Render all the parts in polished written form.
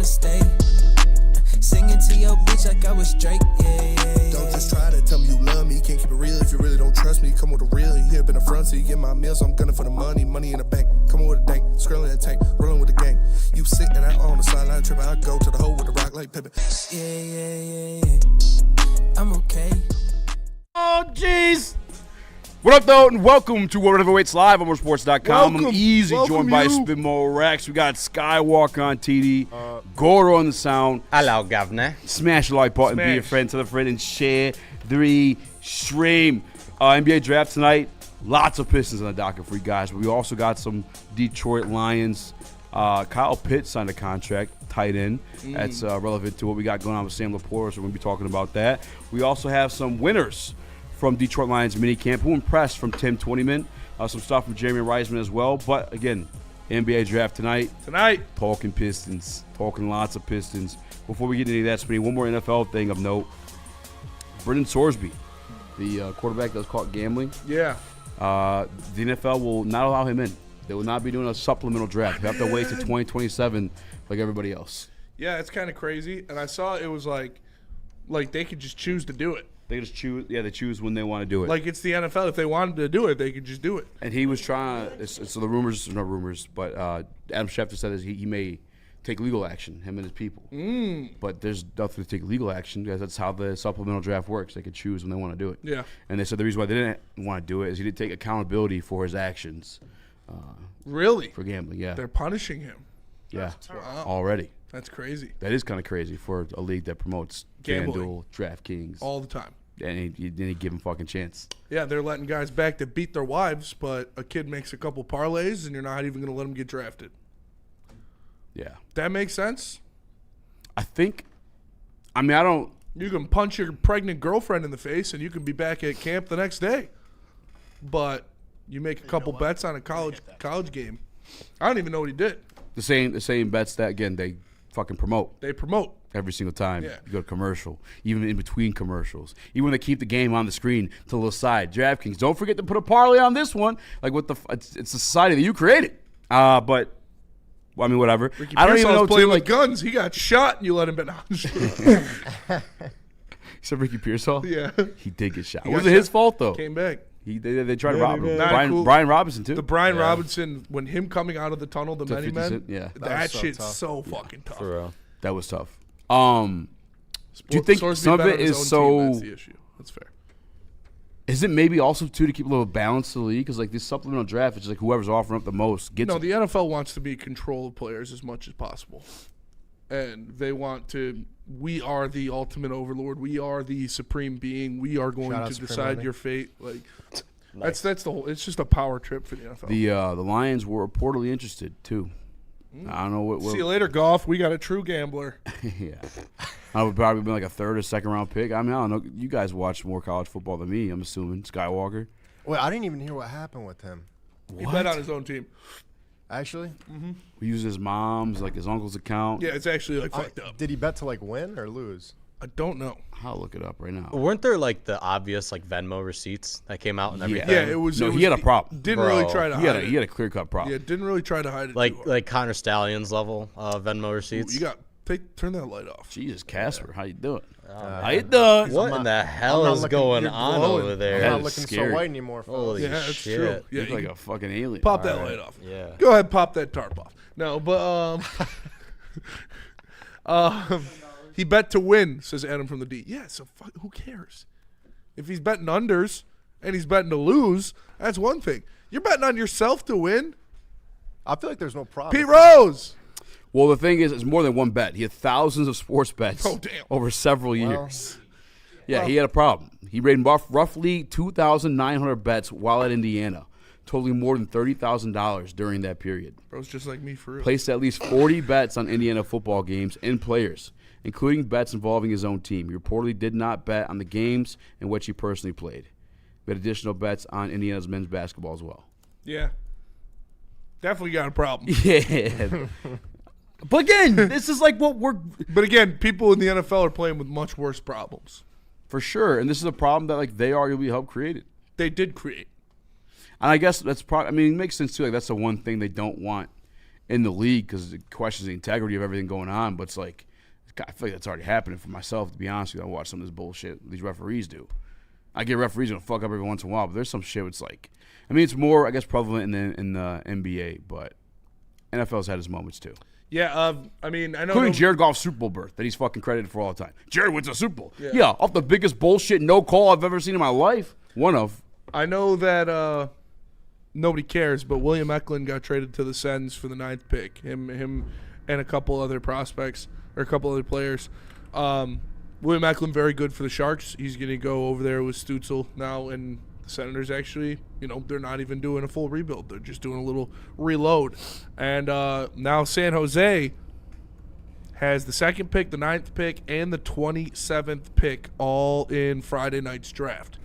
stay. Singing to your bitch like I was Drake, yeah. Don't just try to tell me you love me. Can't keep it real if you really don't trust me. Come with a real, you here been the front, so you get my meals. I'm gunning for the money in the bank. Come with a dank, scrolling that tank, rolling with the gang. You sit and I on the sideline tripping. I go to the hole with the rock like Pippin. Yeah. I'm okay. Oh, jeez. What up, though, and welcome to World Heavyweights Live on motorsports.com. I'm easy, joined by Spinmo Rex. We got Skywalker on TD, Gordo on the sound. Hello, Governor. Smash the like button, be a friend, tell a friend, and share the stream. NBA draft tonight. Lots of Pistons on the docket for you guys, but we also got some Detroit Lions. Kyle Pitts signed a contract, tight end. That's relevant to what we got going on with Sam Laporte, so we're going to be talking about that. We also have some winners from Detroit Lions minicamp. Who impressed from Tim Twentyman? Some stuff from Jeremy Reisman as well. But, again, NBA draft tonight. Talking Pistons. Talking lots of Pistons. Before we get into that, Spinny, one more NFL thing of note. Brendan Sorsby, the quarterback that was caught gambling. Yeah. The NFL will not allow him in. They will not be doing a supplemental draft. They have to wait to 2027 like everybody else. Yeah, it's kind of crazy. And I saw it was like they could just choose to do it. They just choose. Yeah, they choose when they want to do it. Like it's the NFL. If they wanted to do it, they could just do it. And he was trying. So the rumors, not rumors, but Adam Schefter said he may take legal action. Him and his people. But there's nothing to take legal action because that's how the supplemental draft works. They could choose when they want to do it. Yeah. And they said the reason why they didn't want to do it is he didn't take accountability for his actions. Really? For gambling, yeah. They're punishing him. Yeah. Wow. Already. That's crazy. That is kind of crazy for a league that promotes FanDuel, DraftKings. All the time. And he didn't give him fucking chance. Yeah, they're letting guys back that beat their wives, but a kid makes a couple parlays and you're not even going to let him get drafted. Yeah. That makes sense? I don't. You can punch your pregnant girlfriend in the face and you can be back at camp the next day. But you make a couple bets on a college game. I don't even know what he did. The same bets that, again, they fucking promote. They promote. Every single time Yeah. you go to commercial, even in between commercials, even when they keep the game on the screen to the side. DraftKings, don't forget to put a parlay on this one. Like it's the society that you created. But I mean, whatever. Ricky I don't even know playing too, with guns. He got shot and you let him bet on. You said Ricky Pearsall? Yeah, he did get shot. He It got wasn't his fault though. Came back. They tried to rob him. Cool. Brian Robinson too. The Brian Robinson, when him coming out of the tunnel, the many 50 men, Cent, yeah. that shit's so fucking tough. For real. That was tough. Do you think some of it is so? That's the issue. That's fair. Is it maybe also too to keep a little balance to the league? Because like this supplemental draft, it's just like whoever's offering up the most gets. No, it. the NFL wants to be in control of players as much as possible, and they want to. We are the ultimate overlord. We are the supreme being. We are going to decide your fate. Like Nice. that's the whole. It's just a power trip for the NFL. The Lions were reportedly interested too. I don't know what. See you later, golf. We got a true gambler. Yeah, I would probably been like a third or second round pick. I mean, I don't know. You guys watch more college football than me. I'm assuming Skywalker. Wait, I didn't even hear what happened with him. He bet on his own team. Actually? We use his mom's, like his uncle's account. Yeah, it's actually like fucked up. Did he bet to like win or lose? I don't know. I'll look it up right now. Weren't there like the obvious like Venmo receipts that came out and everything? Yeah, it was. No, it he was, had a problem. Didn't Bro. really try to hide it. He had a clear cut problem. Yeah, didn't really try to hide it. Like Connor Stallions level Venmo receipts. You got turn that light off. Jesus, Casper, how you doing? How you doing? What in the hell is going on over there? I'm That not is looking scary. so white anymore. Holy Yeah, that's shit. true. Yeah, You look like a fucking alien. pop that light off. Yeah. Go ahead, pop that tarp off. No, but he bet to win, says Adam from the D. Yeah, so who cares? If he's betting unders and he's betting to lose, that's one thing. You're betting on yourself to win. I feel like there's no problem. Pete Rose. Well, the thing is, it's more than one bet. He had thousands of sports bets over several years. Yeah, he had a problem. He made roughly 2,900 bets while at Indiana, totaling more than $30,000 during that period. Bro's just like me for real. Placed at least 40 bets on Indiana football games and players, including bets involving his own team. He reportedly did not bet on the games in which he personally played. He had additional bets on Indiana's men's basketball as well. Yeah. Definitely got a problem. Yeah. But again, this is like what we're... But again, people in the NFL are playing with much worse problems. For sure. And this is a problem that like they arguably helped create it. They did create. And I guess that's probably... I mean, it makes sense too. Like that's the one thing they don't want in the league because it questions the integrity of everything going on. But it's like, I feel like that's already happening for myself, to be honest with you. I watch some of this bullshit these referees do. I get referees going to fuck up every once in a while, but there's some shit it's like, I mean, it's more, I guess, prevalent in the NBA, but NFL's had its moments too. Yeah, I mean, I know. Including Jared Goff's Super Bowl berth that he's fucking credited for all the time. Jared wins a Super Bowl. Yeah, off the biggest bullshit no call I've ever seen in my life. One of. I know that nobody cares, but William Eklund got traded to the Sens for the 9th pick. Him, and a couple other prospects or a couple other players. William Eklund very good for the Sharks. He's going to go over there with Stützle now, and the Senators actually, they're not even doing a full rebuild. They're just doing a little reload. And now San Jose has the 2nd pick, the 9th pick, and the 27th pick all in Friday night's draft.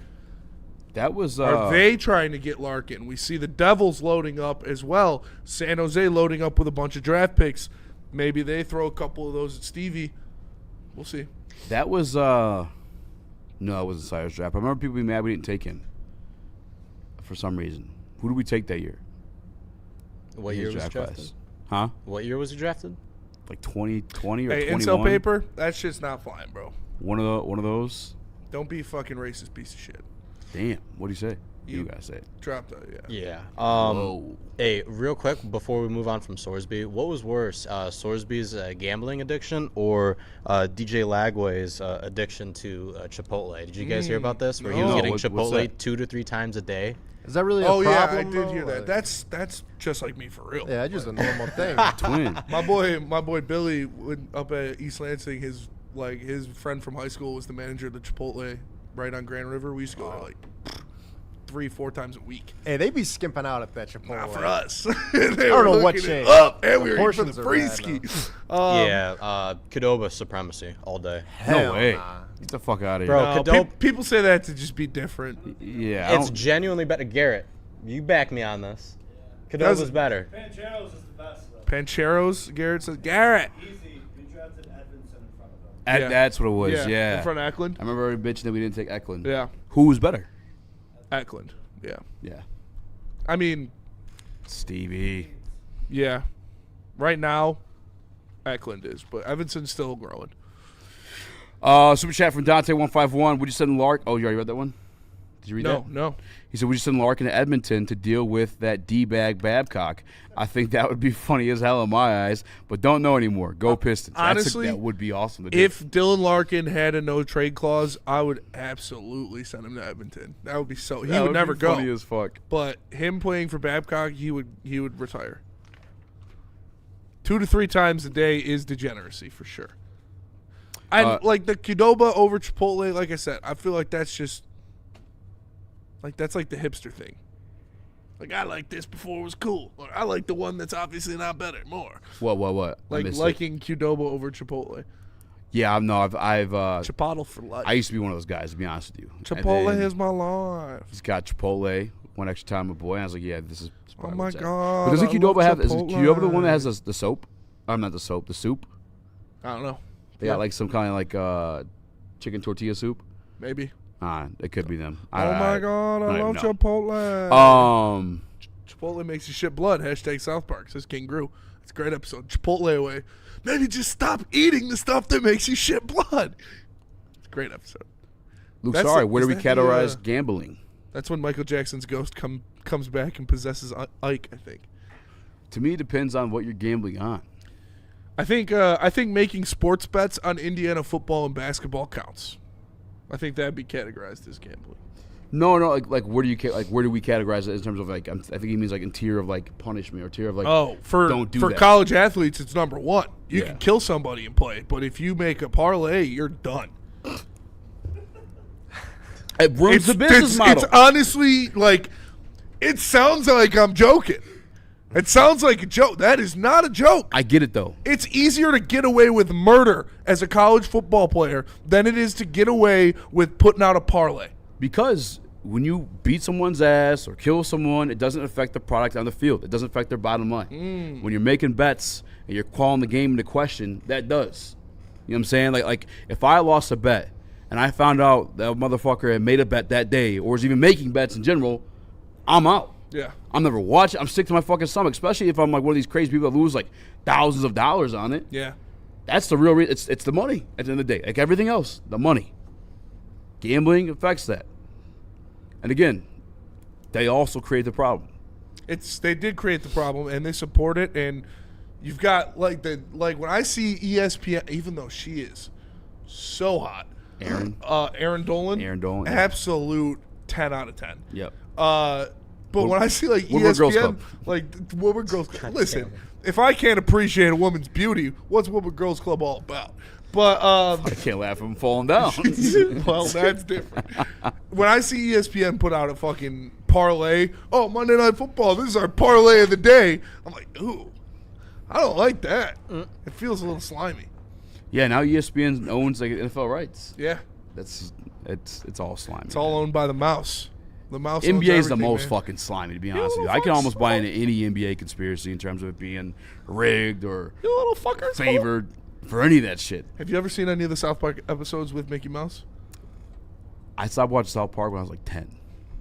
That was. Are they trying to get Larkin? We see the Devils loading up as well. San Jose loading up with a bunch of draft picks. Maybe they throw a couple of those at Stevie. We'll see. That was. No, it wasn't Cyrus draft. I remember people being mad we didn't take him for some reason. Who did we take that year? What year was he drafted? Class? Huh? What year was he drafted? Like 2020 or 21. Incel paper? That shit's not flying, bro. One of those. Don't be a fucking racist piece of shit. Damn. What do you say? You guys say it. Drop that, Yeah. Whoa. Hey, real quick before we move on from Sorsby, what was worse, Sorsby's gambling addiction or DJ Lagway's addiction to Chipotle? Did you guys hear about this? Where he was No. getting What's Chipotle that? 2 to 3 times a day. Is that really a Oh, problem? yeah, I did though? hear that. Like- That's just like me for real. Yeah, just a normal thing. Twin. My boy Billy up at East Lansing, his friend from high school was the manager of the Chipotle right on Grand River. We used to go there like 3-4 times a week. Hey, they be skimping out at that Chipotle. Not for us. I don't know what changed. Up, and we The were eating for the portions are free bad ski. Yeah, Qdoba supremacy all day. No Hell way. nah. Get the fuck out of here. Bro, No, Qdoba, people say that to just be different. Yeah. I it's don't- genuinely better. Garrett, you back me on this. Qdoba's better. Pancheros is the best, though. Pancheros, Garrett says, Garrett. Easy. We drafted Edmondson in front of them. Yeah. That's what it was. Yeah. In front of Eklund. I remember bitching that we didn't take Eklund. Yeah. Who was better? Eklund. Yeah. Yeah. I mean, Stevie. yeah. Right now, Eklund is, but Evanson's still growing. Super chat from Dante151. Would you send Lark? Oh, you already read that one? Did you read that? No. He said, would you send Larkin to Edmonton to deal with that D-bag Babcock? I think that would be funny as hell in my eyes, but don't know anymore. Go Pistons. Honestly, that would be awesome to do. If Dylan Larkin had a no-trade clause, I would absolutely send him to Edmonton. That would be so. He That would never be go. funny as fuck. But him playing for Babcock, he would retire. 2 to 3 times a day is degeneracy for sure. And like the Qdoba over Chipotle, like I said, I feel like that's just that's like the hipster thing. Like, I like this before it was cool, or I like the one that's obviously not better more. What? I Like missed it. liking Qdoba over Chipotle. Yeah, I've Chipotle for life. I used to be one of those guys, to be honest with you. And Chipotle then is my life. he's got Chipotle, one extra time with boy, and I was like, yeah, this is Oh probably my what's at. god! But doesn't I Qdoba love have, is Qdoba the one that Chipotle. has the soap? Not the soap, the soup. I don't know. They got like some kind of like chicken tortilla soup. Maybe. It could be them. Oh my god! I don't love even know. Chipotle. Chipotle makes you shit blood. # South Park says King Grew. It's a great episode. Chipotle away. Maybe just stop eating the stuff that makes you shit blood. It's a great episode. Luke, That's sorry, the- where do is we that the, categorize gambling? That's when Michael Jackson's ghost comes back and possesses Ike, I think. To me, it depends on what you're gambling on. I think making sports bets on Indiana football and basketball counts. I think that'd be categorized as gambling. No, like where do you where do we categorize it in terms of like I think he means like in tier of like punishment or tier of like don't do for that. college athletes, it's number one. You Yeah. can kill somebody and play, but if you make a parlay, you're done. It ruins the business model. It's honestly like, it sounds like I'm joking. It sounds like a joke. That is not a joke. I get it though. It's easier to get away with murder as a college football player than it is to get away with putting out a parlay. Because when you beat someone's ass or kill someone, it doesn't affect the product on the field. It doesn't affect their bottom line. When you're making bets and you're calling the game into question, that does. You know what I'm saying? Like if I lost a bet and I found out that motherfucker had made a bet that day or was even making bets in general, I'm out. Yeah. I'm never watching. I'm sick to my fucking stomach, especially if I'm like one of these crazy people that lose like thousands of dollars on it. Yeah. That's the real reason. It's the money at the end of the day. Like everything else, the money. Gambling affects that. And again, they also create the problem. They did create the problem, and they support it. And you've got like when I see ESPN, even though she is so hot, Erin Dolan, yeah. absolute 10 out of 10. Yep. But when I see like Woodward Girls ESPN, Club. like Woodward Girls Club, listen, if I can't appreciate a woman's beauty, what's Woodward Girls Club all about? But I can't laugh if I'm falling down. well, that's different. When I see ESPN put out a fucking parlay, oh, Monday Night Football, this is our parlay of the day. I'm like, ooh, I don't like that. It feels a little slimy. Yeah, now ESPN owns like NFL rights. Yeah, It's all slimy. it's all owned by the mouse. The mouse. NBA is the owns most everything, man. fucking slimy, to be honest with you. I can almost buy into any NBA conspiracy in terms of it being rigged or You little fuckers. favored for any of that shit. Have you ever seen any of the South Park episodes with Mickey Mouse? I stopped watching South Park when I was like 10.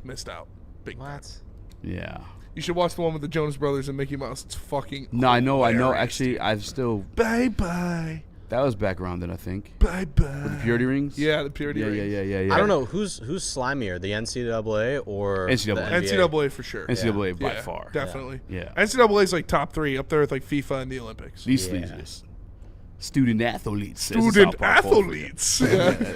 Missed out. Big time. What? Yeah. You should watch the one with the Jonas Brothers and Mickey Mouse. It's fucking No, I know. hilarious. Actually, I've still. Bye-bye. That was back around then, I think. Bye-bye. With the purity rings? Yeah, the purity rings. Yeah. I don't know who's slimier, the NCAA or NCAA. the NBA? NCAA for sure. NCAA by Yeah, far. Definitely. Yeah. NCAA is like top 3, up there with like FIFA and the Olympics. These Yeah. sleaziest. Student athletes. as the Student South Park calls it.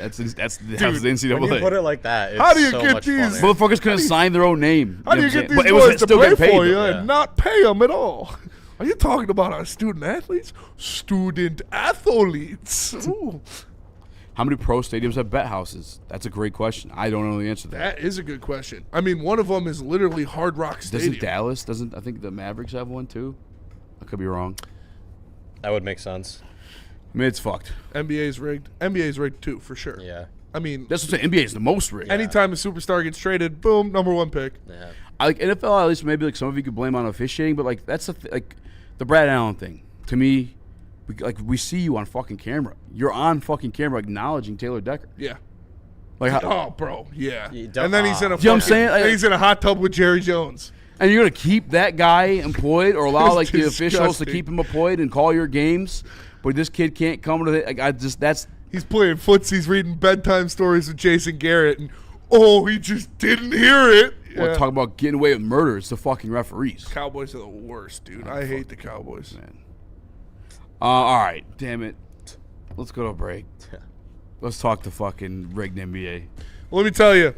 athletes. That's the NCAA. When you put it like that, it's How do you so get much these- funnier. Motherfuckers couldn't sign their own name. How do you know get what I'm saying? these But it was boys to still play getting paid, for you though. and not pay them at all? Are you talking about our student athletes? Student athletes. Ooh, How many pro stadiums have bet houses? That's a great question. I don't know the answer to that. that is a good question. I mean, one of them is literally Hard Rock Stadium. Doesn't Dallas? I think the Mavericks have one too? I could be wrong. That would make sense. I mean, it's fucked. NBA's rigged. NBA's rigged too, for sure. Yeah. I mean, That's what I'm saying. NBA is the most rigged. anytime a superstar gets traded, boom, number 1 pick. Yeah. I like NFL. At least maybe like some of you could blame on officiating, but like that's like the Brad Allen thing. To me, we see you on fucking camera. You're on fucking camera acknowledging Taylor Decker. Yeah. Like, Oh, bro, yeah. You don't- And then he's in a You know what I'm fucking- saying? then he's in a hot tub with Jerry Jones. and you're gonna keep that guy employed or allow It's like the officials to disgusting. keep him employed and call your games, but this kid can't come to the. Like, that's He's playing footsies, reading bedtime stories with Jason Garrett, and he just didn't hear it. what Yeah. talking about getting away with murder. It's the fucking referees. Cowboys are the worst, dude. I hate the Cowboys. Man. All right, damn it. Let's go to a break. Let's talk to fucking rigged NBA. Well, let me tell you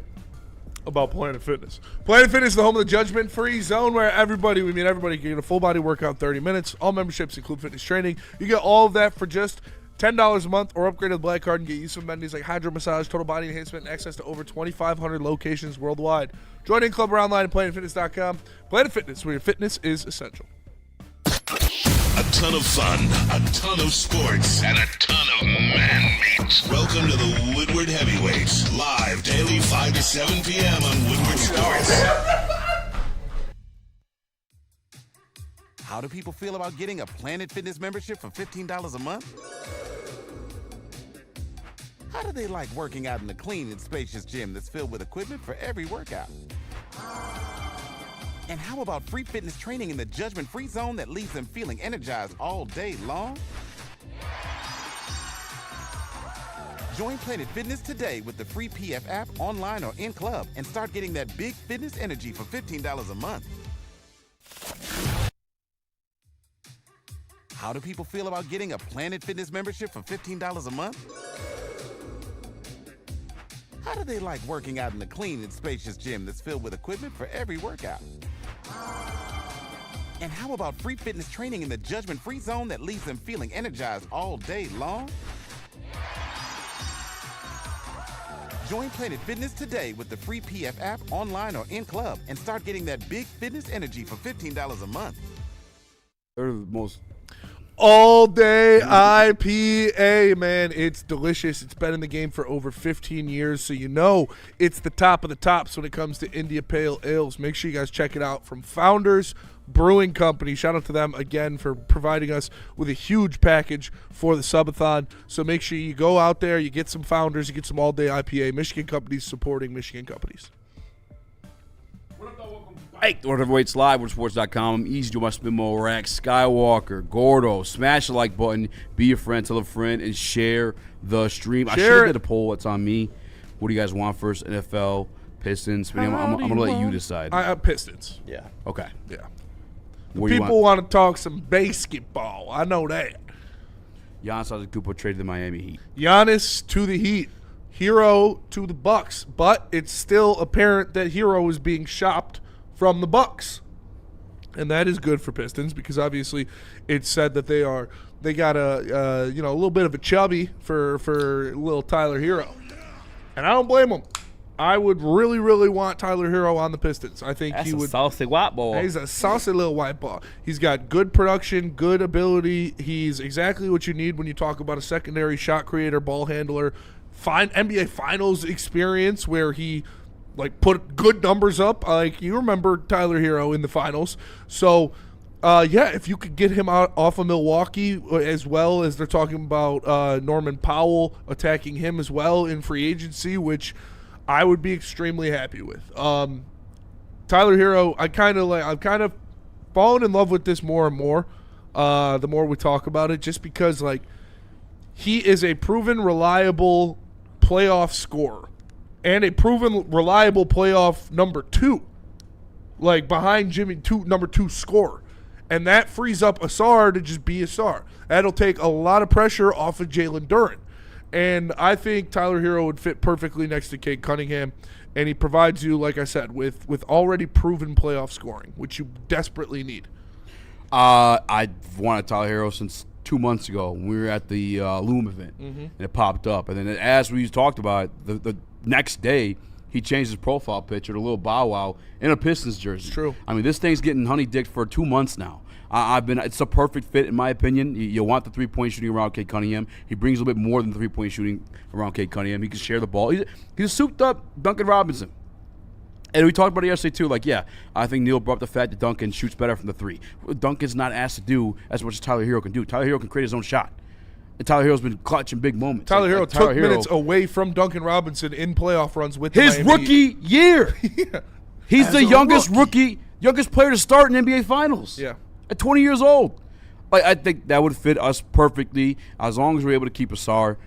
about Planet Fitness. Planet Fitness is the home of the judgment-free zone where we meet everybody can get a full-body workout in 30 minutes. All memberships include fitness training. You get all of that for just $10 a month, or upgrade to the Black Card and get use of amenities like hydro massage, total body enhancement, and access to over 2,500 locations worldwide. Join in Club or online at PlanetFitness.com. Planet Fitness, where your fitness is essential. A ton of fun, a ton of sports, and a ton of man meat. Welcome to the Woodward Heavyweights, live daily 5 to 7 p.m. on Woodward Sports. How do people feel about getting a Planet Fitness membership for $15 a month? How do they like working out in a clean and spacious gym that's filled with equipment for every workout? And how about free fitness training in the judgment-free zone that leaves them feeling energized all day long? Join Planet Fitness today with the free PF app, online or in club, and start getting that big fitness energy for $15 a month. How do people feel about getting a Planet Fitness membership for $15 a month? How do they like working out in a clean and spacious gym that's filled with equipment for every workout? And how about free fitness training in the judgment-free zone that leaves them feeling energized all day long? Join Planet Fitness today with the free PF app, online or in club, and start getting that big fitness energy for $15 a month. They're the most. All day IPA, man. It's delicious. It's been in the game for over 15 years, so you know it's the top of the tops when it comes to India Pale Ales. Make sure you guys check it out from Founders Brewing Company. Shout out to them again for providing us with a huge package for the subathon. So make sure you go out there, you get some Founders, you get some all day IPA. Michigan companies supporting Michigan companies. What up, though? Welcome Right, World Heavyweights Live, WorldSports.com. Easy to my spin more Rax, Skywalker, Gordo. Smash the like button, be your friend, tell a friend, and share the stream. I should have did a poll. It's on me. What do you guys want first? NFL, Pistons? I'm going to let you decide. Pistons. Yeah. Okay. Yeah. What do you People want to talk some basketball. I know that. Giannis Antetokounmpo traded the Miami Heat. Giannis to the Heat. Herro to the Bucks. But it's still apparent that Herro is being shopped from the Bucks. And that is good for Pistons because obviously it's said that they got a little bit of a chubby for little Tyler Herro. And I don't blame him. I would really, really want Tyler Herro on the Pistons. I think That's he a would. saucy white boy. He's a saucy little white ball. He's got good production, good ability. He's exactly what you need when you talk about a secondary shot creator, ball handler. Fine NBA Finals experience where he put good numbers up. You remember Tyler Herro in the finals. So, if you could get him off of Milwaukee, as well as they're talking about Norman Powell attacking him as well in free agency, which I would be extremely happy with. Tyler Herro, I've kind of fallen in love with this more and more. The more we talk about it, just because he is a proven reliable playoff scorer and a proven reliable playoff number 2, behind Jimmy, number 2 scorer, and that frees up Asar to just be Asar. That'll take a lot of pressure off of Jalen Duren. And I think Tyler Herro would fit perfectly next to Cade Cunningham, and he provides you, like I said, with already proven playoff scoring, which you desperately need. I've wanted Tyler Herro since 2 months ago when we were at the Loom event, and it popped up. And then as we talked about it, the next day, he changed his profile picture to a little Bow Wow in a Pistons jersey. It's true. I mean, this thing's getting honey-dicked for 2 months now. It's a perfect fit in my opinion. You want the three-point shooting around Cade Cunningham. He brings a little bit more than three-point shooting around Cade Cunningham. He can share the ball. He's a souped-up Duncan Robinson. And we talked about it yesterday too. I think Neil brought up the fact that Duncan shoots better from the three. Duncan's not asked to do as much as Tyler Herro can do. Tyler Herro can create his own shot. And Tyler Herro's been clutch in big moments. Tyler Herro took minutes away from Duncan Robinson in playoff runs with his rookie year. Yeah. He's the youngest youngest player to start in NBA Finals. Yeah. At 20 years old. I think that would fit us perfectly as long as we're able to keep Asar.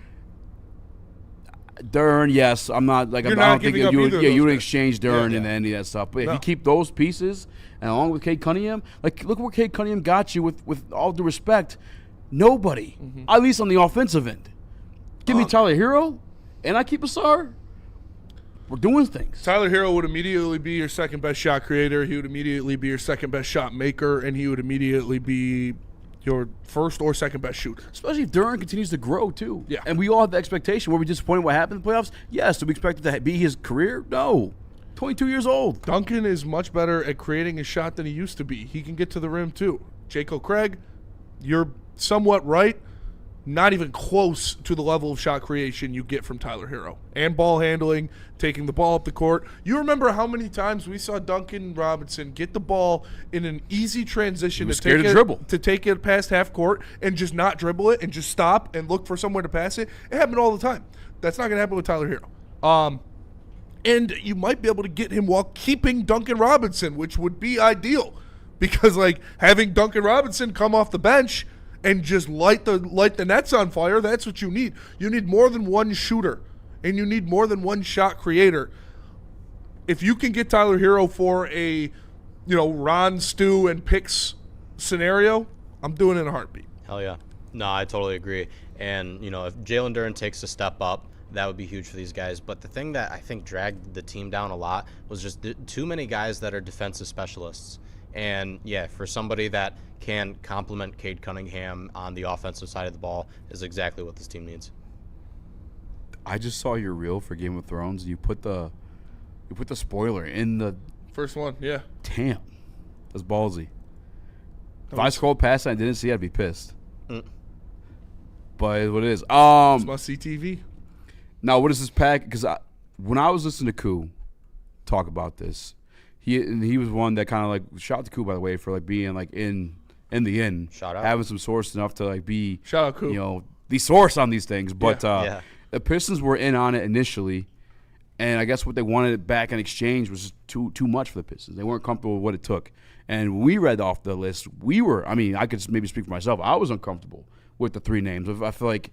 Duren, yes. I'm not I don't think you would exchange Duren and any of that stuff. But if you keep those pieces and along with Cade Cunningham, look where Cade Cunningham got you with all due respect. Nobody. At least on the offensive end. Give me Tyler Herro and I keep Asar. We're doing things. Tyler Herro would immediately be your second best shot creator. He would immediately be your second best shot maker, and he would immediately be your first or second best shooter. Especially if Duren continues to grow too. Yeah. And we all have the expectation. Were we disappointed what happened in the playoffs? Yes. Do we expect it to be his career? No. 22 years old. Duncan is much better at creating a shot than he used to be. He can get to the rim too. Jaco Craig, you're somewhat right. Not even close to the level of shot creation you get from Tyler Herro. And ball handling, taking the ball up the court. You remember how many times we saw Duncan Robinson get the ball in an easy transition to take it past half court and just not dribble it and just stop and look for somewhere to pass it? It happened all the time. That's not going to happen with Tyler Herro. And you might be able to get him while keeping Duncan Robinson, which would be ideal. Because, having Duncan Robinson come off the bench and just light the nets on fire, that's what you need. You need more than one shooter, and you need more than one shot creator. If you can get Tyler Herro for a, Ron, Stu, and Picks scenario, I'm doing it in a heartbeat. Hell yeah. No, I totally agree. And, if Jalen Duren takes a step up, that would be huge for these guys. But the thing that I think dragged the team down a lot was just too many guys that are defensive specialists. And, for somebody that can complement Cade Cunningham on the offensive side of the ball is exactly what this team needs. I just saw your reel for Game of Thrones. You put the spoiler in the first one, yeah. Damn. That's ballsy. If I scrolled past that and didn't see it, I'd be pissed. But what it is. It's must-see TV. Now, what is this pack? Because when I was listening to Koo talk about this, he was one that kind of shout out to Koo, by the way, for being in the end, shout out, having some source enough to be shout out Koo, the source on these things. But the Pistons were in on it initially, And I guess what they wanted back in exchange was just too much for the Pistons. They weren't comfortable with what it took. And when we read off the list, I could maybe speak for myself. I was uncomfortable with the 3 names. I feel like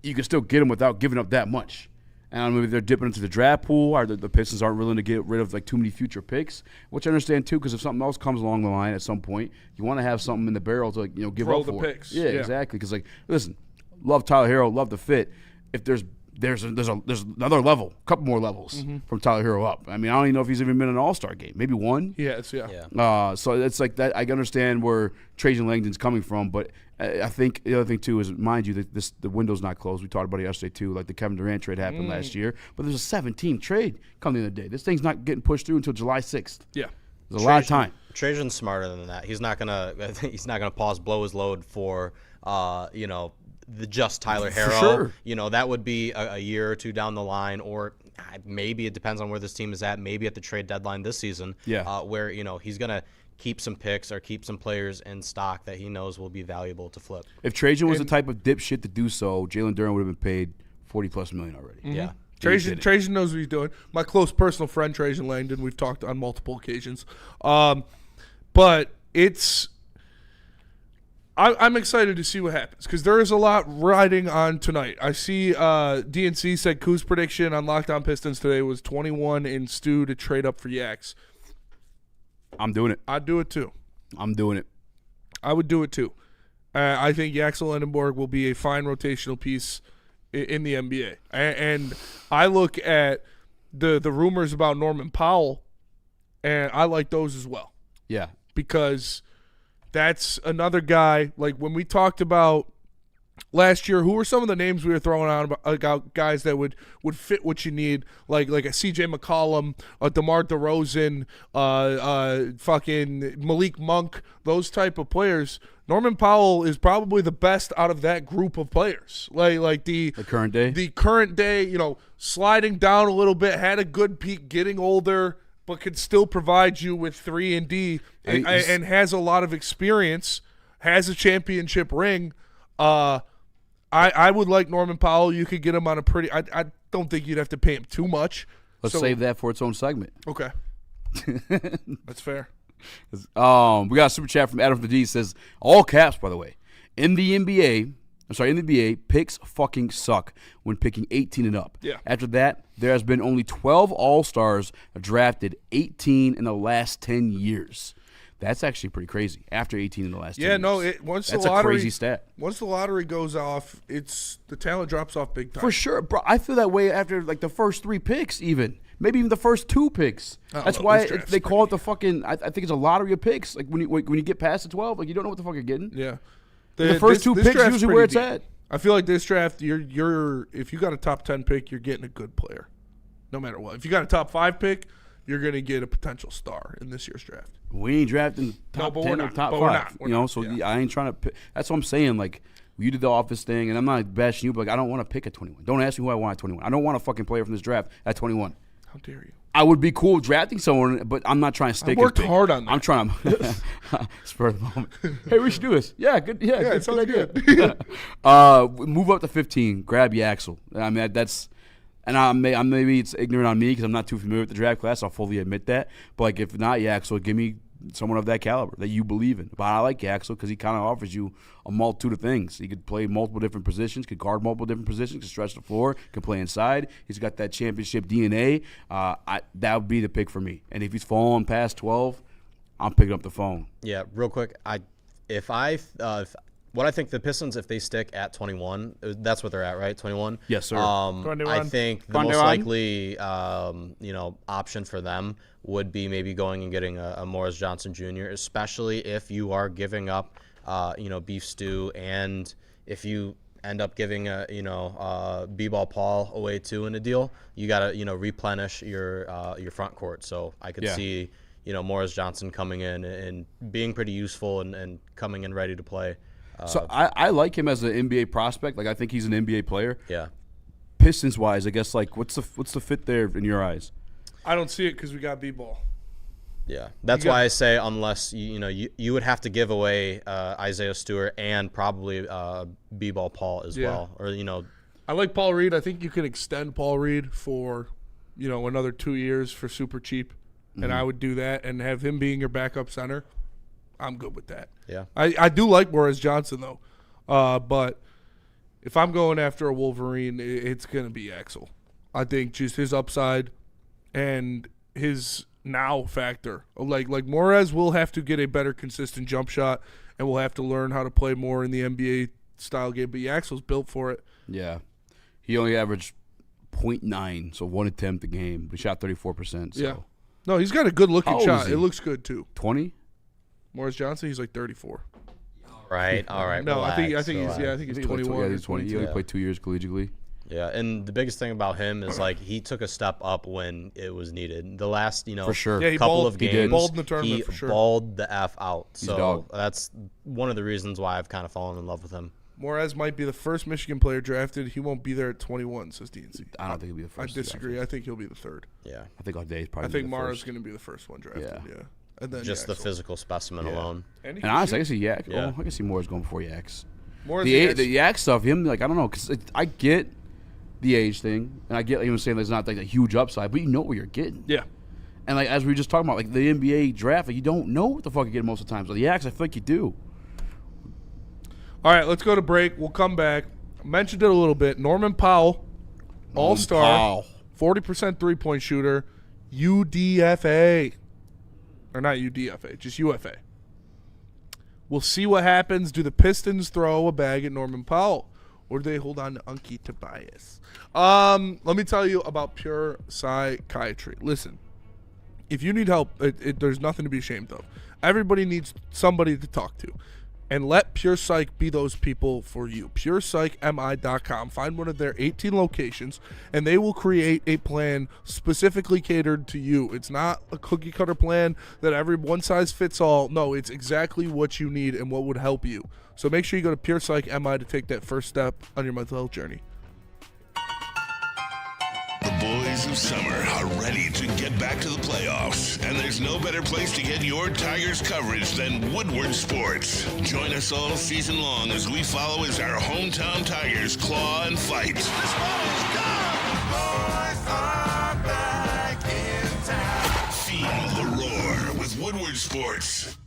you can still get them without giving up that much. And maybe they're dipping into the draft pool, or the Pistons aren't willing to get rid of like too many future picks, which I understand too, because if something else comes along the line at some point, you want to have something in the barrel to give Throw up the for. picks. Yeah, exactly. Because listen, love Tyler Herro, love the fit. If there's another level, a couple more levels from Tyler Herro up. I mean, I don't even know if he's even been in an All-Star game. Maybe one. Yeah. So it's like that. I can understand where Trajan Langdon's coming from, but I think the other thing too is, mind you, that the window's not closed. We talked about it yesterday too. Like the Kevin Durant trade happened last year, but there's a 7-team trade coming the other day. This thing's not getting pushed through until July 6th. Yeah. There's a lot of time. Trajan's smarter than that. He's not gonna pause, blow his load for the just Tyler Herro. Sure. That would be a year or two down the line, or maybe it depends on where this team is at. Maybe at the trade deadline this season, where he's gonna keep some picks or keep some players in stock that he knows will be valuable to flip. If Trajan was the type of dipshit to do so, Jalen Duren would have been paid $40+ million already. Yeah. Trajan knows what he's doing. My close personal friend, Trajan Langdon, we've talked on multiple occasions. But I'm excited to see what happens because there is a lot riding on tonight. I see DNC said Kuz's prediction on Locked On Pistons today was 21 in Stu to trade up for Yaks. I'm doing it. I'd do it too. I'm doing it. I would do it too. I think Axel Lindenborg will be a fine rotational piece in the NBA. And I look at the rumors about Norman Powell, and I like those as well. Yeah. Because that's another guy, like when we talked about last year, who were some of the names we were throwing out about guys that would fit what you need, like a CJ McCollum, a DeMar DeRozan, fucking Malik Monk, those type of players. Norman Powell is probably the best out of that group of players. Like the current day? The current day, sliding down a little bit, had a good peak, getting older, but could still provide you with 3 and D, and has a lot of experience, has a championship ring. I would like Norman Powell. You could get him on a pretty. I don't think you'd have to pay him too much. Let's save that for its own segment. Okay, that's fair. We got a super chat from Adam from the D. Says, all caps, by the way. In the NBA, picks fucking suck when picking 18 and up. Yeah. After that, there has been only 12 All-Stars drafted 18 in the last 10 years. That's actually pretty crazy. After 18 in the last 10 years. Yeah, no, that's a crazy stat. Once the lottery goes off, the talent drops off big time. For sure, bro. I feel that way after like the first 3 picks even. Maybe even the first 2 picks. That's why they call it the fucking I think it's a lottery of picks. Like when you get past the 12, like you don't know what the fuck you're getting. Yeah. The first 2 picks usually where it's at. I feel like this draft, you're if you got a top 10 pick, you're getting a good player, no matter what. If you got a top 5 pick, you're gonna get a potential star in this year's draft. We ain't drafting top 10 or top 5. I ain't trying to pick. That's what I'm saying. Like you did the office thing, and I'm not bashing you, but like, I don't want to pick at 21. Don't ask me who I want at 21. I don't want a fucking player from this draft at 21. How dare you? I would be cool drafting someone, but I'm not trying to stick. I worked hard on that. I'm trying to spur of the moment. Hey, we should do this. Yeah, good. Yeah, it sounds good. Move up to 15. Grab Yaxel. I mean, that's, and maybe it's ignorant on me because I'm not too familiar with the draft class. I'll fully admit that. But like, if not Yaxel, give me someone of that caliber that you believe in. But I like Yaxel because he kind of offers you a multitude of things. He could play multiple different positions, could guard multiple different positions, could stretch the floor, could play inside. He's got that championship DNA. That would be the pick for me. And if he's falling past 12, I'm picking up the phone. Yeah, real quick. What I think the Pistons, if they stick at 21, that's what they're at, right? 21. Yes, sir. 21. I think the most likely, option for them would be maybe going and getting a Morris Johnson Jr., especially if you are giving up, beef stew, and if you end up giving B-ball Paul away too in a deal, you got to replenish your front court. So I could see Morris Johnson coming in and being pretty useful and coming in ready to play. So I like him as an NBA prospect. Like I think he's an NBA player. Yeah. Pistons wise, I guess like what's the fit there in your eyes? I don't see it because we got B-ball. Yeah, that's why I say unless you would have to give away Isaiah Stewart and probably B-ball Paul as well, or I like Paul Reed. I think you can extend Paul Reed for another 2 years for super cheap, and I would do that and have him being your backup center. I'm good with that. Yeah. I do like Morris Johnson, though. But if I'm going after a Wolverine, it's going to be Axel. I think just his upside and his now factor. Like Morez will have to get a better consistent jump shot, and will have to learn how to play more in the NBA style game. But Axel's built for it. Yeah. He only averaged 0.9, so 1 attempt a game. But he shot 34%. So. Yeah. No, he's got a good-looking How old is shot. he? It looks good, too. 20? Morris Johnson, he's like 34. All right. No, I think he's I think he's he's 21. Yeah, he's 20. He only Yeah. played 2 years collegiately. Yeah, and the biggest thing about him is like he took a step up when it was needed. The last, For sure. Yeah, he couple balled- of he did. games, Balled in the tournament he for sure. balled the F out. He's a So dog. that's one of the reasons why I've kind of fallen in love with him. Morez might be the first Michigan player drafted. He won't be there at 21, says DNC. I don't think he'll be the I first. disagree. I think he'll be the third. Yeah, I think O'Day's probably I think the Mara's first. going to be the first one drafted. Yeah. Yeah. And then just the Axel. physical specimen Yeah. alone. And, he And can honestly, I shoot. can see Yak. Yeah. Oh, I can see Morris going before Yaks. Morez The and Yak stuff, him, like, I don't know, because I get the age thing, and I get even saying there's not like a huge upside, but you know what you're getting. Yeah. And like as we were just talking about, like the NBA draft, like, you don't know what the fuck you're getting most of the time. So the Yaks, I feel like you do. All right, let's go to break. We'll come back. I mentioned it a little bit. Norman Powell, all-star, Powell. 40% three-point shooter, UDFA. Or not UDFA, just UFA. We'll see what happens. Do the Pistons throw a bag at Norman Powell? Or do they hold on to Unky Tobias? Let me tell you about Pure Psychiatry. Listen, if you need help, there's nothing to be ashamed of. Everybody needs somebody to talk to. And let Pure Psych be those people for you. PurePsychMI.com. Find one of their 18 locations, and they will create a plan specifically catered to you. It's not a cookie-cutter plan that every one size fits all. No, it's exactly what you need and what would help you. So make sure you go to PurePsychMI to take that first step on your mental health journey. The boys of summer are ready to get back to the playoffs, and there's no better place to get your Tigers coverage than Woodward Sports. Join us all season long as we follow as our hometown Tigers claw and fight. This ball is gone. Boys are back in town. Feel the roar with Woodward Sports.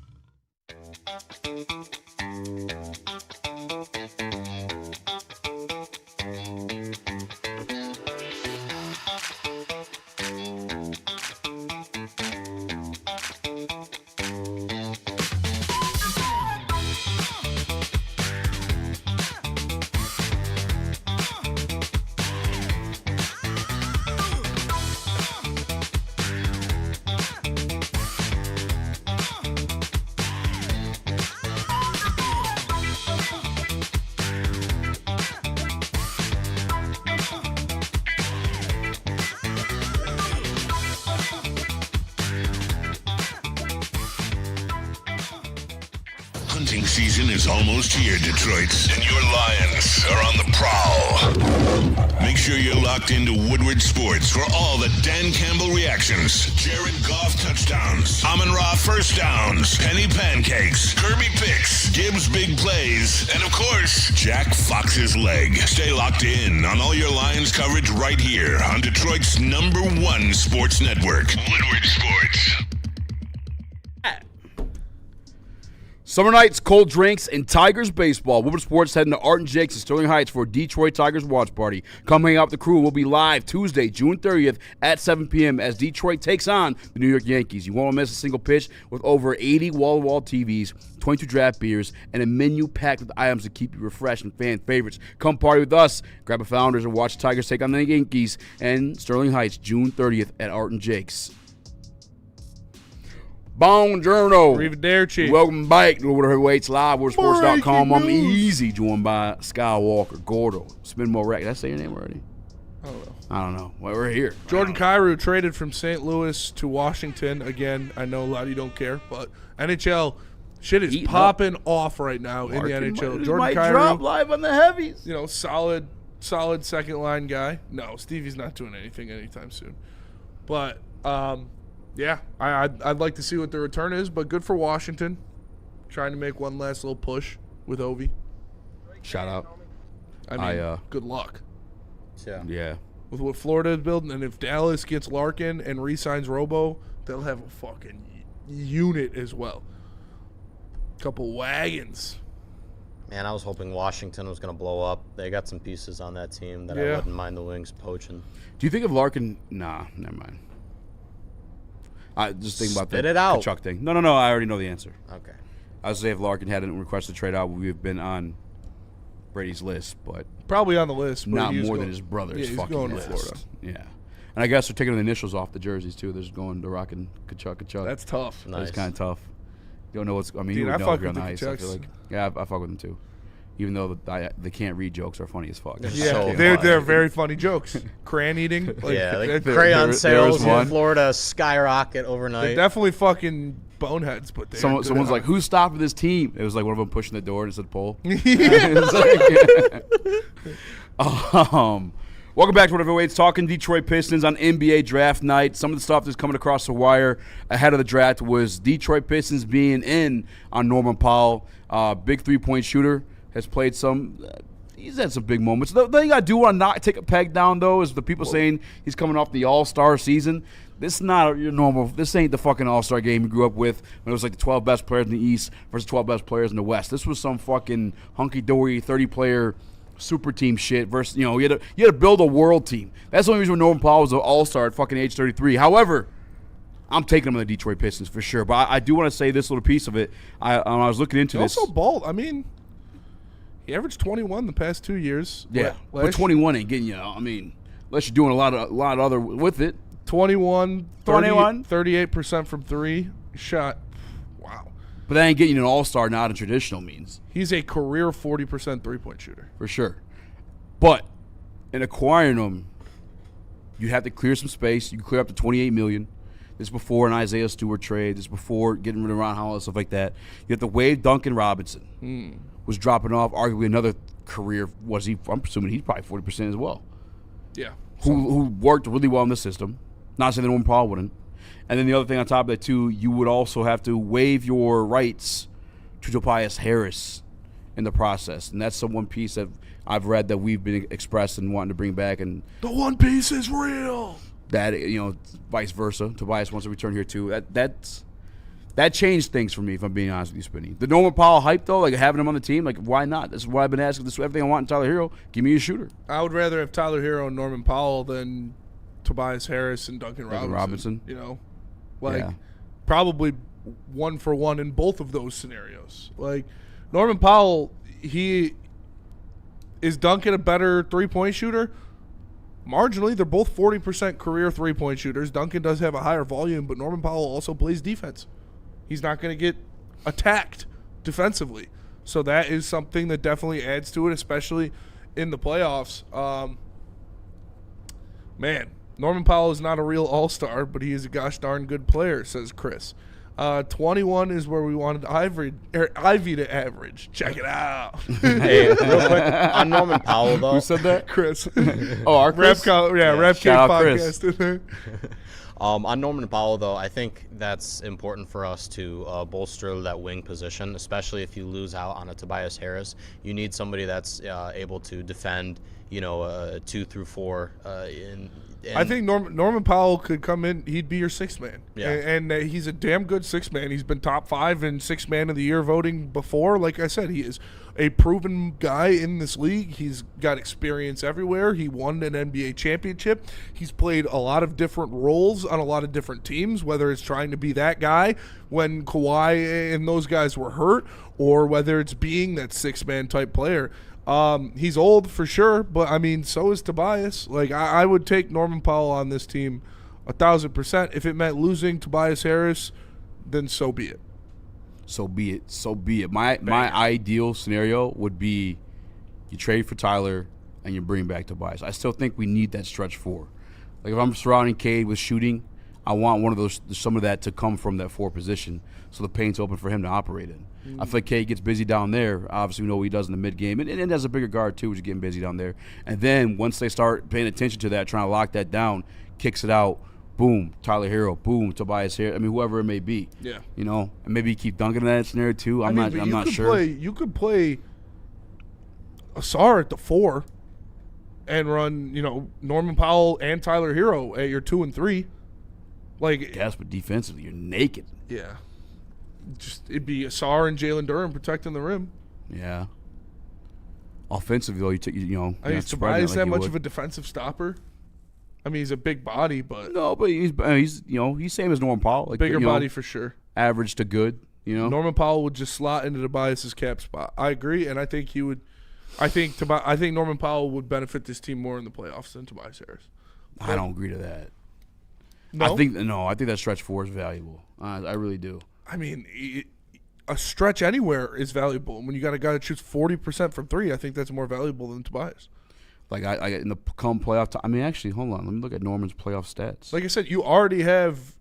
Hunting season is almost here, Detroit, and your Lions are on the prowl. Make sure you're locked into Woodward Sports for all the Dan Campbell reactions, Jared Goff touchdowns, Amon-Ra first downs, Penny pancakes, Kirby picks, Gibbs big plays, and of course, Jack Fox's leg. Stay locked in on all your Lions coverage right here on Detroit's #1 sports network, Woodward Sports. Summer nights, cold drinks, and Tigers baseball. Woodward Sports heading to Art and Jake's in Sterling Heights for a Detroit Tigers watch party. Come hang out with the crew. We'll be live Tuesday, June 30th at 7 p.m. as Detroit takes on the New York Yankees. You won't miss a single pitch with over 80 wall-to-wall TVs, 22 draft beers, and a menu packed with items to keep you refreshed and fan favorites. Come party with us. Grab a Founders and watch Tigers take on the Yankees and Sterling Heights, June 30th at Art and Jake's. Buongiorno. Arrivederci. Welcome back to Woodward Heavyweights Live, WoodwardSports.com. I'm Breaking news. easy, joined by Skywalker, Gordo, Spin More Rack. Did I say your name already? I don't know. Well, we're here. Jordan Cairo traded from St. Louis to Washington. Again, I know a lot of you don't care, but NHL shit is Eating popping off right now in the Market NHL. might Jordan drop Cairo, live on the heavies. solid second line guy. No, Stevie's not doing anything anytime soon. But yeah, I'd like to see what the return is, but good for Washington. Trying to make one last little push with Ovi. Shout out. I mean, good luck. Yeah. Yeah. with what Florida is building. And if Dallas gets Larkin and re-signs Robo, they'll have a fucking unit as well. Couple wagons. Man, I was hoping Washington was going to blow up. They got some pieces on that team that I wouldn't mind the Wings poaching. Do you think of Larkin? Nah, never mind. I just think about Spit the it out. Kachuk thing. No, I already know the answer. Okay. I was say if Larkin hadn't requested a trade out, we would have been on Brady's list, but Probably on the list. But not he was more going- than his brother's Yeah, he's fucking going to list. Florida. Yeah. And I guess they're taking the initials off the jerseys, too. They're just going to rocking Kachuk. That's tough. So Nice. It's kind of tough. You don't know what's – I mean, Dude, you would I know fuck if you're on with the the ice. I feel Kachucks. like. Yeah, I fuck with them, too. Even though the can't read jokes are funny as fuck. Yeah, Yeah, So they're funny. very funny jokes. Cran eating. Like, Yeah, like they're crayon there sales was in one. Florida skyrocket overnight. definitely fucking boneheads, but they're good Someone's at like, who's stopping this team? It was like one of them pushing the door and it said Pole. Welcome back to Whatever Waits, talking Detroit Pistons on NBA draft night. Some of the stuff that's coming across the wire ahead of the draft was Detroit Pistons being in on Norman Powell. Big three-point shooter, has played some. He's had some big moments. The thing I do want to not take a peg down, though, is the people saying he's coming off the All-Star season. This is not your normal. This ain't the fucking All-Star game you grew up with when it was like the 12 best players in the East versus 12 best players in the West. This was some fucking hunky-dory 30-player super team shit versus, you had to build a world team. That's the only reason Norman Powell was an All-Star at fucking age 33. However, I'm taking him on the Detroit Pistons for sure. But I do want to say this little piece of it. I was looking into this. also bald. I mean, he averaged 21 the past 2 years. Yeah, but Last 21 ain't getting you. I mean, unless you're doing a lot of other with it. 21, 21? 38% from three. Shot. Wow. But that ain't getting you an All-Star, not in traditional means, He's a career 40% three-point shooter. for sure. But in acquiring him, you have to clear some space. You can clear up to $28 million. This is before an Isaiah Stewart trade. This is before getting rid of Ron Howell and stuff like that. You have to waive Duncan Robinson, was dropping off. Arguably another career. I'm assuming he's probably 40% as well. Yeah. Who worked really well in the system. Not saying that Norman Powell wouldn't. And then the other thing on top of that, too, you would also have to waive your rights to Tobias Harris in the process. And that's the one piece that I've read that we've been expressed and wanting to bring back. And The One Piece is real. that, vice versa. Tobias wants to return here, too. That changed things for me, if I'm being honest with you, Spinny. The Norman Powell hype, though, like having him on the team, like, why not? This is what I've been asking. This is everything I want in Tyler Herro. Give me a shooter. I would rather have Tyler Herro and Norman Powell than Tobias Harris and Duncan Robinson. Yeah. Probably 1-for-1 in both of those scenarios. Like, Norman Powell, is Duncan a better three-point shooter? Marginally, they're both 40% career three-point shooters. Duncan does have a higher volume, but Norman Powell also plays defense. He's not going to get attacked defensively. So that is something that definitely adds to it, especially in the playoffs. Man, Norman Powell is not a real all-star, but he is a gosh darn good player, says Chris. 21 is where we wanted Ivy to average. Check it out. Hey, real quick, on Norman Powell, though. Who said that? Chris. Oh, our Chris? Rap Cake Shout out Chris. podcast in there. On Norman Powell, though, I think that's important for us to bolster that wing position, especially if you lose out on a Tobias Harris. You need somebody that's able to defend, 2 through 4. I think Norman Powell could come in. He'd be your sixth man. Yeah. And he's a damn good sixth man. He's been top 5 in sixth man of the year voting before. Like I said, he is a proven guy in this league. He's got experience everywhere. He won an NBA championship. He's played a lot of different roles on a lot of different teams, whether it's trying to be that guy when Kawhi and those guys were hurt, or whether it's being that six-man type player. He's old for sure, but I mean, so is Tobias. Like, I would take Norman Powell on this team 1,000%. If it meant losing Tobias Harris, then so be it. So be it. My ideal scenario would be you trade for Tyler and you bring back Tobias. I still think we need that stretch 4. Like, if I'm surrounding Cade with shooting, I want some of that to come from that 4 position, so the paint's open for him to operate in. I feel like Cade gets busy down there. Obviously, we know what he does in the mid game, and as a bigger guard too, which is getting busy down there. And then once they start paying attention to that, trying to lock that down, kicks it out. Boom, Tyler Herro. Boom, Tobias Harris. I mean, whoever it may be. Yeah. And maybe keep Duncan in that scenario too. I'm not sure. You could play Asar at the 4 and run, Norman Powell and Tyler Herro at your 2 and 3. Like, Yes, but defensively, you're naked. yeah, it'd be Asar and Jalen Duren protecting the rim. Yeah. Offensively, though, I mean, is Tobias that much of a defensive stopper? I mean, he's a big body, but No, but he's same as Norman Powell. Like, bigger body for sure. Average to good, Norman Powell would just slot into Tobias's cap spot. I agree, and I think he would. I think Norman Powell would benefit this team more in the playoffs than Tobias Harris. I don't agree to that. No? I think that stretch 4 is valuable. I really do. I mean, a stretch anywhere is valuable. When you got a guy that shoots 40% from 3, I think that's more valuable than Tobias. Like, I in the come playoff time. I mean, actually, hold on. Let me look at Norman's playoff stats. Like I said, you already have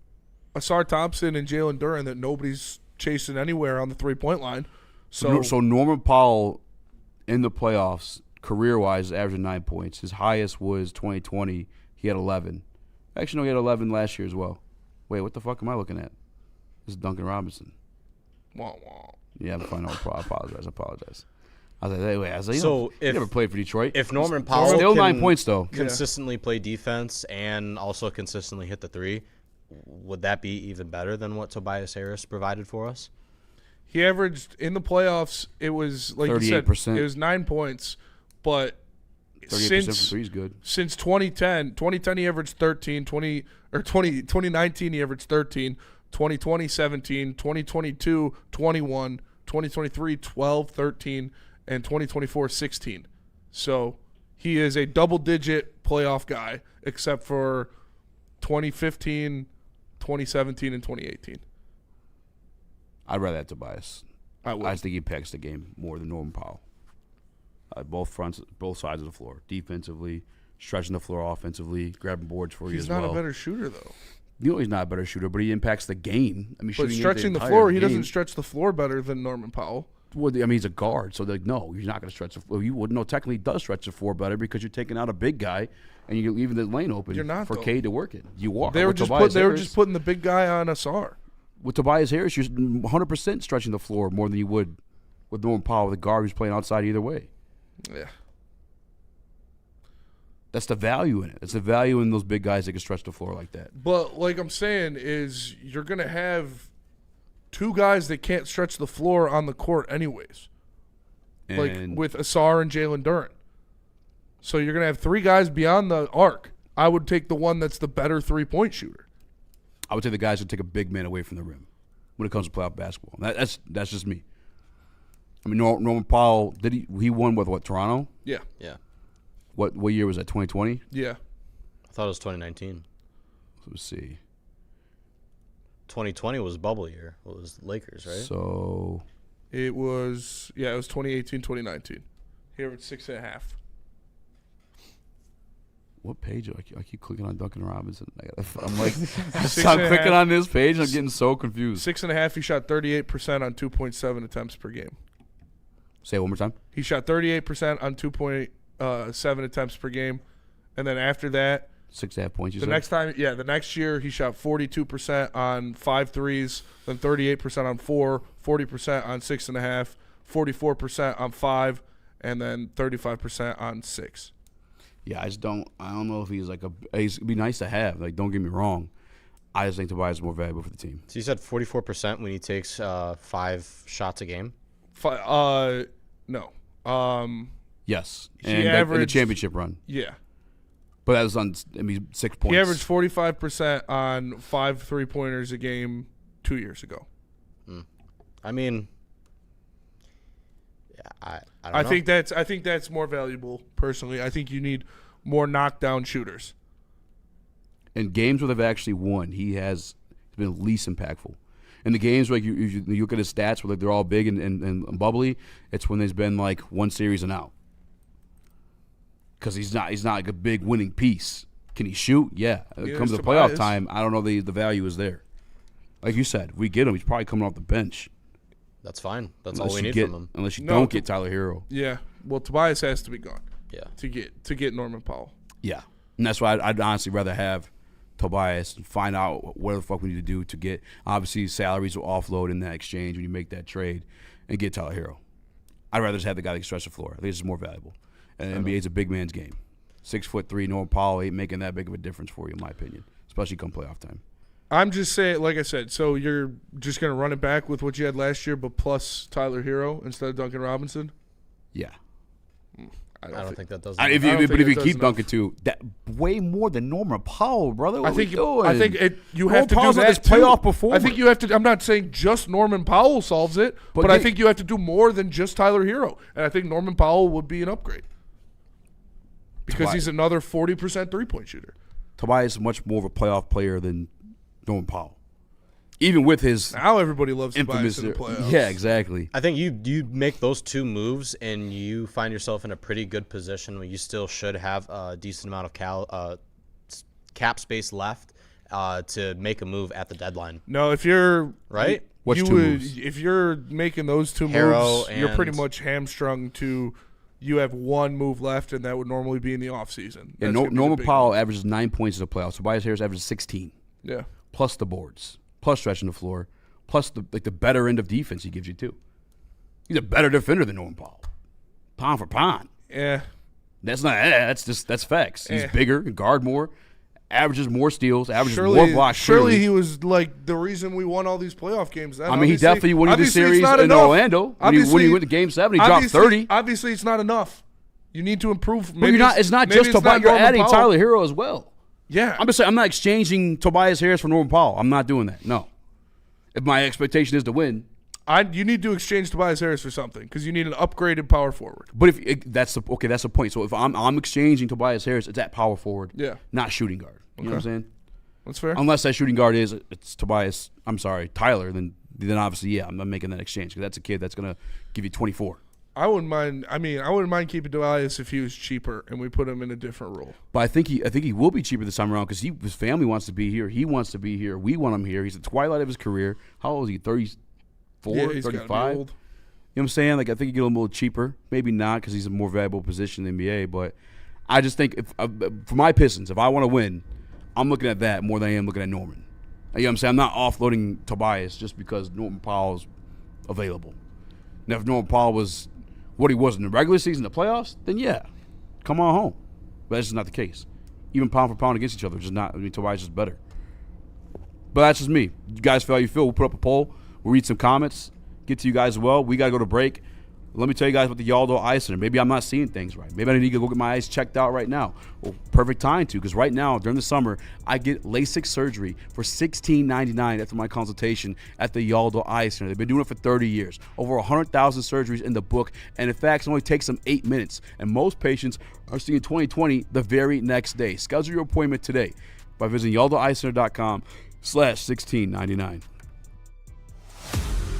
Asar Thompson and Jalen Duren that nobody's chasing anywhere on the 3-point line. So Norman Powell in the playoffs, career-wise, is averaging 9 points. His highest was 2020. He had 11. Actually, no, he had 11 last year as well. Wait, what the fuck am I looking at? This is Duncan Robinson. Wah, wah. Yeah, I'm fine. I apologize. I was like, hey, wait. So he never played for Detroit. If Norman Powell Still can 9 points, though. consistently play defense and also consistently hit the 3, would that be even better than what Tobias Harris provided for us? He averaged in the playoffs. It was like you said, 38%. it was 9 points, but 38% from 3 is good. Since 2010 he averaged 13. 2019 he averaged 13. 2020 17. 2022 21. 2023 12, 13, and 2024 16. So he is a double-digit playoff guy, except for 2015, 2017, and 2018. I'd rather have Tobias. I would. I just think he impacts the game more than Norman Powell. Both sides of the floor, defensively, stretching the floor offensively, grabbing boards for you as well. He's not a better shooter, though. He's not a better shooter, but he impacts the game. I mean, But stretching the floor, he doesn't stretch the floor better than Norman Powell. Well, I mean, he's a guard, so no, he's not going to stretch the floor. You wouldn't know. Technically, he does stretch the floor better because you're taking out a big guy and you're leaving the lane open for Cade to work it. You are. They were just putting the big guy on Asar. With Tobias Harris, you're 100% stretching the floor more than you would with Norman Powell, the guard who's playing outside either way. Yeah. That's the value in it. It's the value in those big guys that can stretch the floor like that. But like I'm saying is you're going to have 2 guys that can't stretch the floor on the court anyways. Like with Asar and Jalen Duren. So you're going to have 3 guys beyond the arc. I would take the one that's the better 3-point shooter. I would take the guys who take a big man away from the rim when it comes to playoff basketball. That's just me. I mean, Norman Powell, he won with what, Toronto? Yeah. Yeah. What year was that, 2020? Yeah. I thought it was 2019. Let's see. 2020 was bubble year. It was Lakers, right? So it was 2018, 2019. He averaged 6.5. What page? I keep clicking on Duncan Robinson. I'm like, stop clicking on this page. I'm getting so confused. 6.5. He shot 38% on 2.7 attempts per game. Say it one more time. He shot 38% on 2.7 attempts per game, and then after that, 6.5 points. The next year he shot 42% on 5 threes, then 38% on 4, 40% on 6.5, 44% on 5, and then 35% on 6. Yeah, I don't know if he's like it'd be nice to have. Like, don't get me wrong. I just think Tobias is more valuable for the team. So you said 44% when he takes 5 shots a game? No. Yes. He And in the averaged- championship run. Yeah. But that was on 6 points. He averaged 45% on 5 3-pointers a game 2 years ago. I mean, yeah, I don't know. I think that's more valuable personally. I think you need more knockdown shooters. In games where they've actually won, he has been least impactful. In the games where you look at his stats where they're all big and bubbly, it's when there's been like one series and out. Because he's not like a big winning piece. Can he shoot? Yeah. When it comes to playoff time, I don't know the value is there. Like you said, if we get him, he's probably coming off the bench. That's fine. That's all we need from him. Unless you don't get Tyler Herro. Yeah. Well, Tobias has to be gone. Yeah. To get Norman Powell. Yeah. And that's why I'd honestly rather have Tobias and find out what the fuck we need to do to get, obviously, salaries will offload in that exchange when you make that trade and get Tyler Herro. I'd rather just have the guy that can stretch the floor. I think it's more valuable. And NBA is a big man's game. 6'3" Norman Powell ain't making that big of a difference for you, in my opinion, especially come playoff time. I'm just saying, like I said, so you're just going to run it back with what you had last year, but plus Tyler Herro instead of Duncan Robinson? Yeah. I don't think that does. If you keep Duncan too, that way more than Norman Powell, brother. What I think you have to do that this too. playoff performer. I think you have to. I'm not saying just Norman Powell solves it, but I think you have to do more than just Tyler Herro, and I think Norman Powell would be an upgrade because he's another 40% 3-point shooter. Tobias is much more of a playoff player than Norman Powell. Even with his now everybody loves infamous Tobias in the playoffs. Yeah, exactly. I think you make those two moves and you find yourself in a pretty good position where you still should have a decent amount of cap space left to make a move at the deadline. No, if you're right, if you're making those two Herro moves, you're pretty much hamstrung to. You have one move left, and that would normally be in the offseason. Yeah, Norman Powell averages 9 points in the playoffs. Tobias Harris averages 16. Yeah, plus the boards, plus stretching the floor, plus the better end of defense he gives you too. He's a better defender than Norman Powell, pound for pound. Yeah, that's facts. He's bigger, can guard more, averages more steals, averages more blocks. Surely he was like the reason we won all these playoff games. Then. I mean, he definitely won the series in Orlando when he went to Game 7. He dropped 30. Obviously, it's not enough. You need to improve. But it's not just Tobias. You're adding Tyler Herro as well. Yeah, I'm just saying I'm not exchanging Tobias Harris for Norman Powell. I'm not doing that. No. If my expectation is to win, you need to exchange Tobias Harris for something because you need an upgraded power forward. But that's the point. So if I'm exchanging Tobias Harris, it's at power forward, not shooting guard. You know what I'm saying? That's fair. Unless that shooting guard it's Tyler, then obviously I'm making that exchange because that's a kid that's gonna give you 24. I wouldn't mind keeping Tobias if he was cheaper and we put him in a different role. But I think he will be cheaper this time around because his family wants to be here. He wants to be here. We want him here. He's at the twilight of his career. How old is he? 34, he's 35? Old. You know what I'm saying? Like I think he get a little cheaper. Maybe not because he's a more valuable position in the NBA. But I just think for my Pistons, if I want to win, I'm looking at that more than I am looking at Norman. You know what I'm saying? I'm not offloading Tobias just because Norman Powell's available. Now, if Norman Powell was what he was in the regular season, the playoffs, then yeah, come on home. But that's just not the case. Even pound for pound against each other, just not. I mean, Tobias is better. But that's just me. You guys feel how you feel. We'll put up a poll. We'll read some comments. Get to you guys as well. We got to go to break. Let me tell you guys about the Yaldo Eye Center. Maybe I'm not seeing things right. Maybe I need to go get my eyes checked out right now. Well, perfect time to, because right now, during the summer, I get LASIK surgery for $16.99 after my consultation at the Yaldo Eye Center. They've been doing it for 30 years. Over 100,000 surgeries in the book, and in fact, it only takes them 8 minutes. And most patients are seeing 20/20 the very next day. Schedule your appointment today by visiting yaldoeyecenter.com/16.99.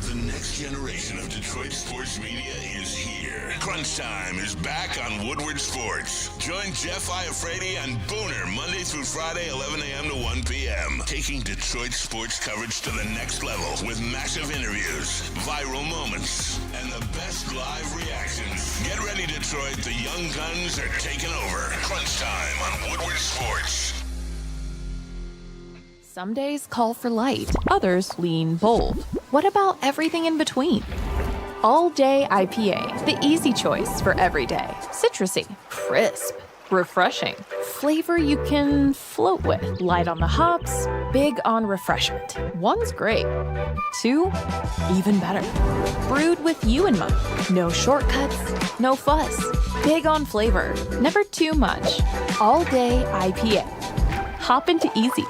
The next generation of Detroit sports media is here. Crunch Time is back on Woodward Sports. Join Jeff Iafrate and Booner Monday through Friday, 11 a.m. to 1 p.m. Taking Detroit sports coverage to the next level with massive interviews, viral moments, and the best live reactions. Get ready, Detroit. The young guns are taking over. Crunch Time on Woodward Sports. Some days call for light, others lean bold. What about everything in between? All Day IPA, the easy choice for every day. Citrusy, crisp, refreshing. Flavor you can float with. Light on the hops, big on refreshment. One's great. 2, even better. Brewed with you in mind. No shortcuts, no fuss. Big on flavor, never too much. All Day IPA. Hop into easy.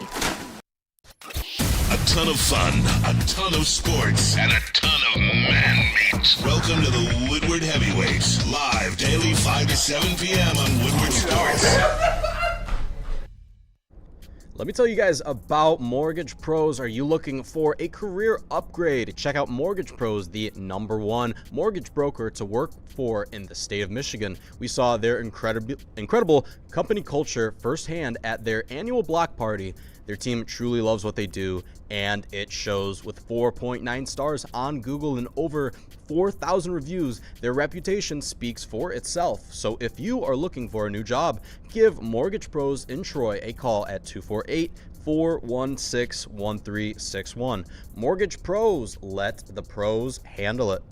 A ton of fun, a ton of sports, and a ton of man meat. Welcome to the Woodward Heavyweights, live daily 5 to 7 p.m. on Woodward Sports. Let me tell you guys about Mortgage Pros. Are you looking for a career upgrade? Check out Mortgage Pros, the #1 mortgage broker to work for in the state of Michigan. We saw their incredible company culture firsthand at their annual block party. Their team truly loves what they do, and it shows with 4.9 stars on Google and over 4,000 reviews. Their reputation speaks for itself. So if you are looking for a new job, give Mortgage Pros in Troy a call at 248-416-1361. Mortgage Pros, let the pros handle it.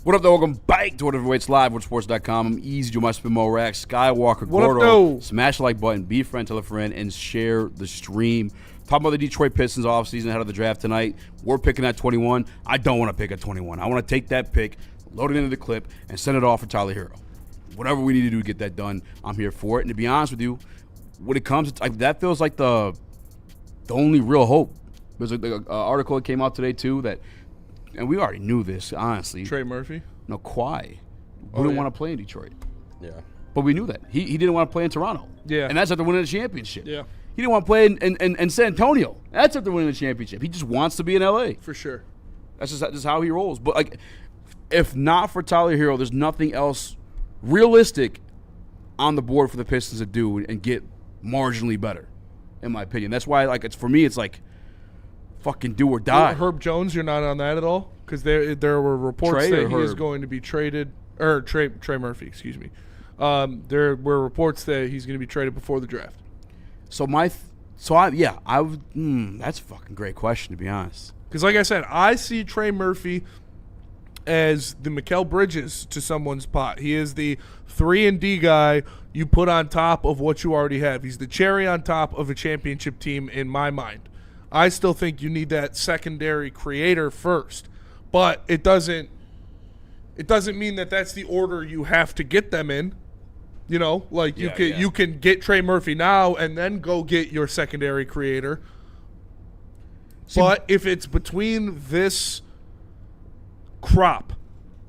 What up, though? Welcome back to What Heavyweights Live, WoodSports.com. I'm Easy, Joe Must be Mo Rax, Skywalker, What up, Gordo. though? Smash the like button, be a friend, tell a friend, and share the stream. Talking about the Detroit Pistons offseason ahead of the draft tonight. We're picking at 21. I don't want to pick at 21. I want to take that pick, load it into the clip, and send it off for Tyler Herro. Whatever we need to do to get that done, I'm here for it. And to be honest with you, when it comes to that feels like the only real hope. There's an article that came out today, too, that, and we already knew this, honestly. Trey Murphy? No, Kawhi wouldn't want to play in Detroit. Yeah. But we knew that. He didn't want to play in Toronto. Yeah. And that's after winning the championship. Yeah. He didn't want to play in San Antonio. That's after winning the championship. He just wants to be in L.A. For sure. That's just how he rolls. But, like, if not for Tyler Herro, there's nothing else realistic on the board for the Pistons to do and get marginally better, in my opinion. That's why, like, it's for me, it's like fucking do or die. Herb Jones, you're not on that at all? Because there were reports Trey that he or is Herb? going to be traded, or Trey Murphy, excuse me. There were reports that he's going to be traded before the draft. So that's a fucking great question, to be honest. Because like I said, I see Trey Murphy as the Mikal Bridges to someone's pot. He is the 3-and-D guy you put on top of what you already have. He's the cherry on top of a championship team in my mind. I still think you need that secondary creator first. But it doesn't mean that that's the order you have to get them in. You know, like you can get Trey Murphy now and then go get your secondary creator. But if it's between this crop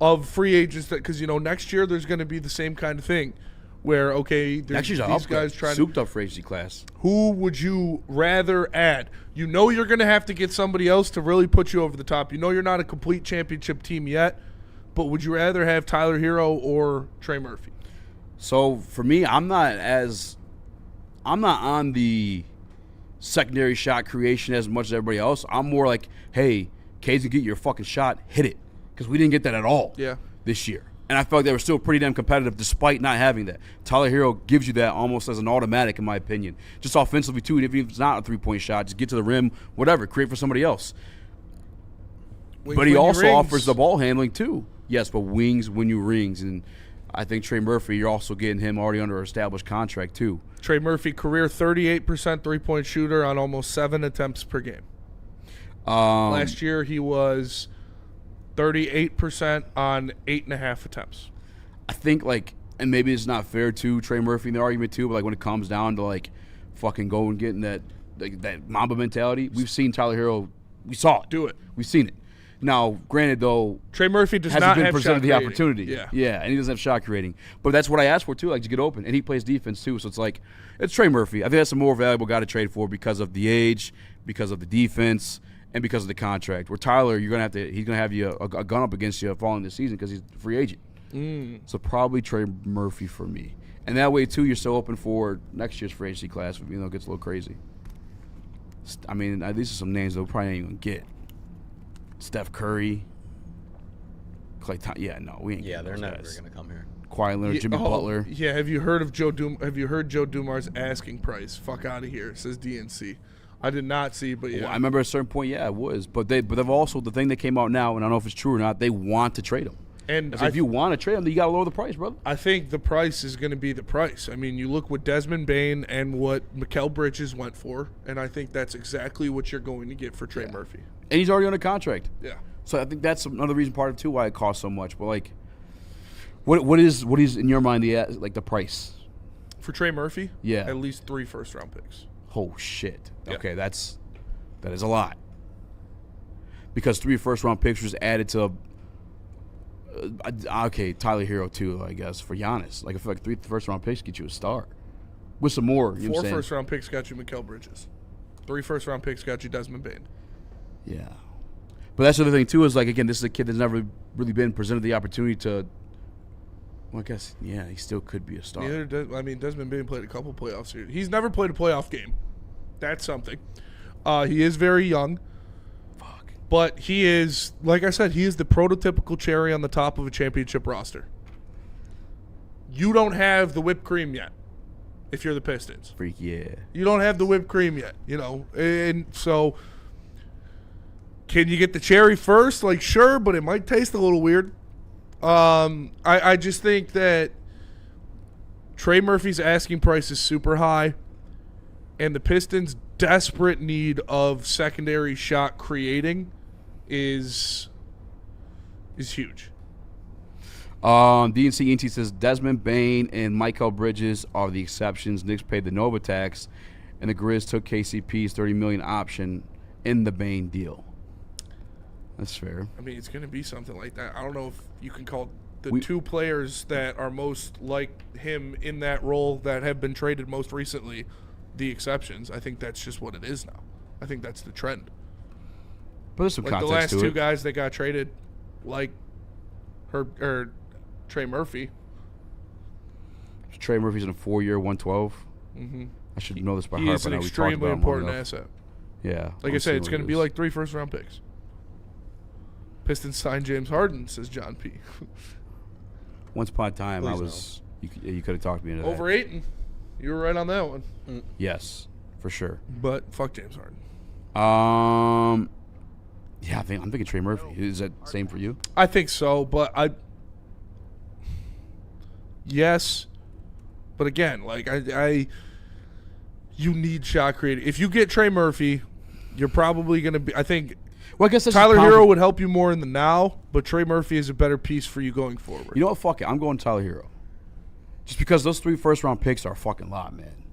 of free agents, because next year there's going to be the same kind of thing, where Next year's these guys trying souped up free agency class. Who would you rather add? You know you're going to have to get somebody else to really put you over the top. You know you're not a complete championship team yet, but would you rather have Tyler Herro or Trey Murphy? So for me, I'm not on the secondary shot creation as much as everybody else. I'm more like, hey, K's gonna get your fucking shot, hit it, because we didn't get that at all this year. And I felt like they were still pretty damn competitive despite not having that. Tyler Herro gives you that almost as an automatic, in my opinion. Just offensively, too, and even if it's not a three-point shot, just get to the rim, whatever, create for somebody else. But he also offers the ball handling, too. Yes, but wings win you rings. And I think Trey Murphy, you're also getting him already under an established contract, too. Trey Murphy, career 38% three-point shooter on almost 7 attempts per game. Last year, he was 38% on 8.5 attempts. I think, and maybe it's not fair to Trey Murphy in the argument, too, but, when it comes down to, fucking going and getting that Mamba mentality, we've seen Tyler Herro, we saw it. Do it. We've seen it. Now, granted, though, Trey Murphy hasn't been presented the opportunity. Yeah, and he doesn't have shot creating. But that's what I asked for, too, to get open. And he plays defense, too. So it's Trey Murphy. I think that's a more valuable guy to trade for because of the age, because of the defense, and because of the contract. Where Tyler, he's going to have you a gun up against you following the season because he's a free agent. So probably Trey Murphy for me. And that way, too, you're still open for next year's free agency class, even though it gets a little crazy. I mean, these are some names they'll probably not even get. Steph Curry. We ain't. Yeah, they're never going to come here. Kawhi Leonard, Jimmy Butler. Yeah, have you heard Joe Dumars asking price? Fuck out of here, says DNC. I did not see, but yeah. Well, I remember at a certain point, it was. But they've also, the thing that came out now, and I don't know if it's true or not, they want to trade him. And if you want to trade him, then you got to lower the price, brother. I think the price is going to be the price. I mean, you look what Desmond Bane and what Mikal Bridges went for, and I think that's exactly what you're going to get for Trey Murphy. And he's already on a contract. Yeah. So I think that's another reason, part of too, why it costs so much. But what is in your mind the price for Trey Murphy? Yeah, at least 3 first-round picks. Oh shit! Yeah. Okay, that is a lot. Because 3 first-round picks was added to. Tyler Herro too, I guess, for Giannis. I feel like 3 first-round picks get you a star. With some more. 4 first-round picks got you Mikal Bridges. 3 first-round picks got you Desmond Bane. Yeah. But that's the other thing, too, is, again, this is a kid that's never really been presented the opportunity to, well, I guess, he still could be a star. Desmond Bane played a couple playoffs here. He's never played a playoff game. That's something. He is very young. Fuck. But he is, like I said, he is the prototypical cherry on the top of a championship roster. You don't have the whipped cream yet if you're the Pistons. Freak, yeah. You don't have the whipped cream yet, and so can you get the cherry first? Sure, but it might taste a little weird. I just think that Trey Murphy's asking price is super high, and the Pistons' desperate need of secondary shot creating is huge. DNC ENT says Desmond Bain and Michael Bridges are the exceptions. Knicks paid the Nova tax, and the Grizz took KCP's $30 million option in the Bain deal. That's fair. I mean, it's going to be something like that. I don't know if you can call the two players that are most like him in that role that have been traded most recently the exceptions. I think that's just what it is now. I think that's the trend. But there's some like the context last to two guys that got traded, like Trey Murphy. Trey Murphy's in a 4-year, 112. Mm-hmm. I should know this by He heart. is an but extremely important asset. Yeah. Like I said, it's going to be like 3 first-round picks. Pistons signed James Harden, says John P. Once upon a time, you could have talked me into that. Over Ayton. You were right on that one. Yes, for sure. But fuck James Harden. Yeah, I'm thinking Trey Murphy. Is that the same for you? I think so, but yes. But again, like you need shot creating. If you get Trey Murphy, you're probably going to be, I think, well, I guess Tyler Herro would help you more in the now, but Trey Murphy is a better piece for you going forward. You know what? Fuck it. I'm going Tyler Herro. Just because those 3 first-round picks are a fucking lot, man.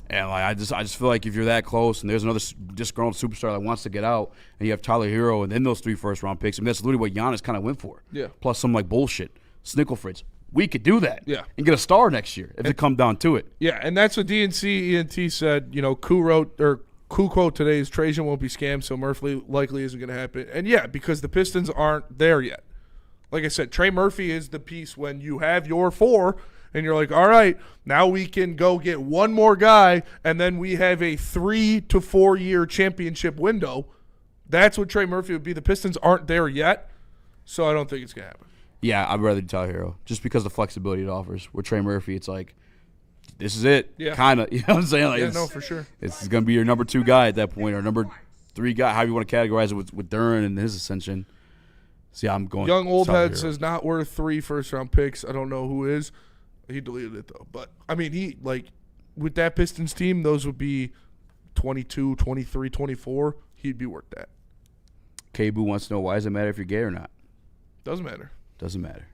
And like I just feel like if you're that close and there's another disgruntled superstar that wants to get out, and you have Tyler Herro and then those 3 first-round picks, I mean, that's literally what Giannis kind of went for. Yeah. Plus some like bullshit. Snicklefritz. We could do that. Yeah. And get a star next year if it come down to it. Yeah, and that's what DNC ENT said. You know, Koo quote today is Trajan won't be scammed, so Murphy likely isn't going to happen. And yeah, because the Pistons aren't there yet. Like I said, Trey Murphy is the piece when you have your 4 and you're like, all right, now we can go get one more guy and then we have a 3 to 4 year championship window. That's what Trey Murphy would be. The Pistons aren't there yet, so I don't think it's going to happen. Yeah, I'd rather do Tyler Herro just because of the flexibility it offers. With Trey Murphy, it's like, this is it. Yeah. Kind of. You know what I'm saying? Like, Yeah, no, for sure. It's going to be your number 2 guy at that point, or number 3 guy, however you want to categorize it with Duran and his ascension. See, I'm going Young Old Tyler Head Herro. says not worth 3 first-round picks. I don't know who is. He deleted it, though. But, I mean, he, like, with that Pistons team, those would be 22, 23, 24. He'd be worth that. K-Boo wants to know, why does it matter if you're gay or not? Doesn't matter. Doesn't matter.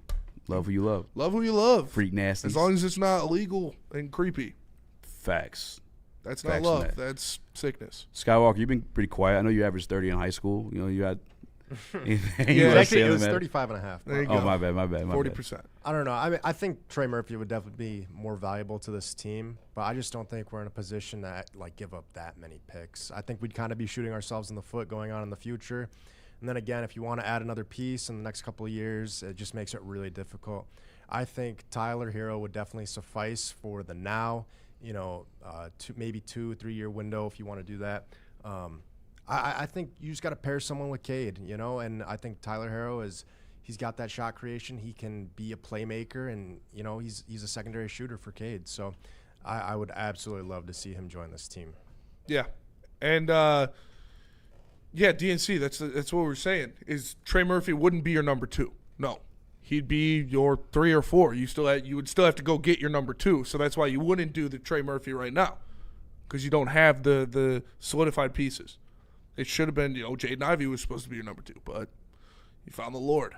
Love who you love. Love who you love. Freak nasty. As long as it's not illegal and creepy. Facts. That's not Facts on love. that. That's sickness. Skywalker, you've been pretty quiet. I know you averaged 30 in high school. You know, you had anything you Yeah, wanna Actually, say it on was that? 35.5. There you Oh, go. my bad. 40%. I don't know. I mean, I think Trey Murphy would definitely be more valuable to this team, but I just don't think we're in a position to like give up that many picks. I think we'd kind of be shooting ourselves in the foot going on in the future. And then again, if you want to add another piece in the next couple of years, it just makes it really difficult. I think Tyler Herro would definitely suffice for the now, you know, maybe 2-3 year window if you want to do that. I think you just got to pair someone with Cade, you know, and I think Tyler Herro he's got that shot creation. He can be a playmaker, and, you know, he's a secondary shooter for Cade. So I would absolutely love to see him join this team. Yeah. And, yeah, DNC, that's what we're saying, is Trey Murphy wouldn't be your number 2. No. He'd be your 3 or 4. You would still have to go get your number 2. So that's why you wouldn't do the Trey Murphy right now, because you don't have the solidified pieces. It should have been, you know, Jaden Ivey was supposed to be your number 2, but you found the Lord.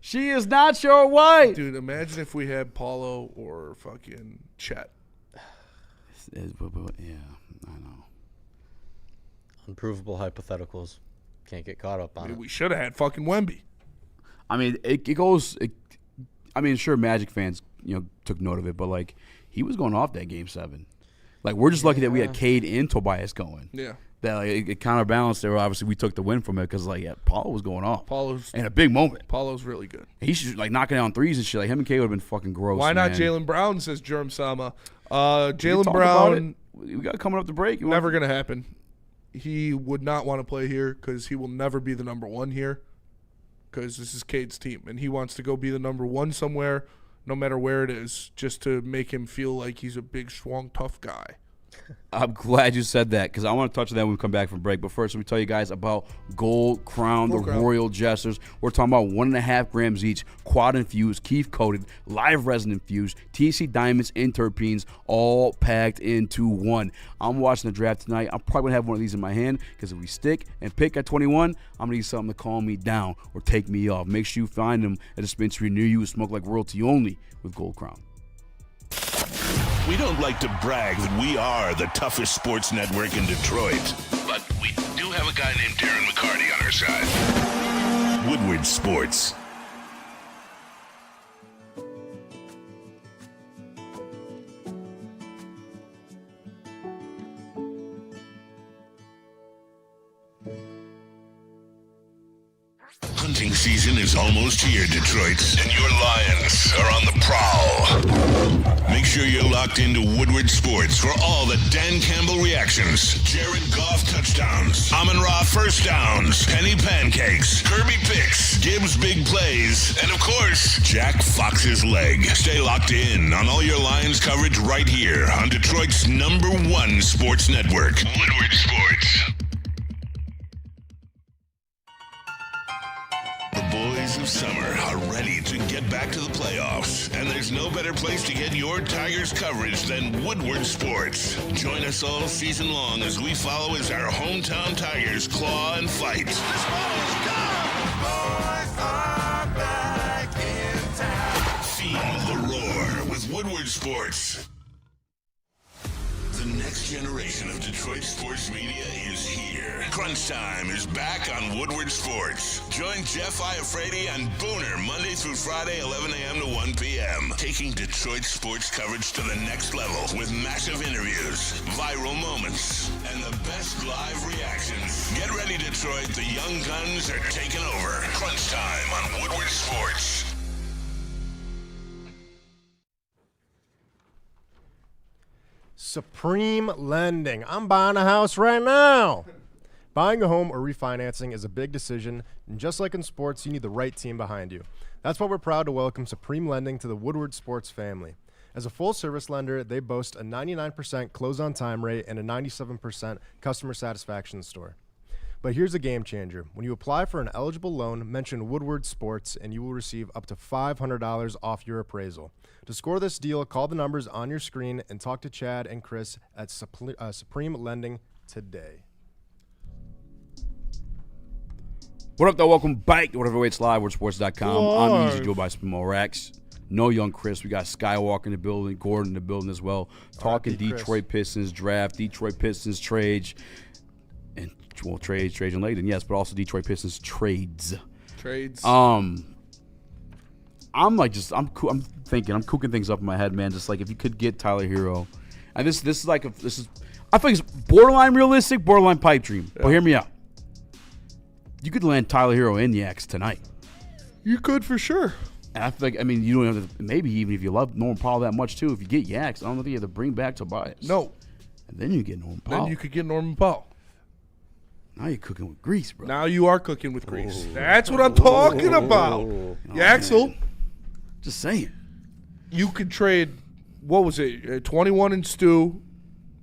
She is not your wife. Dude, imagine if we had Paulo or fucking Chet. Yeah, I know. Unprovable hypotheticals. Can't get caught up on it. We should have had fucking Wemby. I mean, it goes. I mean, sure, Magic fans, you know, took note of it, but like he was going off that Game 7. Like we're just lucky that we had Cade and Tobias going. Yeah. That like, it counterbalanced there. Obviously, we took the win from it because like Paulo was going off. Paulo's in a big moment. Paulo's really good. He should like knocking down threes and shit. Like him and Cade would have been fucking gross. Why not man. Jaylen Brown? Says Jerm Sama. We Jaylen talked Brown. about it. We got coming up the break. Never gonna happen. He would not want to play here because he will never be the number 1 here. Because this is Cade's team, and he wants to go be the number 1 somewhere, no matter where it is, just to make him feel like he's a big, strong, tough guy. I'm glad you said that because I want to touch on that when we come back from break. But first, let me tell you guys about Gold Crown, the Royal Jesters. We're talking about 1.5 grams each, quad infused, keef coated, live resin infused, THC diamonds and terpenes, all packed into one. I'm watching the draft tonight. I'm probably gonna have one of these in my hand because if we stick and pick at 21, I'm gonna need something to calm me down or take me off. Make sure you find them at a dispensary near you. Smoke like royalty only with Gold Crown. We don't like to brag that we are the toughest sports network in Detroit, but we do have a guy named Darren McCarty on our side. Woodward Sports. Hunting season is almost here, Detroit, and your Lions are on the prowl. Make sure you're locked into Woodward Sports for all the Dan Campbell reactions, Jared Goff touchdowns, Amon-Ra first downs, Penny pancakes, Kirby picks, Gibbs big plays, and of course, Jack Fox's leg. Stay locked in on all your Lions coverage right here on Detroit's #1 sports network, Woodward Sports. Boys of summer are ready to get back to the playoffs, and there's no better place to get your Tigers coverage than Woodward Sports. Join us all season long as we follow as our hometown Tigers claw and fight. This ball is gone! Boys are back in town. Feel the roar with Woodward Sports. The next generation of Detroit sports media is here. Crunch Time is back on Woodward Sports. Join Jeff Iafrate and Booner Monday through Friday, 11 a.m. to 1 p.m. Taking Detroit sports coverage to the next level with massive interviews, viral moments, and the best live reactions. Get ready, Detroit. The young guns are taking over. Crunch Time on Woodward Sports. Supreme Lending. I'm buying a house right now. Buying a home or refinancing is a big decision, and just like in sports, you need the right team behind you. That's why we're proud to welcome Supreme Lending to the Woodward Sports family. As a full-service lender, they boast a 99% close-on-time rate and a 97% customer satisfaction score. But here's a game changer. When you apply for an eligible loan, mention Woodward Sports, and you will receive up to $500 off your appraisal. To score this deal, call the numbers on your screen and talk to Chad and Chris at Supreme Lending today. What up, though? Welcome back to Whatever Waits Live, WordSports.com. I'm Easy Joe by Spimo Rax. No young Chris. We got Skywalker in the building, Gordo in the building as well. Talking Detroit Pistons draft, Detroit Pistons trades, and well, trades and Layden, yes, but also Detroit Pistons trades. I'm thinking, I'm cooking things up in my head, man. Just like if you could get Tyler Herro, and this is I think it's borderline realistic, borderline pipe dream. Yeah. But hear me out. You could land Tyler Herro in Yaks tonight. You could for sure. And I feel like, I mean, you don't have to, maybe even if you love Norman Powell that much too, if you get Yaks, I don't think you have to bring back Tobias. No. And then you get Norman Powell. Then you could get Norman Powell. Now you're cooking with grease, bro. Now you are cooking with grease. That's what I'm talking about. Yaxel. Just saying. You could trade, what was it, 21 and Stu,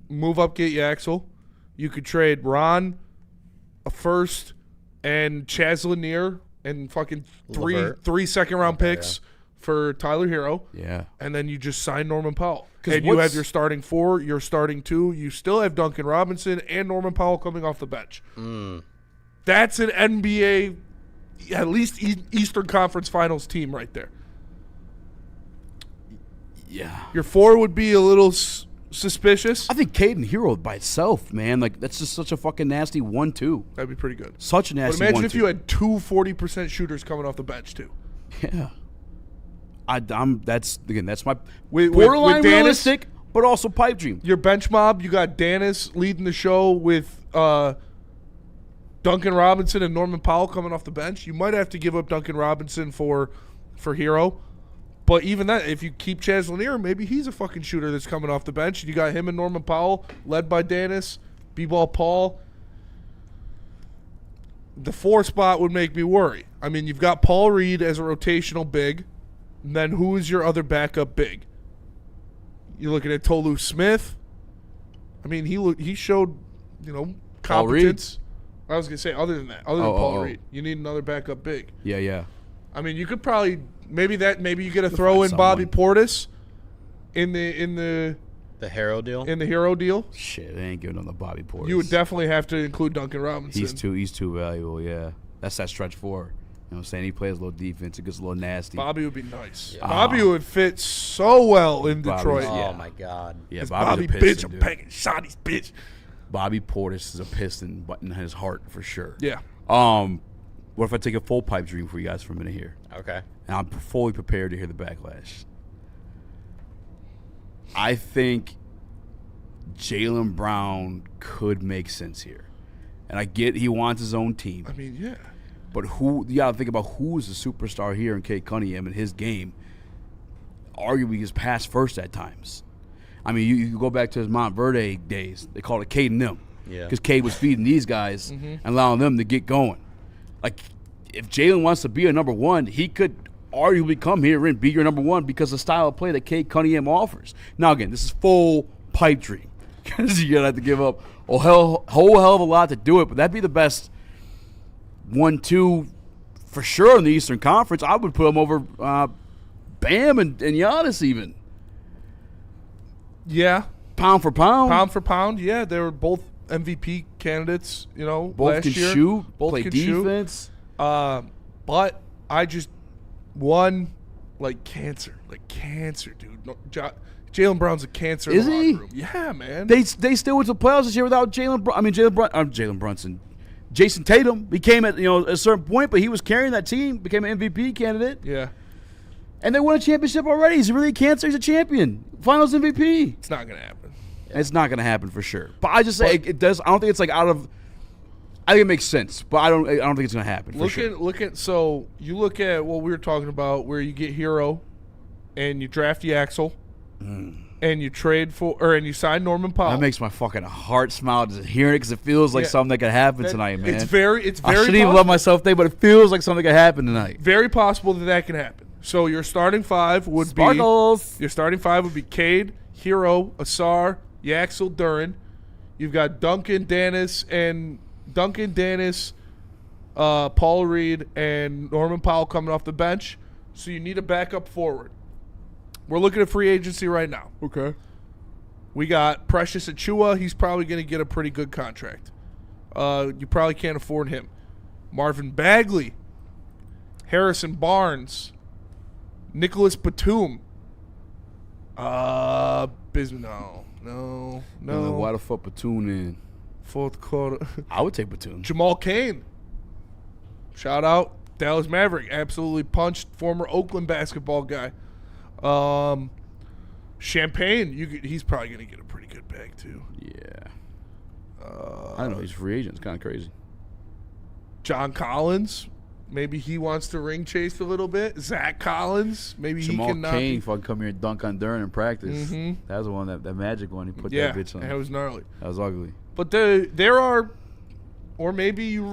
move up, get Yaxel. You could trade Ron, a first, and Chaz Lanier, and fucking three second-round picks for Tyler Herro. Yeah. And then you just sign Norman Powell. And you have your starting 4, your starting 2. You still have Duncan Robinson and Norman Powell coming off the bench. That's an NBA, at least Eastern Conference Finals team right there. Yeah. Your 4 would be a little suspicious. I think Caden Herro by itself, man. Like, that's just such a fucking nasty 1-2. That'd be pretty good. Such a nasty 1-2. But imagine if you had 2 40% shooters coming off the bench, too. Yeah. That's my borderline with realistic, but also pipe dream. Your bench mob, you got Dennis leading the show with Duncan Robinson and Norman Powell coming off the bench. You might have to give up Duncan Robinson for Herro. But even that, if you keep Chaz Lanier, maybe he's a fucking shooter that's coming off the bench. You got him and Norman Powell, led by Dennis, B-Ball Paul. The 4 spot would make me worry. I mean, you've got Paul Reed as a rotational big. And then who is your other backup big? You're looking at Tolu Smith. I mean, he showed, Paul Reed? competence. I was gonna say other than Paul Reed, you need another backup big. Yeah. I mean, you could probably maybe you get a throw in Bobby Portis in the Herro deal. In the Herro deal. Shit, they ain't giving him the Bobby Portis. You would definitely have to include Duncan Robinson. He's too valuable. Yeah, that's that stretch four. You know what I'm saying? He plays a little defense. It gets a little nasty. Bobby would be nice. Yeah. Bobby would fit so well in Detroit. Oh my God. Yeah, Bobby Bobby's a Piston, bitch, I'm dude. packing shotties, bitch. Bobby Portis is a Piston, but in his heart for sure. Yeah. What if I take a full pipe dream for you guys for a minute here? Okay. And I'm fully prepared to hear the backlash. I think Jaylen Brown could make sense here. And I get he wants his own team. I mean, yeah. But you got to think about who is the superstar here in Cade Cunningham in his game. Arguably is pass first at times. I mean, you go back to his Montverde days. They called it Cade and them. Yeah. Because Cade was feeding these guys and allowing them to get going. Like, if Jaylen wants to be a number one, he could arguably come here and be your number one because of the style of play that Cade Cunningham offers. Now, again, this is full pipe dream. Because you're going to have to give up a whole hell of a lot to do it. But that'd be the best 1-2 for sure in the Eastern Conference. I would put him over Bam and Giannis even. Yeah. Pound for pound. Pound for pound, yeah. They were both MVP candidates, Both last can year. shoot, Both play can defense. shoot. But I just cancer, dude. No, Jaylen Brown's a cancer. Is in the he? locker room. Yeah, man. They still went to the playoffs this year without Jalen Brunson. Jason Tatum became at a certain point, but he was carrying that team, became an MVP candidate, yeah. and they won a championship already. He's really a cancer. He's a champion, Finals MVP. It's not gonna happen. It's not gonna happen for sure. But I just say it does. I don't think it's like out of. I think it makes sense, but I don't think it's gonna happen. So you look at what we were talking about, where you get Herro, and you draft Yaxel, and you trade and you sign Norman Powell. That makes my fucking heart smile just hearing it because it feels like something that could happen tonight, man. It's very. I shouldn't even love myself there, but it feels like something could happen tonight. Very possible that can happen. So your starting five would Sparkles. be Cade, Herro, Asar, Yaxel, Duren. You've got Duncan, Dennis, Paul Reed, and Norman Powell coming off the bench. So you need a backup forward. We're looking at free agency right now. Okay. We got Precious Achiuwa. He's probably going to get a pretty good contract. You probably can't afford him. Marvin Bagley, Harrison Barnes, Nicholas Batum. No. Why the fuck Batum in? Fourth quarter. I would take Batum. Jamal Cain. Shout out. Dallas Maverick. Absolutely punched. Former Oakland basketball guy. Champagne. He's probably going to get a pretty good bag, too. Yeah. I don't know. He's a free agent. It's kind of crazy. John Collins. Maybe he wants to ring chase a little bit. Zach Collins. Maybe Jamal he cannot. Cain fucking come here and dunk on Duren in practice. That was the one, that magic one. He put that bitch on. That was gnarly. That was ugly. But there are, or maybe you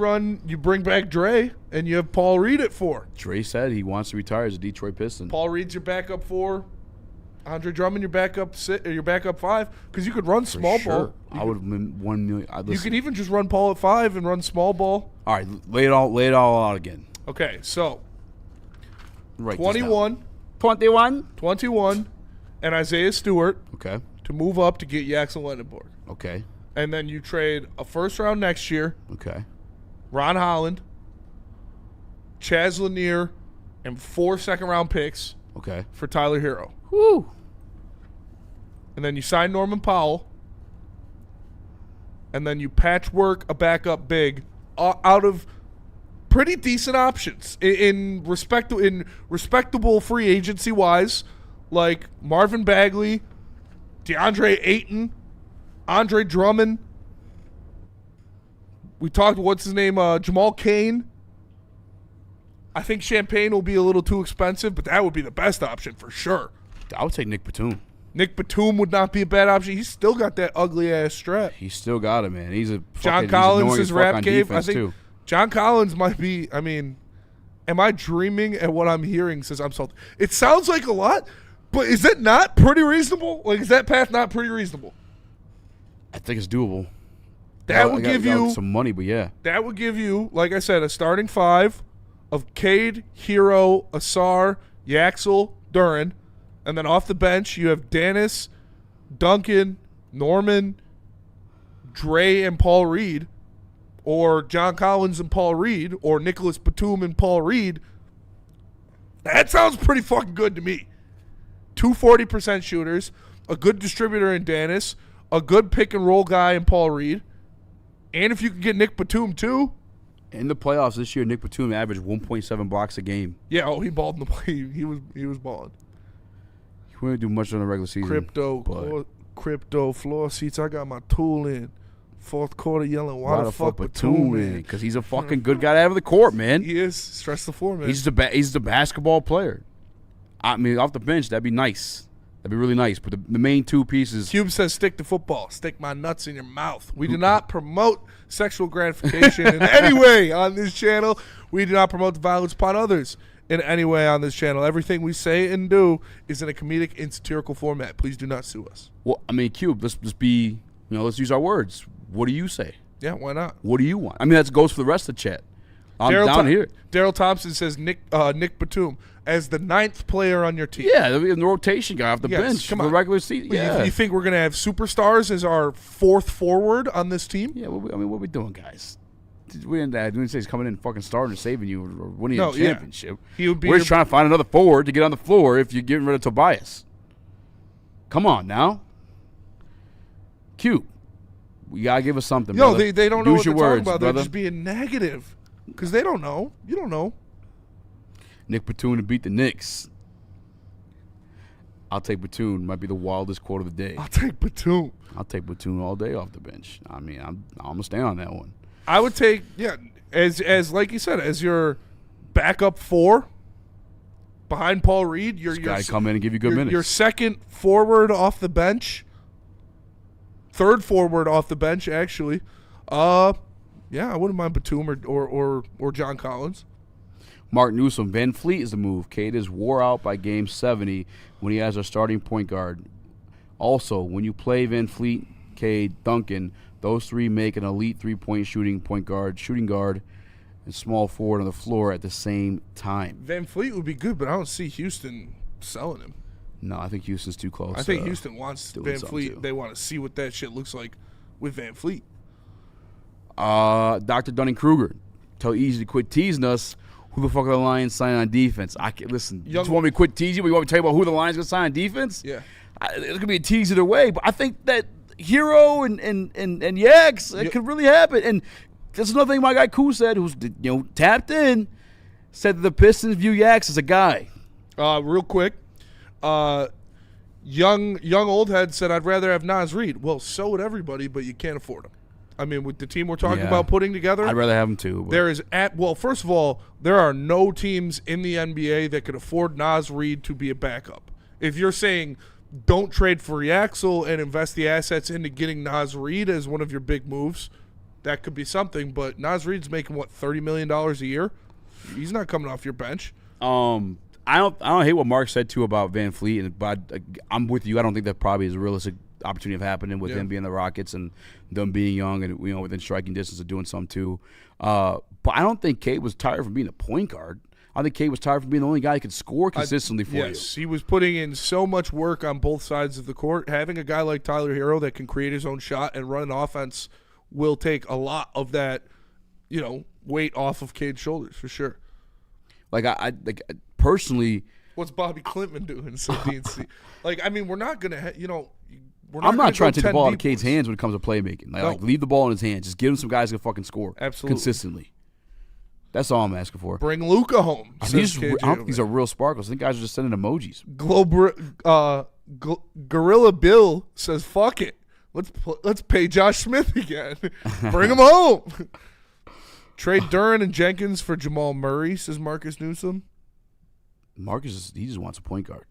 bring back Dre and you have Paul Reed at 4. Dre said he wants to retire as a Detroit Piston. Paul Reed's your backup 4. Andre Drummond your backup 5, because you could run small ball. I would have been 1 million. You could even just run Paul at 5 and run small ball. All right, lay it all out again. Okay, so Write 21, 21, and Isaiah Stewart okay, to move up to get Yaxel Lendenborg. okay, And then you trade a first round next year, okay. Ron Holland, Chaz Lanier, and 4 second-round picks Okay. for Tyler Herro. Woo. And then you sign Norman Powell, and then you patchwork a backup big out of pretty decent options in respectable free agency wise, like Marvin Bagley, DeAndre Ayton, Andre Drummond. We talked, what's his name, Jamal Cain. I think Champagne will be a little too expensive, but that would be the best option for sure. I would take Nick Batum. Nick Batum would not be a bad option. He's still got that ugly ass strap. He still got it, man. He's a John Collins' is rap cave. I think too. John Collins might be. I mean, am I dreaming at what I'm hearing? Says I'm salty. It sounds like a lot, but is it not pretty reasonable? Like, is that path not pretty reasonable? I think it's doable. That would give you some money, but yeah. That would give you, like I said, a starting five of Cade, Herro, Asar, Yaxel, Duren, and then off the bench you have Dennis, Duncan, Norman, Dre, and Paul Reed, or John Collins and Paul Reed, or Nicholas Batum and Paul Reed. That sounds pretty fucking good to me. 2 40% shooters, a good distributor in Dennis, a good pick and roll guy in Paul Reed. And if you can get Nick Batum too. In the playoffs this year, Nick Batum averaged 1.7 blocks a game. Yeah, he balled in the play. He was balling. He wouldn't do much in the regular season. Crypto floor seats. I got my tool in. Fourth quarter yelling, why the fuck Batum in? Because he's a fucking good guy out of the court, man. He is. Stretch the floor, man. He's the basketball player. I mean, off the bench, that'd be nice. That'd be really nice. But the main two pieces. Cube says, stick to football. Stick my nuts in your mouth. We do not promote sexual gratification in any way on this channel. We do not promote the violence upon others in any way on this channel. Everything we say and do is in a comedic and satirical format. Please do not sue us. Well, I mean, Cube, let's be, let's use our words. What do you say? Yeah, why not? What do you want? I mean, that goes for the rest of the chat. I'm down here. Daryl Thompson says Nick Batum as the 9th player on your team. Yeah, the rotation guy off the bench for the regular season. Yeah. You think we're going to have superstars as our 4th forward on this team? Yeah, what are we doing, guys? We didn't say he's coming in fucking starting or saving you or winning a championship. He would be we're just trying to find another forward to get on the floor if you're getting rid of Tobias. Come on now. Cube. You got to give us something, brother. They don't know what they're talking about. Brother. They're just being negative because they don't know. You don't know. Nick Batum to beat the Knicks. I'll take Batum. Might be the wildest quote of the day. I'll take Batum. I'll take Batum all day off the bench. I mean, I'm going to stay on that one. I would take, as like you said, as your backup 4 behind Paul Reed. Your guy come in and give you good minutes. Your second forward off the bench. 3rd forward off the bench, actually. I wouldn't mind Batum or John Collins. Mark Newsom, Van Fleet is the move. Cade is wore out by game 70 when he has a starting point guard. Also, when you play Van Fleet, Cade, Duncan, those three make an elite three-point shooting guard, and small forward on the floor at the same time. Van Fleet would be good, but I don't see Houston selling him. No, I think Houston's too close. I think Houston wants Van Fleet. Too. They want to see what that shit looks like with Van Fleet. Dr. Dunning-Kruger, tell Easy to quit teasing us. Who the fuck are the Lions signing on defense? Listen, you just want me to quit teasing, but you want me to tell you about who the Lions going to sign on defense? Yeah. It's going to be a tease either way, but I think that Herro and Yax, it could really happen. And that's another thing my guy Koo said, who's tapped in, said that the Pistons view Yax as a guy. Real quick, young old head said, I'd rather have Naz Reid. Well, so would everybody, but you can't afford him. I mean, with the team we're talking about putting together, I'd rather have him too. But. First of all, there are no teams in the NBA that could afford Naz Reid to be a backup. If you're saying don't trade for Yaxel and invest the assets into getting Naz Reid as one of your big moves, that could be something. But Naz Reid's making $30 million a year. He's not coming off your bench. I don't hate what Mark said too about Van Fleet, but I'm with you. I don't think that probably is a realistic opportunity of happening with them being the Rockets and them being young and within striking distance of doing something too. But I don't think Cade was tired from being a point guard. I think Cade was tired from being the only guy who could score consistently for you. Yes, he was putting in so much work on both sides of the court. Having a guy like Tyler Herro that can create his own shot and run an offense will take a lot of that, weight off of Cade's shoulders for sure. I personally. What's Bobby Clinton doing? So DNC. We're not gonna, I'm not trying to take the ball out of Cade's hands when it comes to playmaking. Leave the ball in his hands. Just give him some guys who can fucking score. Absolutely. Consistently. That's all I'm asking for. Bring Luka home. I don't think these are real sparkles. I think guys are just sending emojis. Gorilla Bill says, "Fuck it, let's pay Josh Smith again. Bring him home." Trade Duren and Jenkins for Jamal Murray, says Marcus Newsom. Marcus, he just wants a point guard.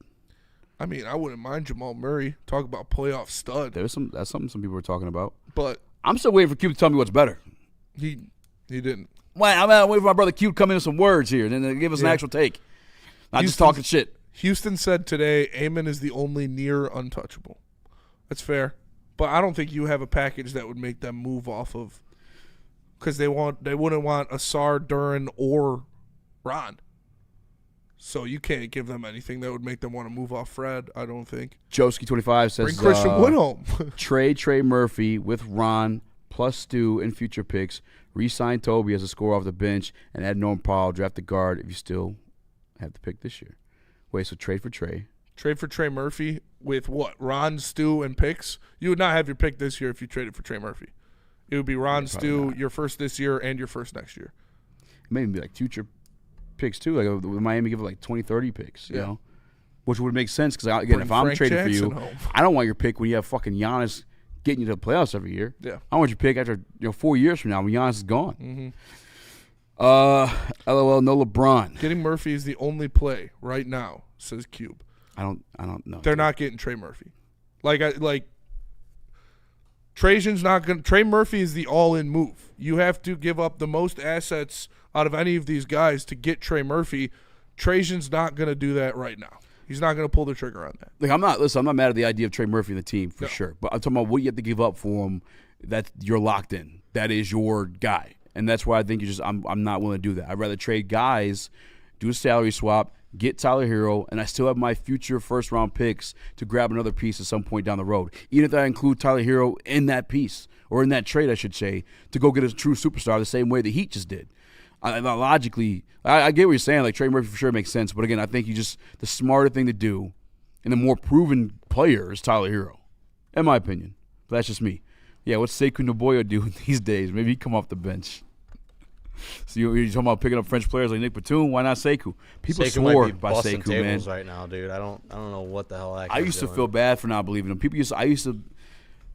I mean, I wouldn't mind Jamal Murray. Talk about playoff stud. That's something some people are talking about. But I'm still waiting for Cube to tell me what's better. He didn't. Well, I'm waiting for my brother Cube to come in with some words here and then give us an actual take. Not just talking shit. Houston said today, Amon is the only near untouchable. That's fair. But I don't think you have a package that would make them move off of, because they wouldn't want Asar, Duran, or Ron. So you can't give them anything that would make them want to move off Fred, I don't think. Joski25 says bring Christian Wood home. Trade Trey Murphy with Ron plus Stu in future picks. Re-sign Toby as a scorer off the bench and add Norman Powell, draft the guard if you still have the pick this year. Wait, so trade for Trey. Trade for Trey Murphy with what? Ron, Stu, and picks? You would not have your pick this year if you traded for Trey Murphy. It would be Ron, Stu, your first this year, and your first next year. Maybe be like future picks too. Like Miami give it like 20, 30 picks, you know? Which would make sense because, again, if I'm Frank trading Jackson for you, home. I don't want your pick when you have fucking Giannis getting you to the playoffs every year. Yeah. I want your pick after 4 years from now when Giannis is gone. LOL, no LeBron. Getting Murphy is the only play right now, says Cube. I don't know. They're not getting Trey Murphy. Trajan's not going to – Trey Murphy is the all-in move. You have to give up the most assets out of any of these guys to get Trey Murphy. Trajan's not going to do that right now. He's not going to pull the trigger on that. Like I'm not mad at the idea of Trey Murphy in the team for sure. But I'm talking about what you have to give up for him that you're locked in. That is your guy. And that's why I think I'm not willing to do that. I'd rather trade guys, do a salary swap, get Tyler Herro, and I still have my future first-round picks to grab another piece at some point down the road. Even if I include Tyler Herro in that piece, or in that trade, I should say, to go get a true superstar the same way the Heat just did. Logically, I get what you're saying. Like, Trey Murphy for sure makes sense. But, again, I think the smarter thing to do and the more proven player is Tyler Herro, in my opinion. But that's just me. Yeah, what's Sekou Naboya doing these days? Maybe he come off the bench. So you're talking about picking up French players like Nick Batum? Why not Sekou? People swore by Sekou, man. Right now, dude. I don't know what the hell that I used to feel bad for not believing him. I used to.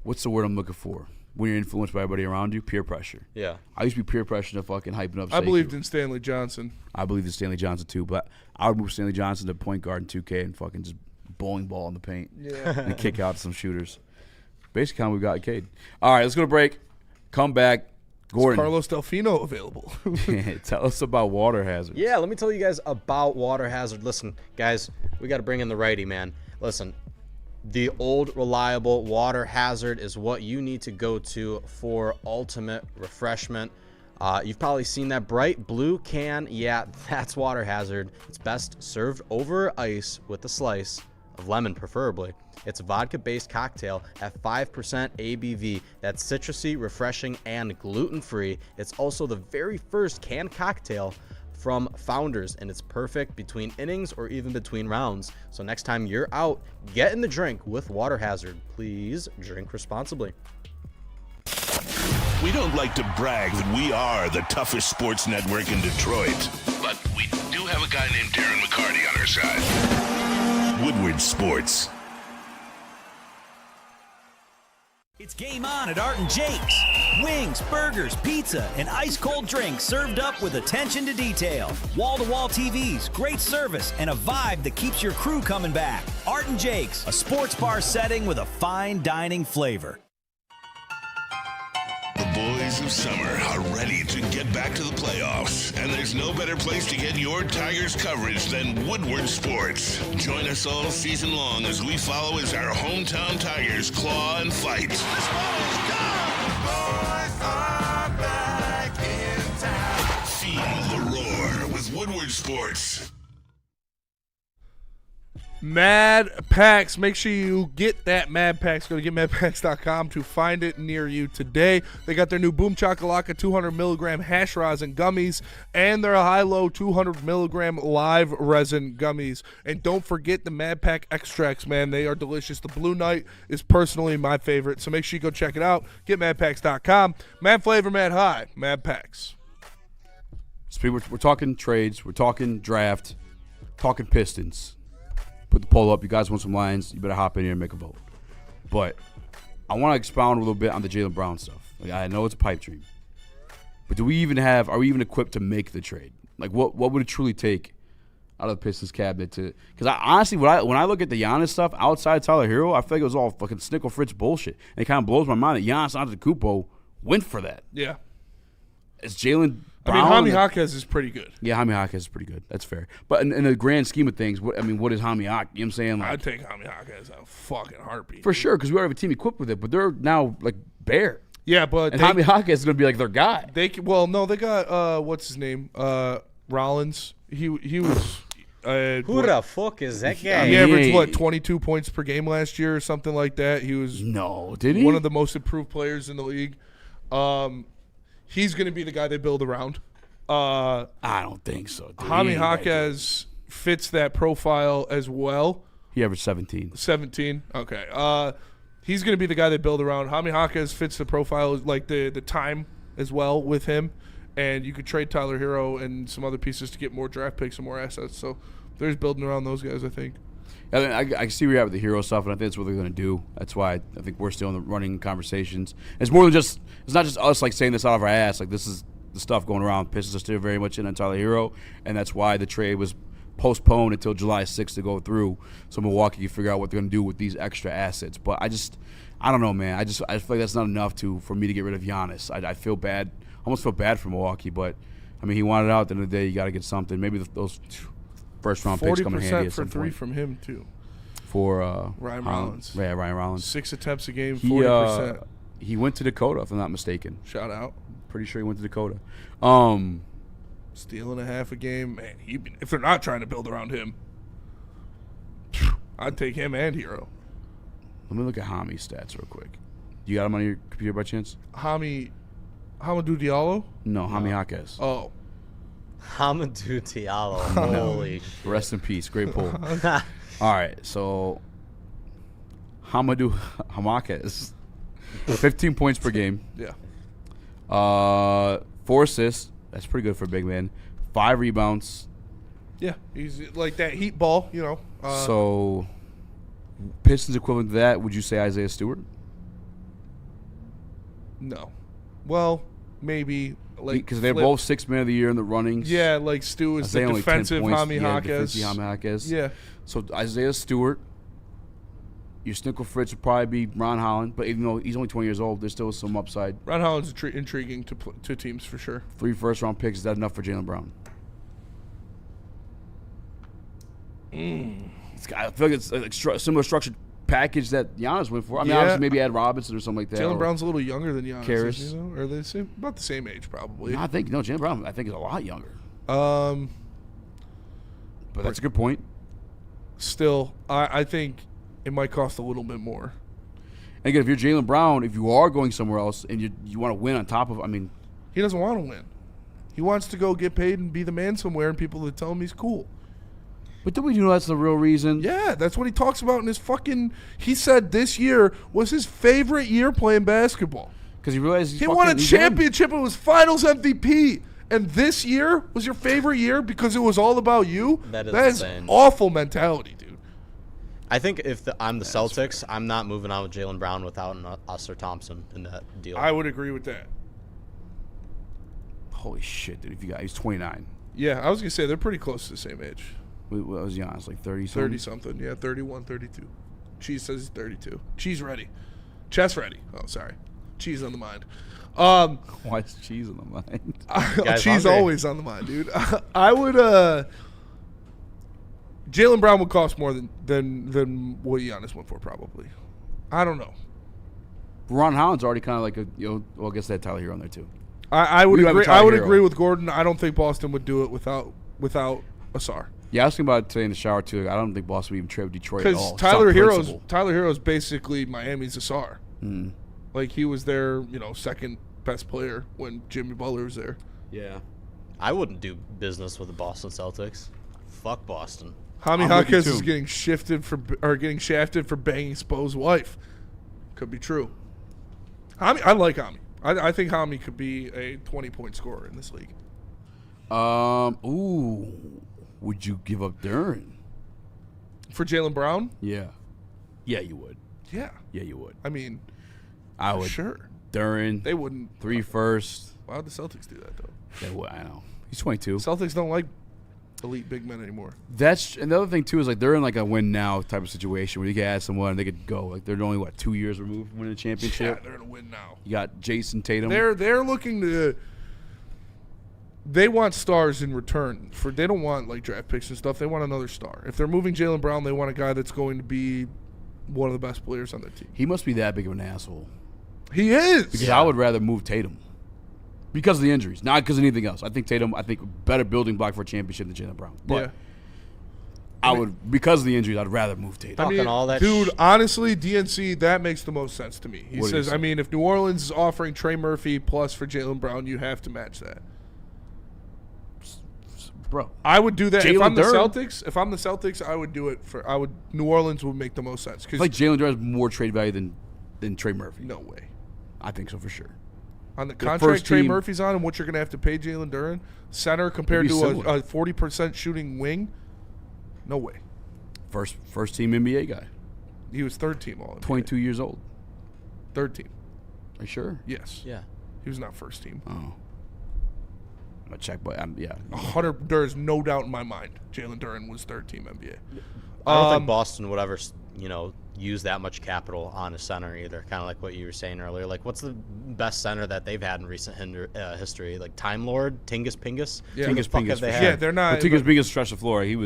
What's the word I'm looking for? When you're influenced by everybody around you, peer pressure. Yeah. I used to be peer pressure to fucking hyping up Sekou. I believed in Stanley Johnson. I believed in Stanley Johnson too, but I would move Stanley Johnson to point guard in 2K and fucking just bowling ball in the paint. Yeah. And kick out some shooters. Basically, kind of we've got Cade. All right, let's go to break. Come back. Gordon. Is Carlos Delfino available? Tell us about water hazards. Yeah, let me tell you guys about water hazard. Listen, guys, we got to bring in the righty, man. Listen, the old reliable water hazard is what you need to go to for ultimate refreshment. You've probably seen that bright blue can. Yeah, that's water hazard. It's best served over ice with a slice of lemon, preferably. It's a vodka-based cocktail at 5% ABV. That's citrusy, refreshing, and gluten-free. It's also the very first canned cocktail from Founders, and it's perfect between innings or even between rounds. So next time you're out, get in the drink with Water Hazard. Please drink responsibly. We don't like to brag that we are the toughest sports network in Detroit, but we do have a guy named Darren McCarty on our side. Woodward Sports. It's game on at Art and Jake's. Wings, burgers, pizza, and ice-cold drinks served up with attention to detail. Wall-to-wall TVs, great service, and a vibe that keeps your crew coming back. Art and Jake's, a sports bar setting with a fine dining flavor. The boys of summer are ready to get back to the playoffs, and there's no better place to get your Tigers coverage than Woodward Sports. Join us all season long as we follow as our hometown Tigers claw and fight. This ball's gone. Boys are back in town. Feel the roar with Woodward Sports. Mad Packs. Make sure you get that Mad Packs. Go to getmadpacks.com to find it near you today. They got their new Boom Chakalaka 200 milligram hash rosin gummies and their high-low 200 milligram live resin gummies. And don't forget the Mad Pack extracts, man. They are delicious. The Blue Night is personally my favorite, so make sure you go check it out. Getmadpacks.com. Mad flavor, mad high. Mad Packs. So we're talking trades. We're talking draft. Talking Pistons. Put the poll up. You guys want some lines, you better hop in here and make a vote. But I want to expound a little bit on the Jaylen Brown stuff. Like, I know it's a pipe dream. But are we even equipped to make the trade? Like, what would it truly take out of the Pistons cabinet to – because honestly, when I look at the Giannis stuff outside Tyler Herro, I feel like it was all fucking Snickle Fritz bullshit. And it kind of blows my mind that Giannis Antetokounmpo went for that. Yeah. Is Jaylen Brown, Jaime Jaquez is pretty good. Yeah, Jaime Jaquez is pretty good. That's fair. But in the grand scheme of things, what is Jaime Jaquez? You know what I'm saying? Like, I'd take Jaime Jaquez a fucking heartbeat. for sure, because we already have a team equipped with it, but they're now like bare. Yeah, but And Jaime Jaquez is going to be like their guy. they got what's his name? Rollins. He was Who the fuck is that guy? he Yeah. averaged what 22 points per game last year or something like that. He was No, did he? one of the most improved players in the league. He's going to be the guy they build around. I don't think so. Dude. Jaime Jaquez fits that profile as well. He averaged 17. 17. Okay. He's going to be the guy they build around. Jaime Jaquez fits the profile, like the time as well with him. And you could trade Tyler Herro and some other pieces to get more draft picks and more assets. So there's building around those guys, I think. I see where you're at with the hero stuff, and I think that's what they're going to do. That's why I think we're still in the running conversations. It's more than just – it's not just us, like, saying this out of our ass. Like, this is the stuff going around. Pistons are still very much in on Tyler Herro, and that's why the trade was postponed until July 6th to go through so Milwaukee can figure out what they're going to do with these extra assets. But I don't know, man. I feel like that's not enough for me to get rid of Giannis. I feel bad. Almost feel bad for Milwaukee, but, I mean, he wanted out. At the end of the day, you got to get something. Maybe those first-round picks come in handy at some 40% for three point. from him, too. For Ryan Rollins. Yeah, Ryan Rollins. 6 attempts a game, 40%. He went to Dakota, if I'm not mistaken. Shout out. Pretty sure he went to Dakota. Stealing a half a game. Man, if they're not trying to build around him, I'd take him and Herro. Let me look at Hami's stats real quick. You got him on your computer by chance? Hamidou Diallo? No, Jaime Jaquez. Oh. Hamidou Diallo. Holy shit. Rest in peace. Great pull. All right, so Hamidou Jaquez, 15 points per game. Yeah. 4 assists. That's pretty good for a big man. 5 rebounds. Yeah, he's like that heat ball, you know. So Pistons equivalent to that, would you say Isaiah Stewart? No. Well, maybe. Because they're both 6th man of the year in the runnings. Yeah, like Stu is the defensive Jaime Jaquez. Jaime Jaquez. Yeah. So Isaiah Stewart, your Snickle Fritz would probably be Ron Holland, but even though he's only 20 years old, there's still some upside. Ron Holland's intriguing to teams for sure. 3 first-round picks, is that enough for Jaylen Brown? I feel like it's a similar structured package that Giannis went for. I mean, obviously maybe add Robinson or something like that. Jaylen Brown's a little younger than Giannis. Karras. You know? Or are they about the same age, probably? No, Jaylen Brown, I think, is a lot younger. But that's a good point. Still, I think it might cost a little bit more. And again, if you're Jaylen Brown, if you are going somewhere else and you want to win on top of, I mean, he doesn't want to win. He wants to go get paid and be the man somewhere, and people that tell him he's cool. But do we know that's the real reason? Yeah, that's what he talks about in his fucking. He said this year was his favorite year playing basketball because he realized he won a championship and was Finals MVP. And this year was your favorite year because it was all about you. That is insane. Awful mentality, dude. I think if I'm the Celtics, fair. I'm not moving on with Jaylen Brown without an Usher Thompson in that deal. I would agree with that. Holy shit, dude! He's 29. Yeah, I was gonna say they're pretty close to the same age. What was Giannis, like 30 something? 30 something, yeah, 31, 32. Cheese says he's 32. Cheese ready. Chest ready. Oh, sorry. Cheese on the mind. Why is cheese on the mind? Cheese always on the mind, dude. I would Jaylen Brown would cost more than what Giannis went for, probably. I don't know. Ron Holland's already kind of like I guess they had Tyler Herro on there too. I would agree. I would agree with Gordon. I don't think Boston would do it without Asar. Yeah, I was thinking about it today in the shower too. I don't think Boston would even trade Detroit at all. Because Tyler Herro's basically Miami's Asar. Mm. Like he was their second best player when Jimmy Butler was there. Yeah, I wouldn't do business with the Boston Celtics. Fuck Boston. Jaime Jaquez is getting shafted for banging Spo's wife. Could be true. I like Jaime. I think Jaime could be a 20-point scorer in this league. Would you give up Duren for Jaylen Brown? Yeah, you would. Yeah, you would. I mean, I would. Sure. Duren. They wouldn't. 3 firsts. Why would the Celtics do that though? They would. I know. He's 22. Celtics don't like elite big men anymore. That's another thing too. Is like they're in like a win now type of situation where you can add someone and they could go. Like they're only 2 years removed from winning a championship. Yeah, they're in a win now. You got Jason Tatum. They're looking to. they want stars in return. They don't want like draft picks and stuff. They want another star. If they're moving Jaylen Brown, they want a guy that's going to be one of the best players on their team. He must be that big of an asshole. He is. Because I would rather move Tatum. Because of the injuries, not because of anything else. I think Tatum, better building block for a championship than Jaylen Brown. But because of the injuries, I'd rather move Tatum. All that dude, honestly, DNC, that makes the most sense to me. He says, if New Orleans is offering Trey Murphy plus for Jaylen Brown, you have to match that. Bro, I would do that. If I'm the Celtics, I would do it New Orleans would make the most sense. I like Jalen Duren has more trade value than Trey Murphy. No way. I think so for sure. On the contract Trey Murphy's on and what you're going to have to pay Jalen Duren, center compared to a 40% shooting wing, no way. First team NBA guy. He was third team all-NBA. 22 years old. Third team. Are you sure? Yes. Yeah. He was not first team. Oh. I'm going to check, but yeah. There's no doubt in my mind Jalen Duren was third team NBA. I don't think Boston would ever, use that much capital on a center either. Kind of like what you were saying earlier. Like, what's the best center that they've had in recent history? Like Time Lord, Tingus Pingus. Yeah, Tingus Pingus. Yeah, they're not. Tingus Pingus stretched the floor. He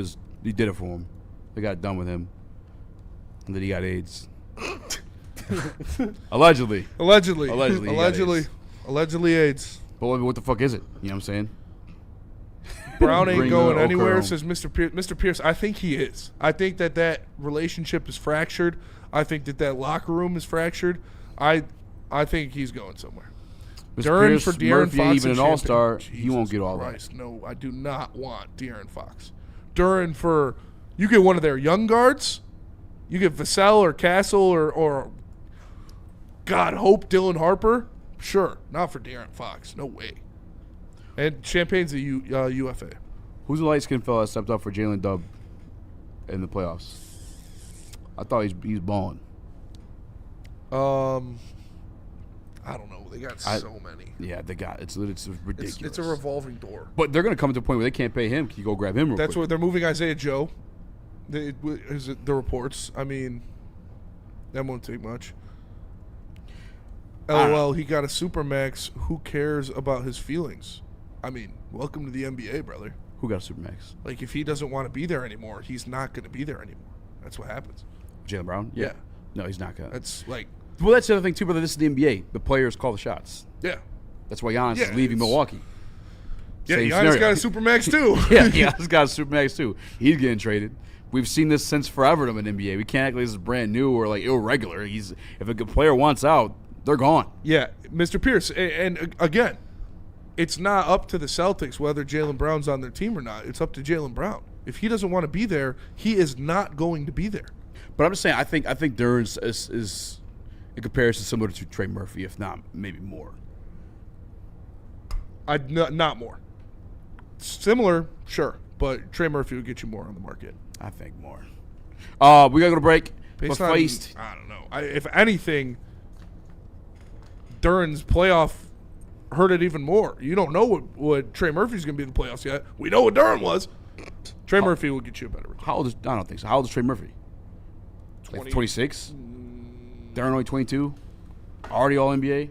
did it for him. They got done with him, and then he got AIDS. Allegedly. Allegedly AIDS. But what the fuck is it? You know what I'm saying? Brown ain't going anywhere, says Mr. Pierce. Mr. Pierce, I think he is. I think that relationship is fractured. I think that locker room is fractured. I think he's going somewhere. Duren for De'Aaron Fox, even an all-star, he won't get all that. No, I do not want De'Aaron Fox. Duren for, you get one of their young guards, you get Vassell or Castle or God hope Dylan Harper. Sure, not for De'Aaron Fox. No way. And Champagne's a UFA. Who's the light-skinned fella that stepped up for Jalen Dub in the playoffs? I thought he's balling. I don't know. They got so many. Yeah, they got it's ridiculous. It's a revolving door. But they're going to come to a point where they can't pay him. Can you go grab him real quick? That's what they're moving Isaiah Joe. The reports. I mean, that won't take much. LOL, he got a Supermax. Who cares about his feelings? I mean, welcome to the NBA, brother. Who got a Supermax? Like, if he doesn't want to be there anymore, he's not going to be there anymore. That's what happens. Jaylen Brown? Yeah. No, he's not going to. That's like... Well, that's the other thing, too, brother. This is the NBA. The players call the shots. Yeah. That's why Giannis is leaving Milwaukee. Yeah, Giannis got a Supermax, too. Yeah, Giannis got a Supermax, too. He's getting traded. We've seen this since forever in the NBA. We can't act like this is brand new or, like, irregular. If a good player wants out, they're gone. Yeah, Mr. Pierce. And again, it's not up to the Celtics whether Jaylen Brown's on their team or not. It's up to Jaylen Brown. If he doesn't want to be there, he is not going to be there. But I'm just saying, I think Duren is in comparison similar to Trey Murphy, if not maybe more. Not more. Similar, sure, but Trey Murphy would get you more on the market. I think more. We got to go to break. I don't know. If anything, Duren's playoff hurt it even more. You don't know what Trey Murphy's going to be in the playoffs yet. We know what Duren was. Trey Murphy will get you a better return. How old is? I don't think so. How old is Trey Murphy? 26. Duren only 22. Already All NBA.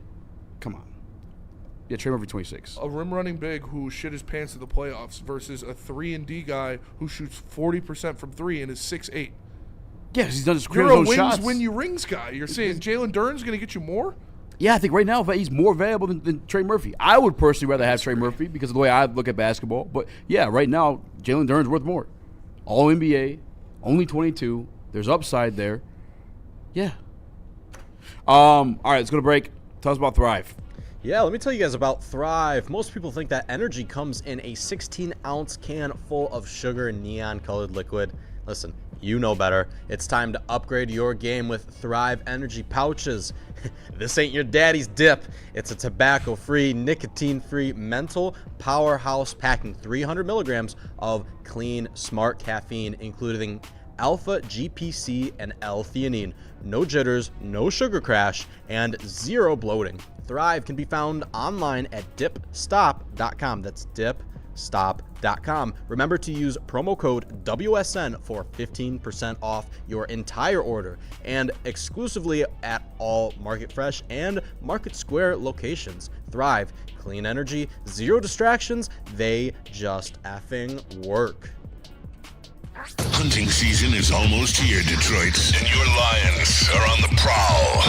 Come on. Yeah, Trey Murphy 26. A rim running big who shit his pants in the playoffs versus a 3-and-D guy who shoots 40% from 3 and is 6'8". Yeah, because he's done his career own shots. Win you rings guy. You're saying Jalen Duren's going to get you more? Yeah, I think right now he's more valuable than Trey Murphy. I would personally rather have Trey Murphy because of the way I look at basketball. But, yeah, right now, Jalen Duren's worth more. All NBA, only 22. There's upside there. Yeah. All right, let's go to break. Tell us about Thrive. Yeah, let me tell you guys about Thrive. Most people think that energy comes in a 16-ounce can full of sugar and neon-colored liquid. Listen, you know better. It's time to upgrade your game with Thrive Energy Pouches. This ain't your daddy's dip. It's a tobacco-free, nicotine-free mental powerhouse packing 300 milligrams of clean, smart caffeine, including alpha GPC and L-theanine. No jitters, no sugar crash, and zero bloating. Thrive can be found online at dipstop.com. That's GoStop.com. Remember to use promo code WSN for 15% off your entire order, and exclusively at all Market Fresh and Market Square locations. Thrive, clean energy, zero distractions, they just effing work. Hunting season is almost here, Detroit, and your Lions are on the prowl.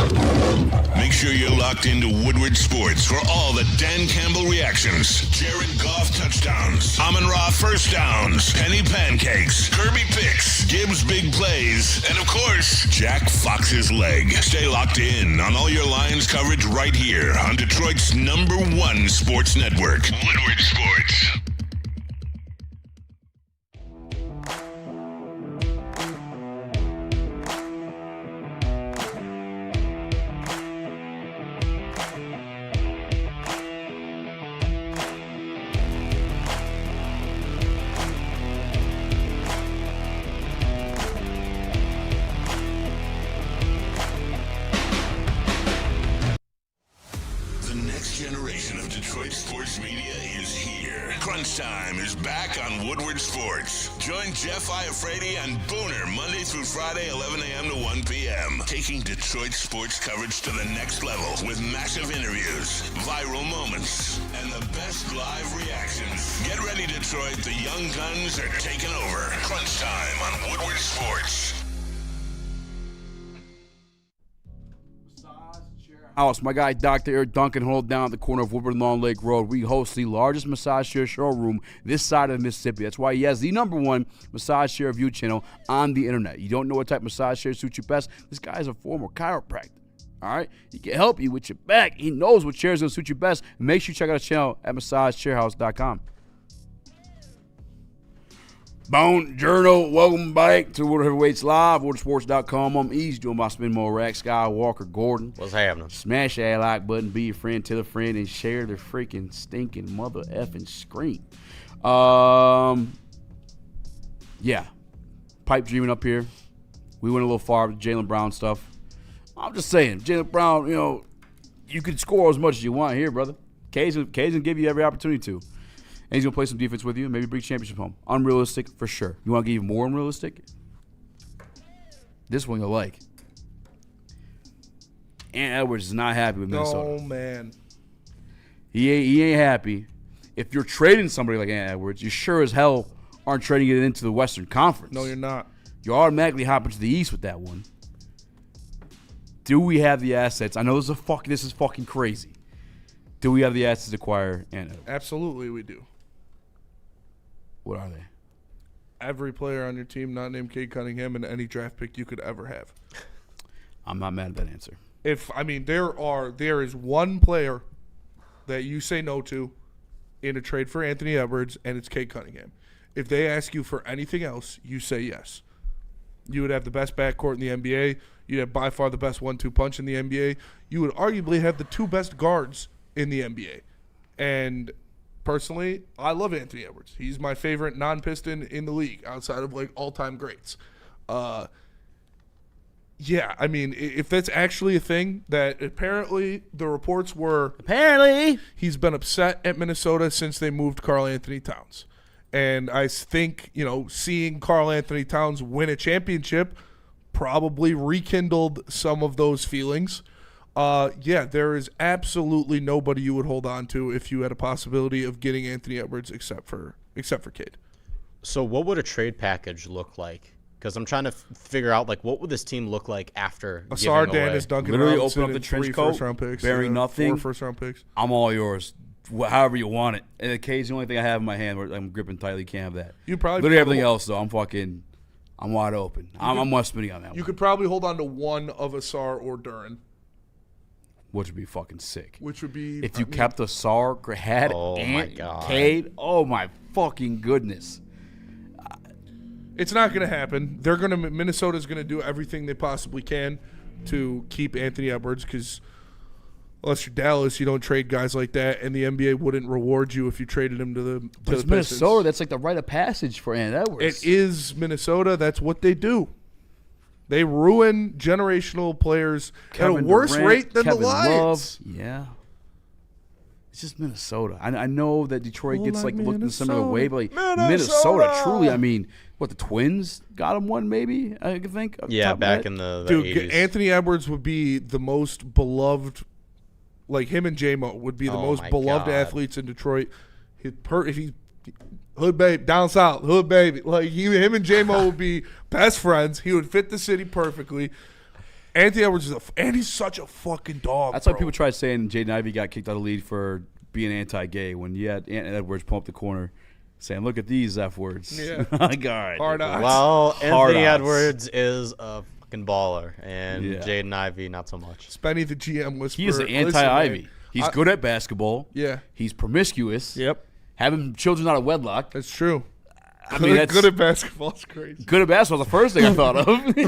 Make sure you're locked into Woodward Sports for all the Dan Campbell reactions, Jared Goff touchdowns, Amon-Ra first downs, Penny pancakes, Kirby picks, Gibbs big plays, and of course, Jack Fox's leg. Stay locked in on all your Lions coverage right here on Detroit's #1 sports network, Woodward Sports. Generation of Detroit sports media is here. Crunch Time is back on Woodward Sports. Join Jeff Iafrate and Booner Monday through Friday, 11 a.m. to 1 p.m. Taking Detroit sports coverage to the next level with massive interviews, viral moments, and the best live reactions. Get ready, Detroit. The young guns are taking over. Crunch Time on Woodward Sports. House. My guy, Dr. Eric Duncan, hold down at the corner of Woodward and Long Lake Road. We host the largest massage chair showroom this side of the Mississippi. That's why he has the #1 massage chair review channel on the internet. You don't know what type of massage chair suits you best? This guy is a former chiropractor. All right? He can help you with your back. He knows what chair is going to suit you best. Make sure you check out his channel at massagechairhouse.com. Bone Journal, welcome back to Woodward Heavyweights Live, WoodwardSports.com. I'm East, doing my spin more Rack, Skywalker, Gordon. What's happening? Smash that like button, be a friend, tell a friend, and share the freaking stinking mother effing screen. Yeah, pipe dreaming up here. We went a little far with Jaylen Brown stuff. I'm just saying, Jaylen Brown, you can score as much as you want here, brother. K's gonna give you every opportunity to. And he's going to play some defense with you, maybe bring championship home. Unrealistic, for sure. You want to get even more unrealistic? This one you'll like. Ant Edwards is not happy with Minnesota. Oh, man. He ain't happy. If you're trading somebody like Ant Edwards, you sure as hell aren't trading it into the Western Conference. No, you're not. You automatically hop into the East with that one. Do we have the assets? I know this is fucking crazy. Do we have the assets to acquire Ant Edwards? Absolutely we do. What are they? Every player on your team not named Cade Cunningham and any draft pick you could ever have. I'm not mad at that answer. There is one player that you say no to in a trade for Anthony Edwards, and it's Cade Cunningham. If they ask you for anything else, you say yes. You would have the best backcourt in the NBA. You'd have by far the best 1-2 punch in the NBA. You would arguably have the two best guards in the NBA. And personally, I love Anthony Edwards. He's my favorite non-Piston in the league outside of all-time greats. Yeah, I mean, if that's actually a thing, that apparently the reports were he's been upset at Minnesota since they moved Karl Anthony Towns. And I think, seeing Karl Anthony Towns win a championship probably rekindled some of those feelings. Yeah, there is absolutely nobody you would hold on to if you had a possibility of getting Anthony Edwards except for Cade. So what would a trade package look like? Because I'm trying to figure out, what would this team look like after Asar giving away? Danis, Duncan Literally Robinson, open up the trench 3 coat, first-round picks, bearing nothing. 4 first-round picks. I'm all yours, however you want it. And the Cade's the only thing I have in my hand where I'm gripping tightly. Can't have that. You probably literally everything else though. I'm wide open. I'm Westmany on that one. You could probably hold on to one of Asar or Duran. Which would be fucking sick. Which would be if you kept Asar, had Cade. Oh my fucking goodness. It's not going to happen. Minnesota's going to do everything they possibly can to keep Anthony Edwards because unless you're Dallas, you don't trade guys like that, and the NBA wouldn't reward you if you traded him to the Pistons. Minnesota. That's like the rite of passage for Ant Edwards. It is Minnesota. That's what they do. They ruin generational players at a worse rate than Kevin the Lions. Love. Yeah. It's just Minnesota. I know that Detroit gets like looked in a similar Minnesota. way, but like Minnesota! truly, I mean, what, the Twins got him one maybe, I think? Yeah, back in the Dude, 80s. Anthony Edwards would be the most beloved, like him and J-Mo would be the most my beloved God. athletes in Detroit. If he hood baby, down south, hood baby. Like him and J-Mo would be best friends. He would fit the city perfectly. Anthony Edwards and he's such a fucking dog. That's bro. why people tried saying Jaden Ivey got kicked out of the league for being anti-gay when you had Anthony Edwards pull up the corner saying, "Look at these F words." Yeah. Like, all right. Hard eyes. Well, Hard Anthony eyes. Edwards is a fucking baller, and Yeah. Jaden Ivey not so much. Spenny, the GM, whisperer. He is Listen, anti-Ivy. man, He's good at basketball. Yeah. He's promiscuous. Yep. Having children out of wedlock. That's true. I mean, that's good at basketball is crazy. good at basketball. The first thing I thought of.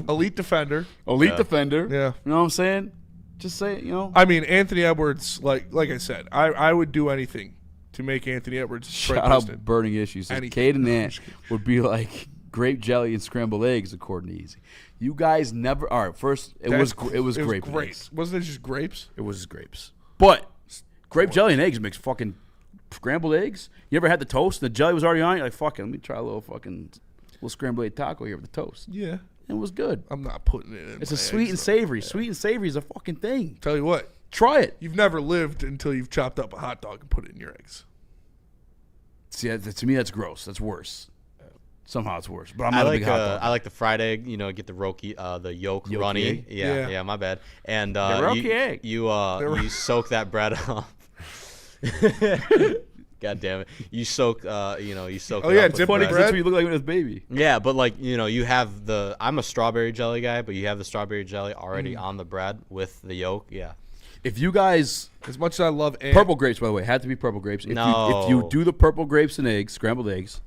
Elite defender. Elite defender. Yeah. You know what I'm saying? Just say, you know. I mean, Anthony Edwards, like I said, I would do anything to make Anthony Edwards Shout Detroit out Piston. Burning Issues. Anything. Cade and Nant would be like grape jelly and scrambled eggs, according to Easy. You guys never. All right, first it was grape. and eggs. Wasn't it just grapes? It was just grapes. But grape jelly and eggs makes fucking scrambled eggs. You ever had the toast and the jelly was already on? You're like, fucking, let me try a little scrambled egg taco here with the toast. Yeah. It was good. I'm not putting it in. It's my a sweet eggs, and though. savory. Sweet and savory is a fucking thing. Tell you what, Try it. you've never lived until you've chopped up a hot dog and put it in your eggs. See, to me, that's gross. That's worse. Somehow it's worse. But I'm I not a like big hot dog. I like the fried egg. Get the the yolk Yolky runny. egg? Yeah. Yeah, my bad. And Rocky egg. you soak that bread up. God damn it! You soak you soak. Oh, it yeah, up with dip it in bread. bread. That's what you look like when it was baby. Yeah, but you have I'm a strawberry jelly guy, but you have the strawberry jelly already on the bread with the yolk. Yeah. If you guys As much as I love purple grapes, by the way, had to be purple grapes. If No. you do the purple grapes and eggs, scrambled eggs,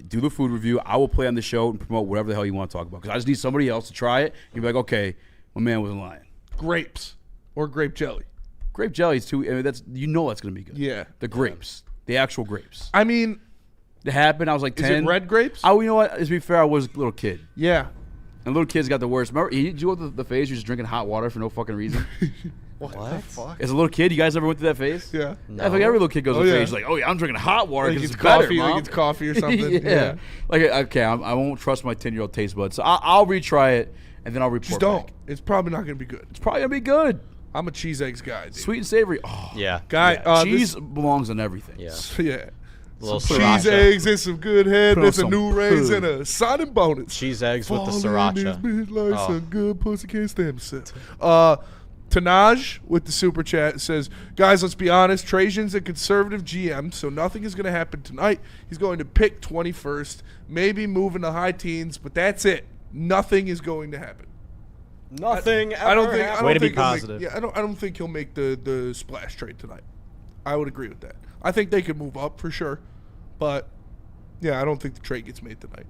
do the food review. I will play on the show and promote whatever the hell you want to talk about. Because I just need somebody else to try it. And be like, okay, my man wasn't lying. grapes or grape jelly. Grape jelly is too. I mean, that's going to be good. Yeah. The grapes, the actual grapes. I mean, It happened. I was like 10. is it red grapes? Oh, you know what? To be fair, I was a little kid. Yeah. And little kids got the worst. Remember, did you go through the phase you're just drinking hot water for no fucking reason? What the fuck? As a little kid, you guys ever went through that phase? Yeah. I think every little kid goes through yeah. a phase like, oh yeah, I'm drinking hot water Like because it's it's better, coffee, Mom. like it's coffee or something. yeah. Like, okay, I won't trust my 10-year-old taste buds. So I'll retry it, and then I'll report Just don't. back. It's probably not going to be good. It's probably going to be good. I'm a cheese eggs guy, dude. Sweet and savory. Oh, Yeah. Guy, cheese belongs on everything. Yeah. Yeah. Little Cheese sriracha. eggs and some good head. Put on There's a some new raise poo. and a signing bonus. Cheese eggs with the Fall in this sriracha. bitch like Oh. some good pussy can't stand himself. Tanaj with the super chat says, guys, let's be honest. Trajan's a conservative GM, so nothing is going to happen tonight. He's going to pick 21st, maybe move in the high teens, but that's it. Nothing is going to happen. Nothing ever I don't think. I happened. don't Way to be think he'll make- positive. yeah, I don't think he'll make the splash trade tonight. I would agree with that. I think they could move up for sure, but yeah, I don't think the trade gets made tonight.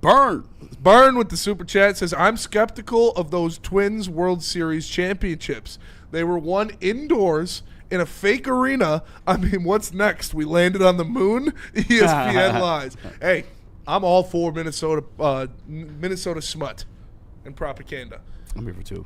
Burn with the super chat says, I'm skeptical of those Twins World Series championships. They were won indoors in a fake arena. I mean, what's next? We landed on the moon? ESPN lies. Hey, I'm all for Minnesota smut and propaganda. I'm here for two.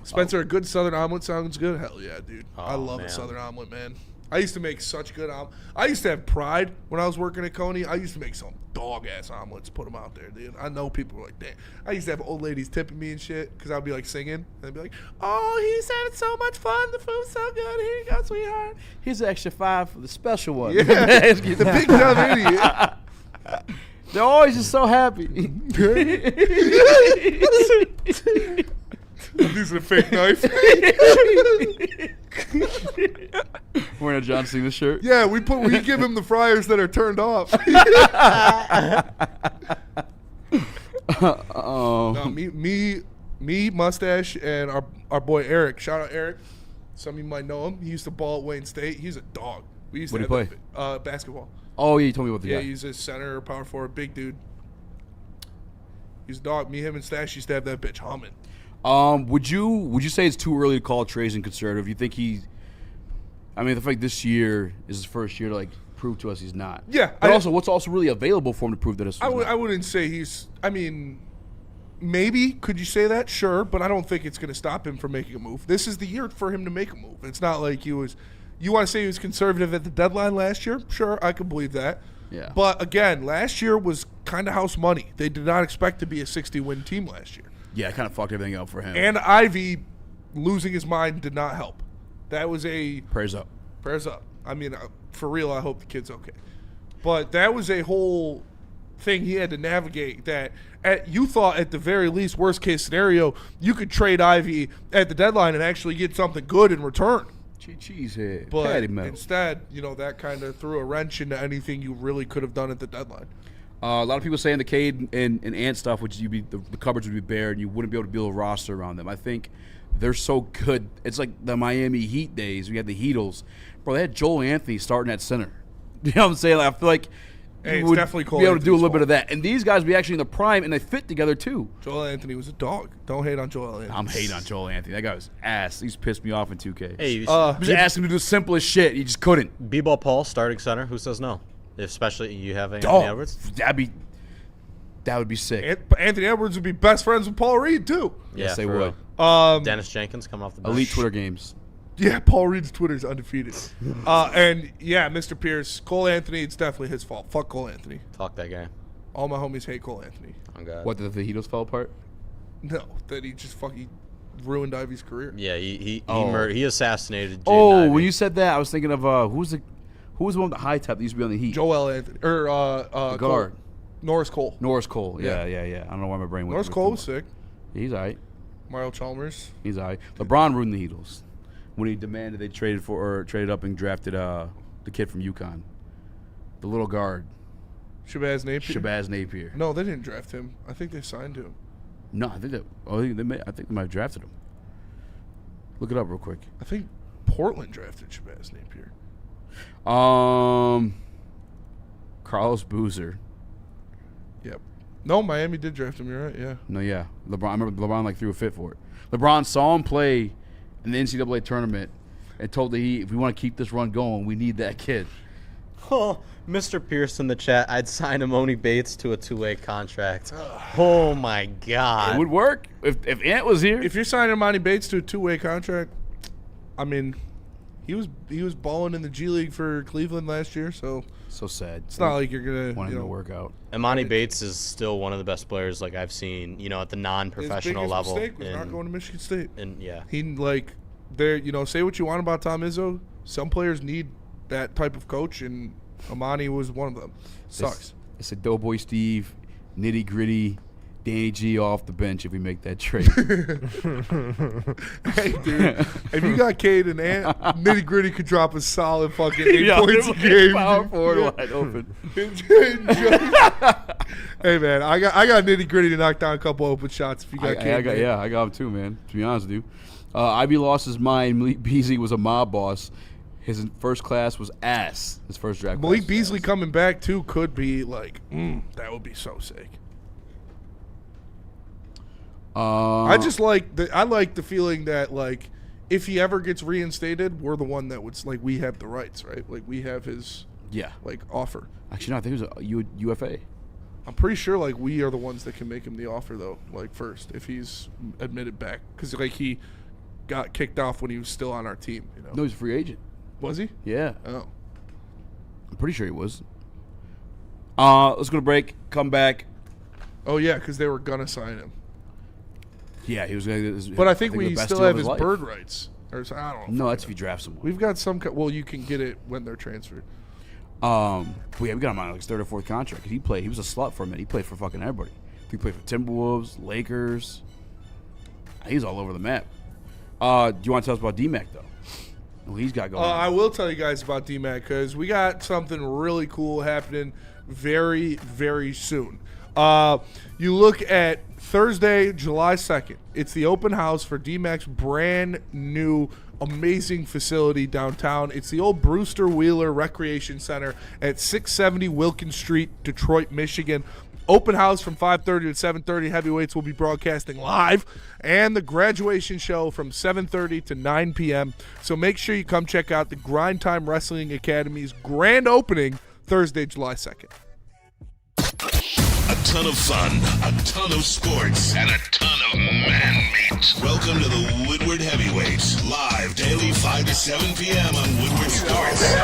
Spencer, a good Southern omelet sounds good? Hell yeah, dude. I Oh, love man. a Southern omelet, man. I used to make such good omelets. I used to have pride when I was working at Coney. I used to make some dog-ass omelets, put them out there, dude. I know people were like, damn. I used to have old ladies tipping me and shit because I'd be like singing. And they'd be like, oh, he's having so much fun. The food's so good. Here you go, sweetheart. Here's an extra 5 for the special one. Yeah, the big dumb idiot. They're always just so happy. I'm using a fake knife. Wearing a John Cena shirt. Yeah, we give him the fryers that are turned off. No, me, Mustache, and our boy Eric. Shout out Eric. Some of you might know him. He used to ball at Wayne State. He's a dog. We used What to do you have that- basketball. Oh, yeah, you told me about the Yeah, guy. he's a center, power forward, big dude. He's a dog. Me, him, and Stash used to have that bitch humming. Would you say it's too early to call Trajan conservative? You think I mean, the fact this year is his first year to like prove to us he's not. Yeah, But also, what's also really available for him to prove that it's I wouldn't say he's. I mean, maybe could you say that? Sure, but I don't think it's going to stop him from making a move. This is the year for him to make a move. It's not like you want to say he was conservative at the deadline last year? Sure, I can believe that. Yeah. But again, last year was kind of house money. They did not expect to be a 60-win team last year. Yeah, it kind of fucked everything up for him. And Ivy losing his mind did not help. That was a prayers up. Prayers up. I mean, for real, I hope the kid's okay. But that was a whole thing he had to navigate that you thought at the very least, worst case scenario, you could trade Ivy at the deadline and actually get something good in return. Cheesehead. But instead, that kind of threw a wrench into anything you really could have done at the deadline. A lot of people saying the Cade and Ant stuff, which the cupboards would be bare and you wouldn't be able to build a roster around them. I think they're so good. It's like the Miami Heat days. We had the Heatles. Bro, they had Joel Anthony starting at center. You know what I'm saying? Like, I feel like you would be able to do a little bit of that. And these guys would be actually in the prime, and they fit together, too. Joel Anthony was a dog. Don't hate on Joel Anthony. I'm hating on Joel Anthony. That guy was ass. He's pissed me off in 2K. Hey, just asked him to do the simplest shit. He just couldn't. B-Ball Paul, starting center. Who says no? Especially you have Anthony Edwards? That would be sick. Anthony Edwards would be best friends with Paul Reed, too. Yeah, yes, they would. Dennis Jenkins coming off the bench. Elite Twitter games. Yeah, Paul Reed's Twitter is undefeated. And, yeah, Mr. Pierce, Cole Anthony, it's definitely his fault. Fuck Cole Anthony. Fuck that guy. All my homies hate Cole Anthony. Oh, God. What, that the Heatles fell apart? No, that he just fucking ruined Ivy's career. Yeah, he murdered. He assassinated Jaden Oh, Ivey. when you said that, I was thinking of who was the one with the high top that used to be on the Heat? Joel Anthony. The guard. Cole. Norris Cole. Norris Cole. Yeah. I don't know why my brain went. Norris Cole was sick. He's all right. Mario Chalmers. He's all right. LeBron ruined the Heatles when he demanded they traded up and drafted the kid from UConn, the little guard. Shabazz Napier. No, they didn't draft him. I think they signed him. No, I think they might have drafted him. Look it up real quick. I think Portland drafted Shabazz Napier. Carlos Boozer. Yep. No, Miami did draft him. You're right. Yeah. No, yeah. LeBron. I remember LeBron threw a fit for it. LeBron saw him play in the NCAA tournament and told the Heat, if we want to keep this run going, we need that kid. Oh, Mr. Pierce in the chat, I'd sign Amoni Bates to a 2-way contract. Oh, my God. It would work if Ant was here. If you're signing Amoni Bates to a 2-way contract, I mean, he was balling in the G League for Cleveland last year, so sad. It's not like you're gonna want him to work out. Amoni Bates is still one of the best players I've seen, at the non-professional level. His biggest mistake was not going to Michigan State. And yeah, he say what you want about Tom Izzo. Some players need that type of coach, and Amani was one of them. Sucks. It's a Doughboy Steve, nitty gritty, Danny G off the bench if we make that trade. Hey, dude, if you got Cade and Ant, nitty gritty could drop a solid fucking 8 points a game. Power forward wide open. Hey man, I got nitty gritty to knock down a couple open shots. If you got Cade, I got him too, man. To be honest with you, Ivy lost his mind. Malik Beasley was a mob boss. His first class was ass. His first draft. Malik Beasley coming back too could be like, that would be so sick. I just like the feeling that if he ever gets reinstated, we're the one that would we have the rights, right? Like we have his offer. Actually, no, I think it was a UFA. I'm pretty sure we are the ones that can make him the offer though, first if he's admitted back, because he got kicked off when he was still on our team. No, he's a free agent. Was he? Yeah. Oh. I'm pretty sure he was. Let's go to break. Come back. Oh yeah, because they were gonna sign him. Yeah, he was going to. But I think we still have his bird rights. Or I don't know. No, that's if you draft someone. We've got some. Well, you can get it when they're transferred. We got him on his third or fourth contract. He was a slut for a minute. He played for fucking everybody. He played for Timberwolves, Lakers. He's all over the map. Do you want to tell us about D-Mac though? What he's got going on? I will tell you guys about D-Mac because we got something really cool happening very, very soon. You look at Thursday, July 2nd. It's the open house for D-Mac's brand new amazing facility downtown. It's the old Brewster Wheeler Recreation Center at 670 Wilkins Street, Detroit, Michigan. Open house from 5:30 to 7:30. Heavyweights will be broadcasting live, and the graduation show from 7:30 to 9 p.m. So make sure you come check out the Grind Time Wrestling Academy's grand opening Thursday, July 2nd. A ton of fun, a ton of sports, and a ton of man meat. Welcome to the Woodward Heavyweights, live daily 5 to 7 p.m. on Woodward Sports.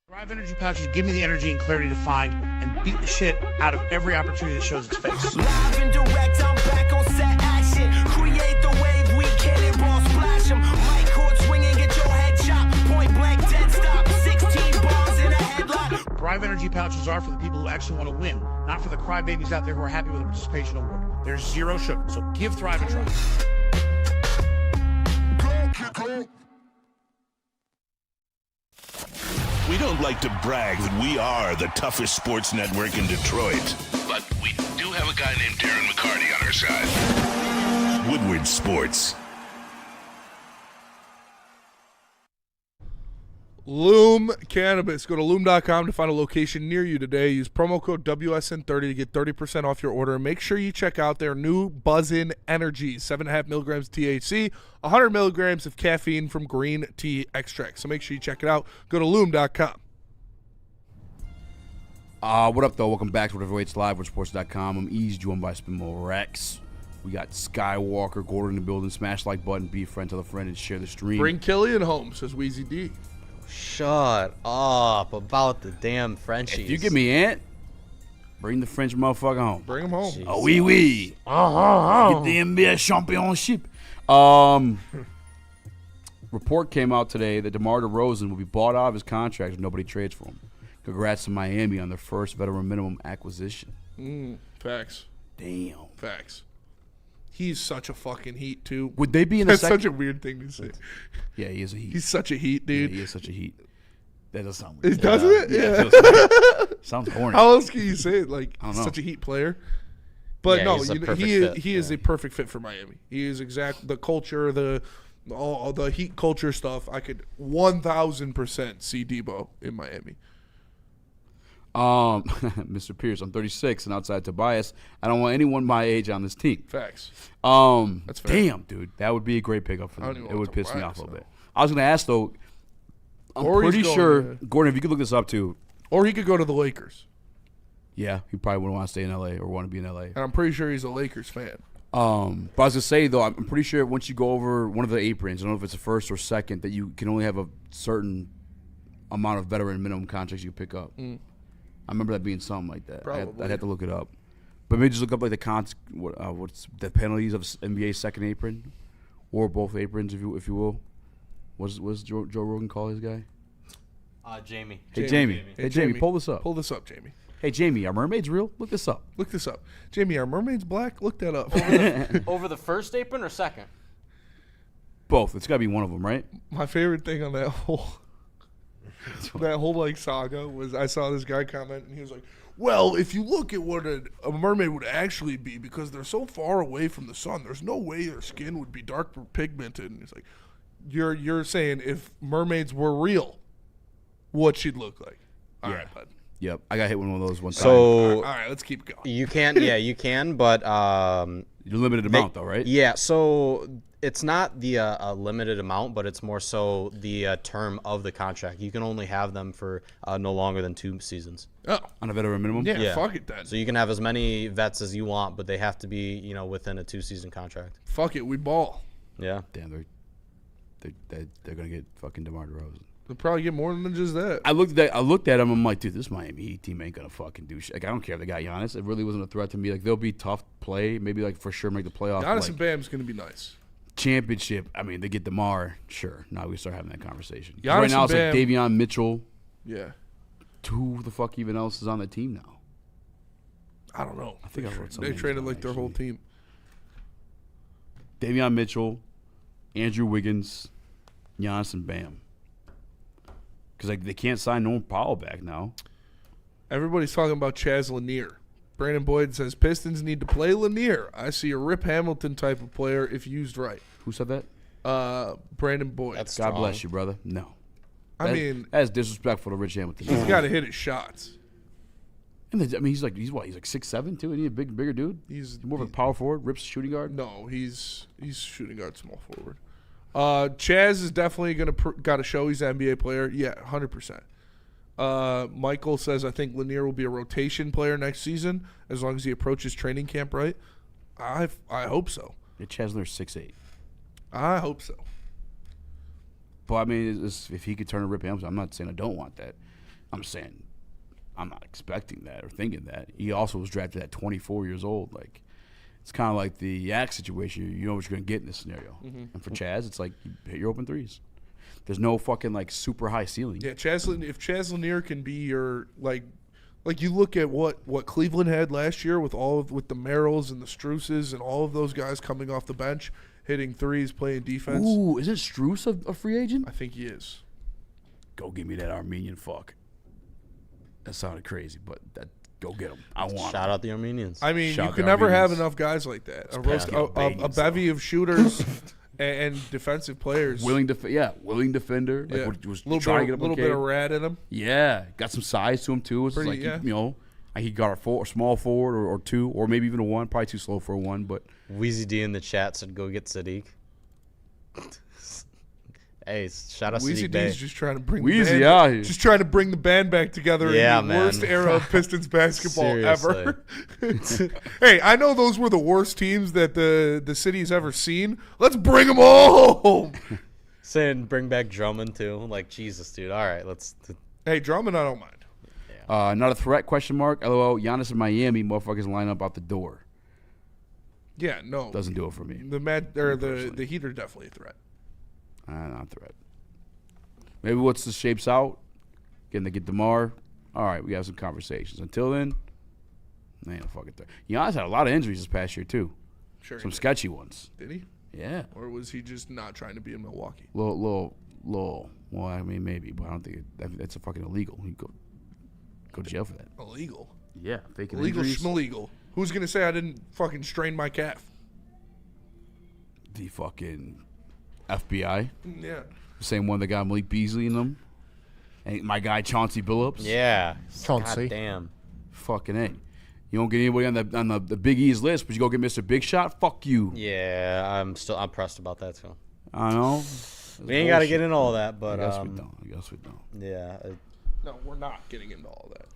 Thrive Energy pouches give me the energy and clarity to find and beat the shit out of every opportunity that shows its face. Live and direct, I'm back on set action. Create the wave, we cannonball splash 'em. Mic cord swinging, get your head chopped. Point blank, dead stop. 16 bars in a headlock. Thrive Energy pouches are for the people who actually want to win, not for the crybabies out there who are happy with a participation award. There's zero sugar, so give Thrive a try. We don't like to brag that we are the toughest sports network in Detroit, but we do have a guy named Darren McCarty on our side. Woodward Sports. Loom Cannabis. Go to loom.com to find a location near you today. Use promo code WSN30 to get 30% off your order. Make sure you check out their new Buzzin' Energies. 7.5 milligrams of THC, 100 milligrams of caffeine from green tea extract. So make sure you check it out. Go to loom.com. What up, though? Welcome back to Heavyweights Live, WoodSports.com. I'm Ease, joined by Spinmo Rex. We got Skywalker, Gordo in the building. Smash like button, be a friend, tell a friend, and share the stream. Bring Killian home, says Wheezy D. Shut up about the damn Frenchies. If you give me Ant, bring the French motherfucker home. Bring him home. Oh, oui, oui. Get the NBA championship. Report came out today that DeMar DeRozan will be bought out of his contract if nobody trades for him. Congrats to Miami on their first veteran minimum acquisition. Facts. Damn. Facts. He's such a fucking heat, too. Would they be in the That's second? such a weird thing to say. Yeah, he is a heat. He's such a heat, dude. Yeah, he is such a heat. That does sound weird. Doesn't it? Yeah. It feels weird. Sounds horny. How else can you say it? Like, I don't know. Such a heat player. But Yeah, no, he's a perfect he fit. is a perfect fit for Miami. He is exact the culture, all the heat culture stuff. I could 1,000% see Debo in Miami. Mr. Pierce, I'm 36 and outside Tobias, I don't want anyone my age on this team. Facts. That's fair. Damn, dude, that would be a great pickup for I don't them. even It would want piss me Tobias, off a little though. bit. I was going to ask though. I'm Or he's pretty going sure, to- Gordon, if you could look this up too. Or he could go to the Lakers. Yeah, he probably wouldn't want to stay in LA or want to be in LA. And I'm pretty sure he's a Lakers fan. But I was gonna say though, I'm pretty sure once you go over one of the aprons, I don't know if it's the first or second, that you can only have a certain amount of veteran minimum contracts you pick up. I remember that being something like that. Probably. I'd have to look it up. But maybe just look up like the what's the penalties of NBA second apron, or both aprons, if you will. What's Joe Rogan call his guy? Jamie. Hey Jamie. Hey Jamie, pull this up. Pull this up, Jamie. Hey Jamie, are mermaids real? Look this up. Look this up. Jamie, are mermaids black? Look that up. Over the first apron or second? Both. It's got to be one of them, right? My favorite thing on that whole like saga was I saw this guy comment and he was like, well, if you look at what a mermaid would actually be, because they're so far away from the sun, there's no way their skin would be dark or pigmented. And he's like, you're saying if mermaids were real, what she'd look like. All right, bud. Yep. I got hit with one of those one time. So All right, let's keep going. you can, yeah, you can, but You're limited amount though, right? Yeah, so it's not the limited amount, but it's more so the term of the contract. You can only have them for no longer than 2 seasons. Oh, On a veteran minimum? yeah, fuck it then. So you can have as many vets as you want, but they have to be, within a 2-season contract. Fuck it, we ball. Yeah. Damn, they're gonna get fucking DeMar DeRozan. They'll probably get more than just that. I looked at him. I'm like, dude, this Miami Heat team ain't gonna fucking do shit. Like, I don't care if they got Giannis. It really wasn't a threat to me. Like, they'll be tough play. Maybe like for sure make the playoffs. Giannis like, and Bam's gonna be nice. championship. I mean, they get DeMar. Sure. Now we start having that conversation. Giannis Right now and it's like Bam- Davion Mitchell. Yeah, Who the fuck even else is on the team now? I don't know. I think I wrote some They names traded down, like their whole actually. team. Davion Mitchell, Andrew Wiggins, Giannis, and Bam. Because like they can't sign Norman Powell back now. Everybody's talking about Chaz Lanier. Brandon Boyd says Pistons need to play Lanier. I see a Rip Hamilton type of player if used right. Who said that? Brandon Boyd. That's God strong. bless you, brother. No. I mean, That's disrespectful to Rich Hamilton. he's got to hit his shots. And I mean, he's 6'7" too. Isn't he a bigger dude? He's more of a power forward. Rip's shooting guard. No, he's shooting guard, small forward. Chaz is definitely got to show he's an NBA player. Yeah, 100%. Michael says, I think Lanier will be a rotation player next season as long as he approaches training camp right. I hope so. Yeah, Chesler's 6'8". I hope so. But I mean, if he could turn a Rip Hamilton, I'm not saying I don't want that. I'm saying I'm not expecting that or thinking that. He also was drafted at 24 years old. Like, it's kind of like the Yak situation. You know what you're going to get in this scenario. Mm-hmm. And for Chaz, it's like you hit your open threes. There's no fucking like super high ceiling. Yeah, if Chaz Lanier can be your like you look at what Cleveland had last year with the Merrills and the Struces and all of those guys coming off the bench, hitting threes, playing defense. Ooh, isn't Strus a free agent? I think he is. Go give me that Armenian fuck. That sounded crazy, but go get him. I want Shout out the Armenians. I mean, you can never have enough guys like that. A bevy of shooters and defensive players. Willing defender. Like, was trying to get up little bit of rat in him. Yeah, got some size to him too. It's like he got a small forward or two, or maybe even a one. Probably too slow for a one, but Wheezy D in the chat said, "Go get Sadiq." Hey, shout out Weezy Sadiq D's Bey. just trying to bring Weezy the out band, here. just trying to bring the band back together in the worst era of Pistons basketball ever. Hey, I know those were the worst teams that the city's ever seen. Let's bring them all home. Saying bring back Drummond too. Like, Jesus, dude. All right, let's. Hey, Drummond, I don't mind. Not a threat? Question mark. LOL. Giannis in Miami. Motherfuckers line up out the door. Yeah, no, doesn't do it for me. The Heat are definitely a threat. Not a threat. Maybe once this shapes out, getting to get DeMar. All right, we have some conversations. Until then, ain't a fucking threat. Giannis had a lot of injuries this past year too. Sure, some sketchy ones. Did he? Yeah. Or was he just not trying to be in Milwaukee? Little. Well, I mean, maybe, but I don't think that's a fucking illegal. You go to jail for that. Illegal. Yeah, faking illegal injuries. Schmillegal. Who's gonna say I didn't fucking strain my calf? The fucking FBI. Yeah. The same one that got Malik Beasley in them. And my guy Chauncey Billups. Yeah. Chauncey. God damn. Fucking A. You don't get anybody on the Big E's list, but you go get Mr. Big Shot. Fuck you. Yeah, I'm pressed about that too. I know. We ain't got to get into all that, but I guess we don't. Yeah. No, we're not getting into all that.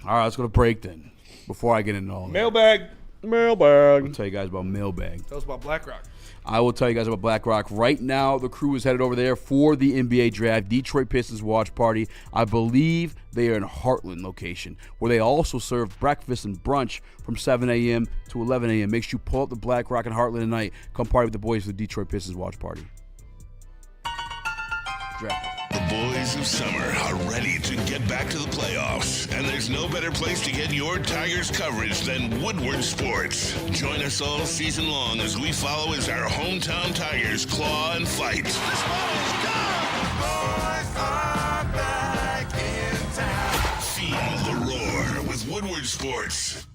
All right, let's go to break then. Before I get into all that. Mailbag. I'll tell you guys about Mailbag. Tell us about BlackRock. I will tell you guys about BlackRock. Right now, the crew is headed over there for the NBA draft, Detroit Pistons watch party. I believe they are in Heartland location, where they also serve breakfast and brunch from 7 a.m. to 11 a.m. Make sure you pull up the BlackRock in Heartland tonight. Come party with the boys for the Detroit Pistons watch party. Draft. The boys of summer are ready to get back to the playoffs, and there's no better place to get your Tigers coverage than Woodward Sports. Join us all season long as we follow as our hometown Tigers claw and fight. This ball is gone. The boys are back in town. Feel the roar with Woodward Sports.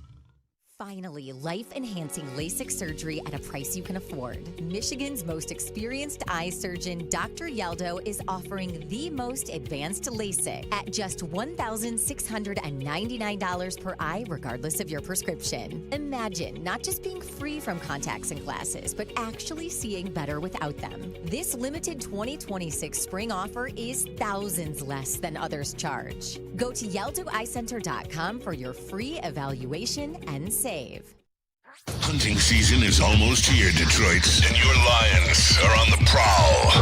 Finally, life-enhancing LASIK surgery at a price you can afford. Michigan's most experienced eye surgeon, Dr. Yaldo, is offering the most advanced LASIK at just $1,699 per eye, regardless of your prescription. Imagine not just being free from contacts and glasses, but actually seeing better without them. This limited 2026 spring offer is thousands less than others charge. Go to YaldoEyeCenter.com for your free evaluation and save. Hunting season is almost here, Detroit, and your Lions are on the prowl.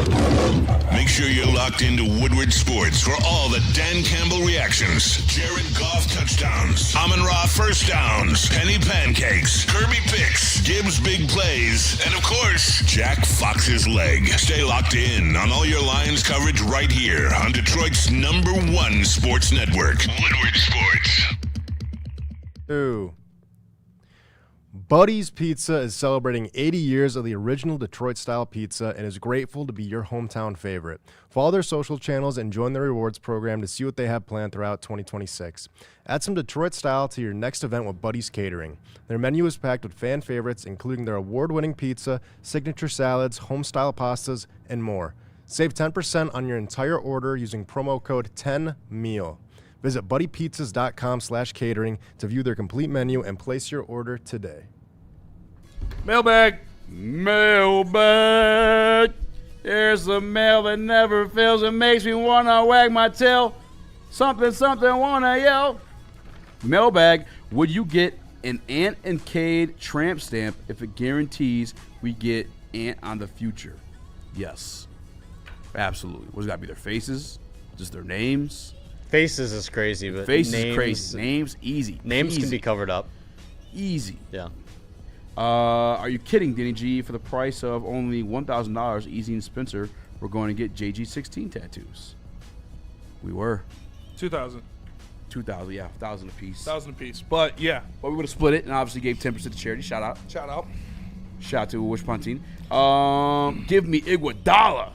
Make sure you're locked into Woodward Sports for all the Dan Campbell reactions, Jared Goff touchdowns, Amon-Ra first downs, Penny pancakes, Kirby picks, Gibbs big plays, and of course, Jack Fox's leg. Stay locked in on all your Lions coverage right here on Detroit's #1 sports network, Woodward Sports. Ooh. Buddy's Pizza is celebrating 80 years of the original Detroit-style pizza and is grateful to be your hometown favorite. Follow their social channels and join their rewards program to see what they have planned throughout 2026. Add some Detroit style to your next event with Buddy's Catering. Their menu is packed with fan favorites, including their award-winning pizza, signature salads, home-style pastas, and more. Save 10% on your entire order using promo code 10MEAL. Visit buddypizzas.com/catering to view their complete menu and place your order today. Mailbag. Mailbag. There's the mail that never fails and makes me want to wag my tail. Something, wanna yell. Mailbag, would you get an Ant and Cade tramp stamp if it guarantees we get Ant on the future? Yes. Absolutely. What's got to be their faces? Just their names? Faces is crazy, but faces names, is crazy. Names, easy. Names easy. can be covered up. Easy. Yeah. Are you kidding, Denny G? For the price of only $1,000, Easy and Spencer were going to get JG16 tattoos. We were. 2,000. 2,000, yeah, 1,000 a piece. 1,000 a piece, but yeah. But we would have split it and obviously gave 10% to charity. Shout out. Shout out. Shout out to Wish Pontine. Give me Iguodala.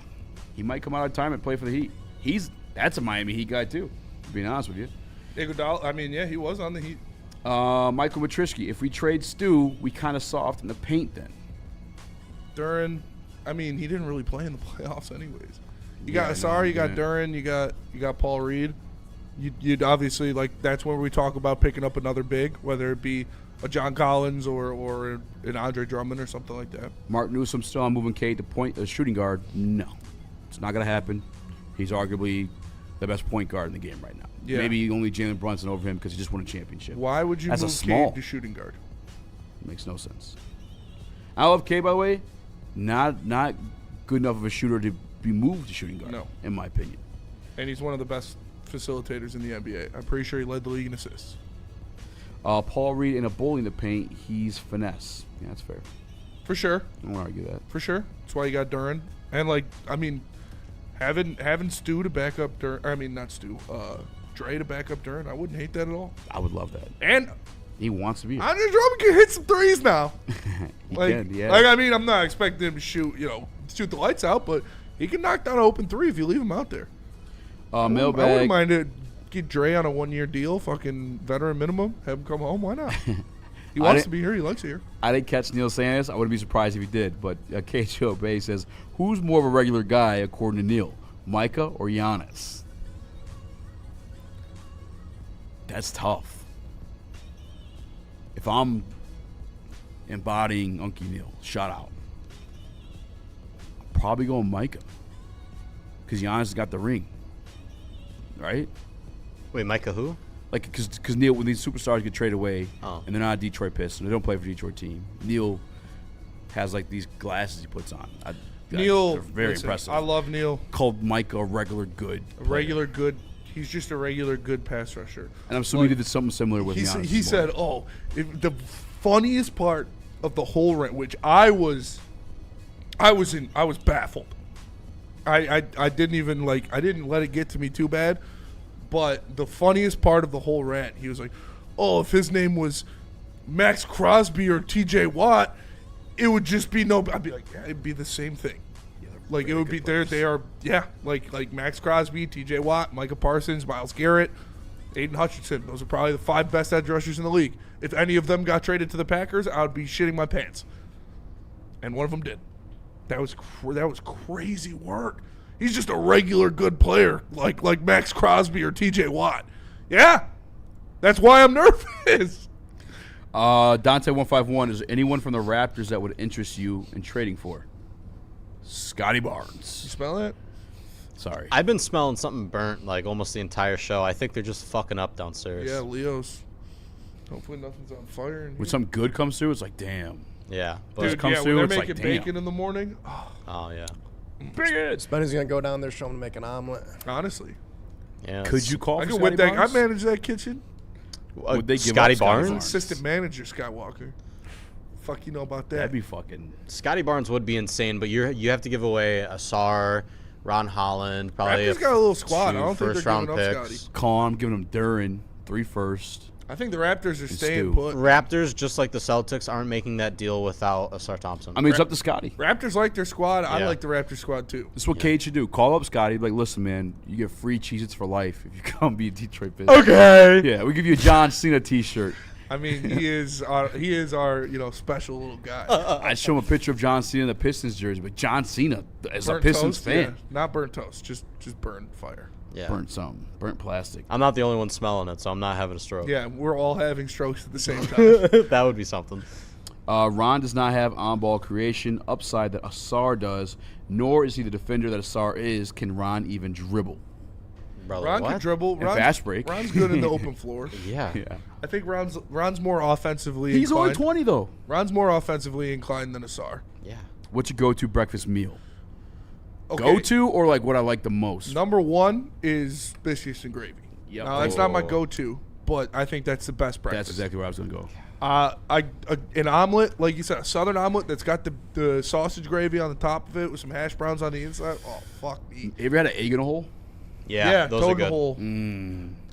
He might come out of time and play for the Heat. That's a Miami Heat guy too, to be honest with you. Iguodala, I mean, yeah, he was on the Heat. Michael Matrisky, if we trade Stu, we kind of soft in the paint then. Duran, I mean, he didn't really play in the playoffs anyways. You got Asar, you got Duran, you got Paul Reed. You'd obviously, like, that's when we talk about picking up another big, whether it be a John Collins or an Andre Drummond or something like that. Mark Newsom still on moving Cade to shooting guard. No, it's not going to happen. He's arguably the best point guard in the game right now. Yeah. Maybe only Jalen Brunson over him because he just won a championship. Why would you move Cade to shooting guard? Makes no sense. I love Cade, by the way. Not good enough of a shooter to be moved to shooting guard, in my opinion. And he's one of the best facilitators in the NBA. I'm pretty sure he led the league in assists. Paul Reed in a bully in the paint, he's finesse. Yeah, that's fair. For sure. I won't argue that. For sure. That's why you got Duran. And, like, I mean, having Stu to back up Duran, I mean, not Stu, Dre to back up Duran, I wouldn't hate that at all. I would love that. And he wants to be. Andre Drummond can hit some threes now. He can, yeah. Like, I mean, I'm not expecting him to shoot the lights out, but he can knock down an open three if you leave him out there. Mailbag. I wouldn't mind it. Get Dre on a 1-year deal, fucking veteran minimum. Have him come home. Why not? He wants to be here. He likes it here. I didn't catch Neil saying this. I wouldn't be surprised if he did. But KHO Bay says, who's more of a regular guy according to Neil, Micah or Giannis? That's tough. If I'm embodying Unky Neil, shout out. I'm probably going Micah. Because Giannis has got the ring. Right? Wait, Micah who? Like, because Neil, when these superstars get traded away, and they're not a Detroit Pistons, they don't play for the Detroit team. Neil has like these glasses he puts on. Neil, very impressive. I love Neil. Called Micah a regular good. He's just a regular good pass rusher. And I'm assuming he did something similar with Giannis. He said, the funniest part of the whole rant, which I was baffled. I didn't even I didn't let it get to me too bad. But the funniest part of the whole rant, he was like, if his name was Max Crosby or TJ Watt, it would just be I'd be like, yeah, it'd be the same thing. Yeah, like, it would be they are, yeah, like Max Crosby, TJ Watt, Micah Parsons, Myles Garrett, Aiden Hutchinson. Those are probably the 5 best edge rushers in the league. If any of them got traded to the Packers, I would be shitting my pants. And one of them did. That was crazy work. He's just a regular good player, like Max Crosby or TJ Watt. Yeah, that's why I'm nervous. Dante151, is there anyone from the Raptors that would interest you in trading for? Scotty Barnes. You smell that? Sorry. I've been smelling something burnt like almost the entire show. I think they're just fucking up downstairs. Yeah, Leo's. Hopefully nothing's on fire. When something good comes through, it's like, damn. Yeah. Dude, when they're making bacon in the morning. Oh, yeah. Bring it. Spenny's going to go down there, show him to make an omelet. Honestly. Yeah. Could you call I for could Scotty whip that. Barnes? I manage that kitchen. Would they give Scotty up Barnes? Assistant manager Scott Walker. Fuck you know about that. That'd be fucking. Scotty Barnes would be insane, but you have to give away Asar, Ron Holland, probably Raptors got a little squad. I 2 don't think they're first-round giving up picks. Scotty. Calm, giving them Duran, 3 first. I think the Raptors are staying Stu. put. Raptors, just like the Celtics, aren't making that deal without Asar Thompson. I mean, it's up to Scotty. Raptors like their squad. I Yeah. like the Raptors squad too. This is what Cade should do. Call up Scotty. Be like, listen, man, you get free Cheez-Its for life if you come be a Detroit Pistons. Okay. Yeah, we give you a John Cena T-shirt. I mean, he is our special little guy. I'd show him a picture of John Cena in the Pistons jersey, but John Cena as Burnt a Pistons toast, fan. yeah. Not burnt toast, just burnt fire. Yeah. Burnt something. Burnt plastic. I'm not the only one smelling it, so I'm not having a stroke. Yeah, we're all having strokes at the same time. That would be something. Ron does not have on-ball creation upside that Asar does, nor is he the defender that Asar is. Can Ron even dribble? Brother, Ron what? can dribble. And Ron's, fast break. Ron's good in the open floor. Yeah. I think Ron's more offensively He's inclined. only 20 though. Ron's more offensively inclined than Asar. Yeah. What's your go-to breakfast meal? Okay. Go-to or like what I like the most? Number one is biscuits and gravy. Yep. Now, that's not my Oh. go-to, but I think that's the best breakfast. That's exactly where I was gonna go. An omelet, like you said, a southern omelet that's got the sausage gravy on the top of it with some hash browns on the inside. Oh, fuck me. You ever had an egg in a hole? Yeah, those toad are in a good. hole.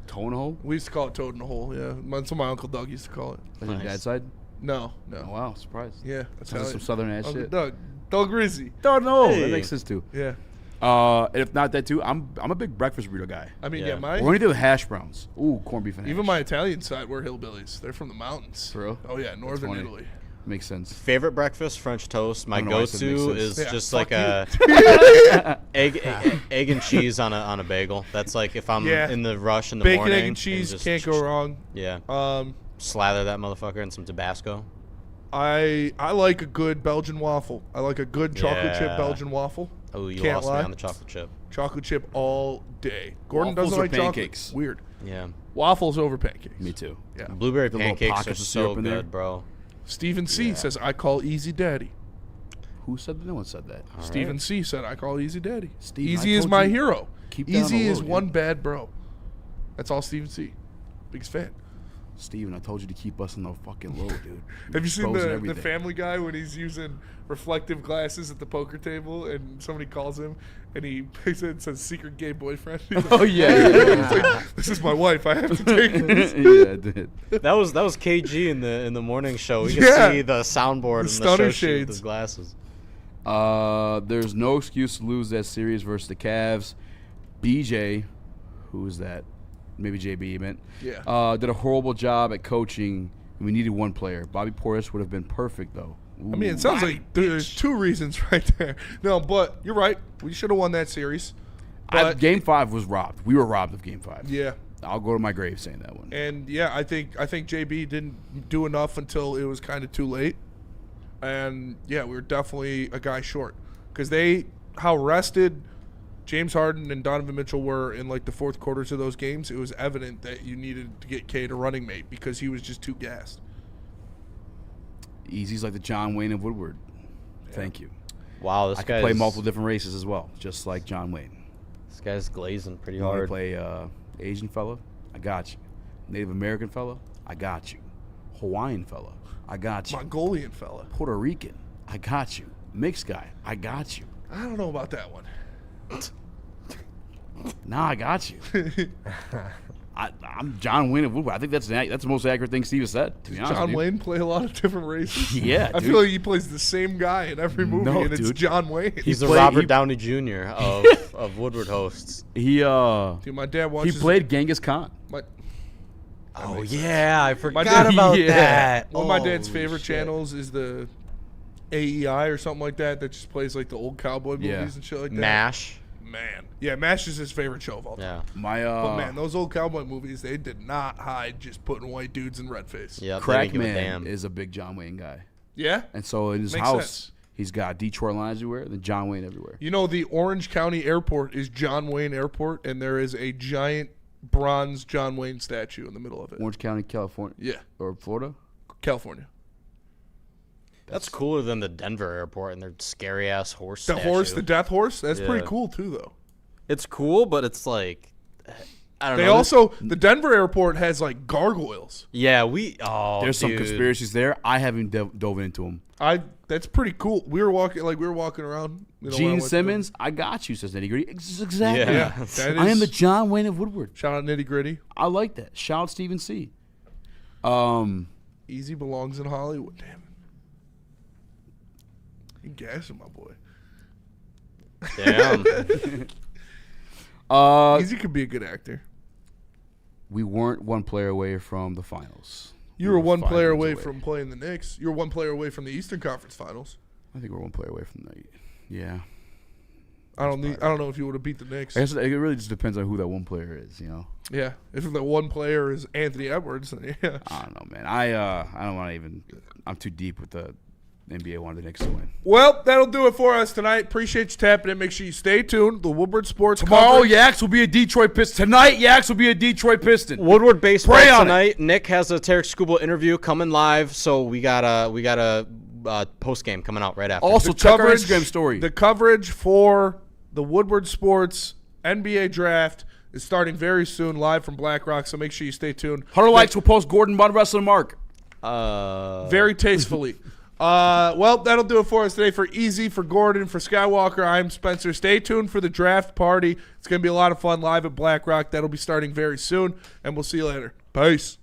Toe in a hole? We used to call it toad in a hole, yeah. That's what my Uncle Doug used to call it. Like your dad's side? No. Oh, wow, surprised. Yeah. That's Sounds like some southern ass Uncle shit. Doug Rizzi. Don't know. Hey. That makes sense too. Yeah. And if not that too, I'm a big breakfast burrito guy. I mean, Yeah. yeah, Or anything with hash browns. Ooh, corned beef and even hash. my Italian side, we're hillbillies. They're from the mountains. For real? Oh, yeah, northern funny. Italy. Makes sense. Favorite breakfast, French toast. My I don't know why I said go-to makes sense. is Yeah, just fuck like you. a egg and cheese on a bagel. That's like if I'm Yeah. in the rush in the Bacon, morning. egg, and cheese just can't go wrong. Yeah. Slather that motherfucker in some Tabasco. I like a good Belgian waffle. I like a good chocolate chip Yeah. Belgian waffle. Oh, you Can't lost lie. me on the chocolate chip. Chocolate chip all day. Gordon Waffles doesn't or like pancakes? chocolate. Weird. Yeah. Waffles over pancakes. Me too. Yeah. Blueberry The little pancakes are pockets of so syrup in there. good, bro. Stephen C. says, I call Easy Daddy. Who said that? No one said that. Stephen C. said, I call Easy Daddy. Steve, Easy I is told my you, hero. keep that on Easy the is low, one dude. bad bro. That's all Stephen C. Biggest fan. Steven, I told you to keep us on the fucking low, dude. Have you seen Exposing the everything. Family Guy when he's using reflective glasses at the poker table and somebody calls him and he picks it and says secret gay boyfriend? He's Oh, like, yeah. It's like, this is my wife. I have to take this. Yeah, I did. That was KG in the morning show. We could Yeah. see the soundboard The and the stunner show sheet with shades. his glasses. There's no excuse to lose that series versus the Cavs. BJ, who is that? Maybe JB you meant. Yeah. Did a horrible job at coaching. We needed one player. Bobby Portis would have been perfect though. I mean, it sounds like there's two reasons right there. No, but you're right. We should have won that series. But Game 5 was robbed. We were robbed of Game 5. yeah. I'll go to my grave saying that one. And yeah, I think JB didn't do enough until it was kind of too late. And yeah, we were definitely a guy short because how rested James Harden and Donovan Mitchell were in like the fourth quarters of those games. It was evident that you needed to get Cade a running mate because he was just too gassed. Easy's like the John Wayne of Woodward. Thank you. Wow, this I guy can play multiple different races as well, just like John Wayne. This guy's glazing pretty You want to hard. play Asian fella? I got you. Native American fella? I got you. Hawaiian fella? I got you. Mongolian fella. Puerto Rican? I got you. Mixed guy? I got you. I don't know about that one. Nah, I got you. I'm John Wayne of Woodward. I think that's the most accurate thing Steve has said, to be honest John with you. Wayne play a lot of different races. Yeah, I dude. feel like he plays the same guy in every movie, No, and it's dude. John Wayne. He's the played- Robert he- Downey Jr. of Woodward hosts. He Dude, my dad he watches. played Genghis Khan. Oh yeah, I forgot dad- about Yeah. that. One of my dad's Holy favorite shit. channels is the AEI or something like that just plays like the old cowboy movies Yeah. and shit like that. MASH. Man. Yeah, MASH is his favorite show of all time. Yeah. My But man, those old cowboy movies, they did not hide just putting white dudes in red face. Yeah. they didn't give a Crackman damn. is a big John Wayne guy. Yeah? And so in his Makes house, sense. he's got Detroit Lions everywhere and then John Wayne everywhere. You know, the Orange County Airport is John Wayne Airport, and there is a giant bronze John Wayne statue in the middle of it. Orange County, California. Yeah. Or Florida? California. That's cooler than the Denver airport and their scary ass horse. The horse, statue. the death horse, that's Yeah. pretty cool too, though. It's cool, but it's like I don't They know. also, the Denver airport has like gargoyles. Yeah, There's some dude. conspiracies there. I haven't dove into them. That's pretty cool. We were walking around. You know, when I Gene went to- Simmons, I got you, says Nitty Gritty. Exactly. Yeah. that I am is- the John Wayne of Woodward. Shout out Nitty Gritty. I like that. Shout out Stephen C. Easy belongs in Hollywood. Damn it. You gassing my boy. Damn. Easy could be a good actor. We weren't one player away from the finals. You We were one 5 player wins away from playing the Knicks. You were one player away from the Eastern Conference Finals. I think we're one player away from that. Yeah. I don't know if you would have beat the Knicks. I guess it really just depends on who that one player is, you know. Yeah, if the one player is Anthony Edwards, then yeah. I don't know, man. I don't want to even. I'm too deep with the NBA wanted the Knicks to win. Well, that'll do it for us tonight. Appreciate you tapping in. Make sure you stay tuned. The Woodward Sports Tomorrow, coverage. Yaks will be a Detroit Piston. Tonight, Yaks will be a Detroit Piston. Woodward baseball Pray on tonight. Nick has a Tarek Skubal interview coming live, so we got a post game coming out right after. Also, check our Instagram story. The coverage for the Woodward Sports NBA draft is starting very soon, live from Black Rock. So make sure you stay tuned. 100 likes will post Gordon Bud Wrestling Mark. Very tastefully. Well, that'll do it for us today. For Easy, for Gordon, for Skywalker, I'm Spencer. Stay tuned for the draft party. It's going to be a lot of fun live at Black Rock. That'll be starting very soon, and we'll see you later. Peace.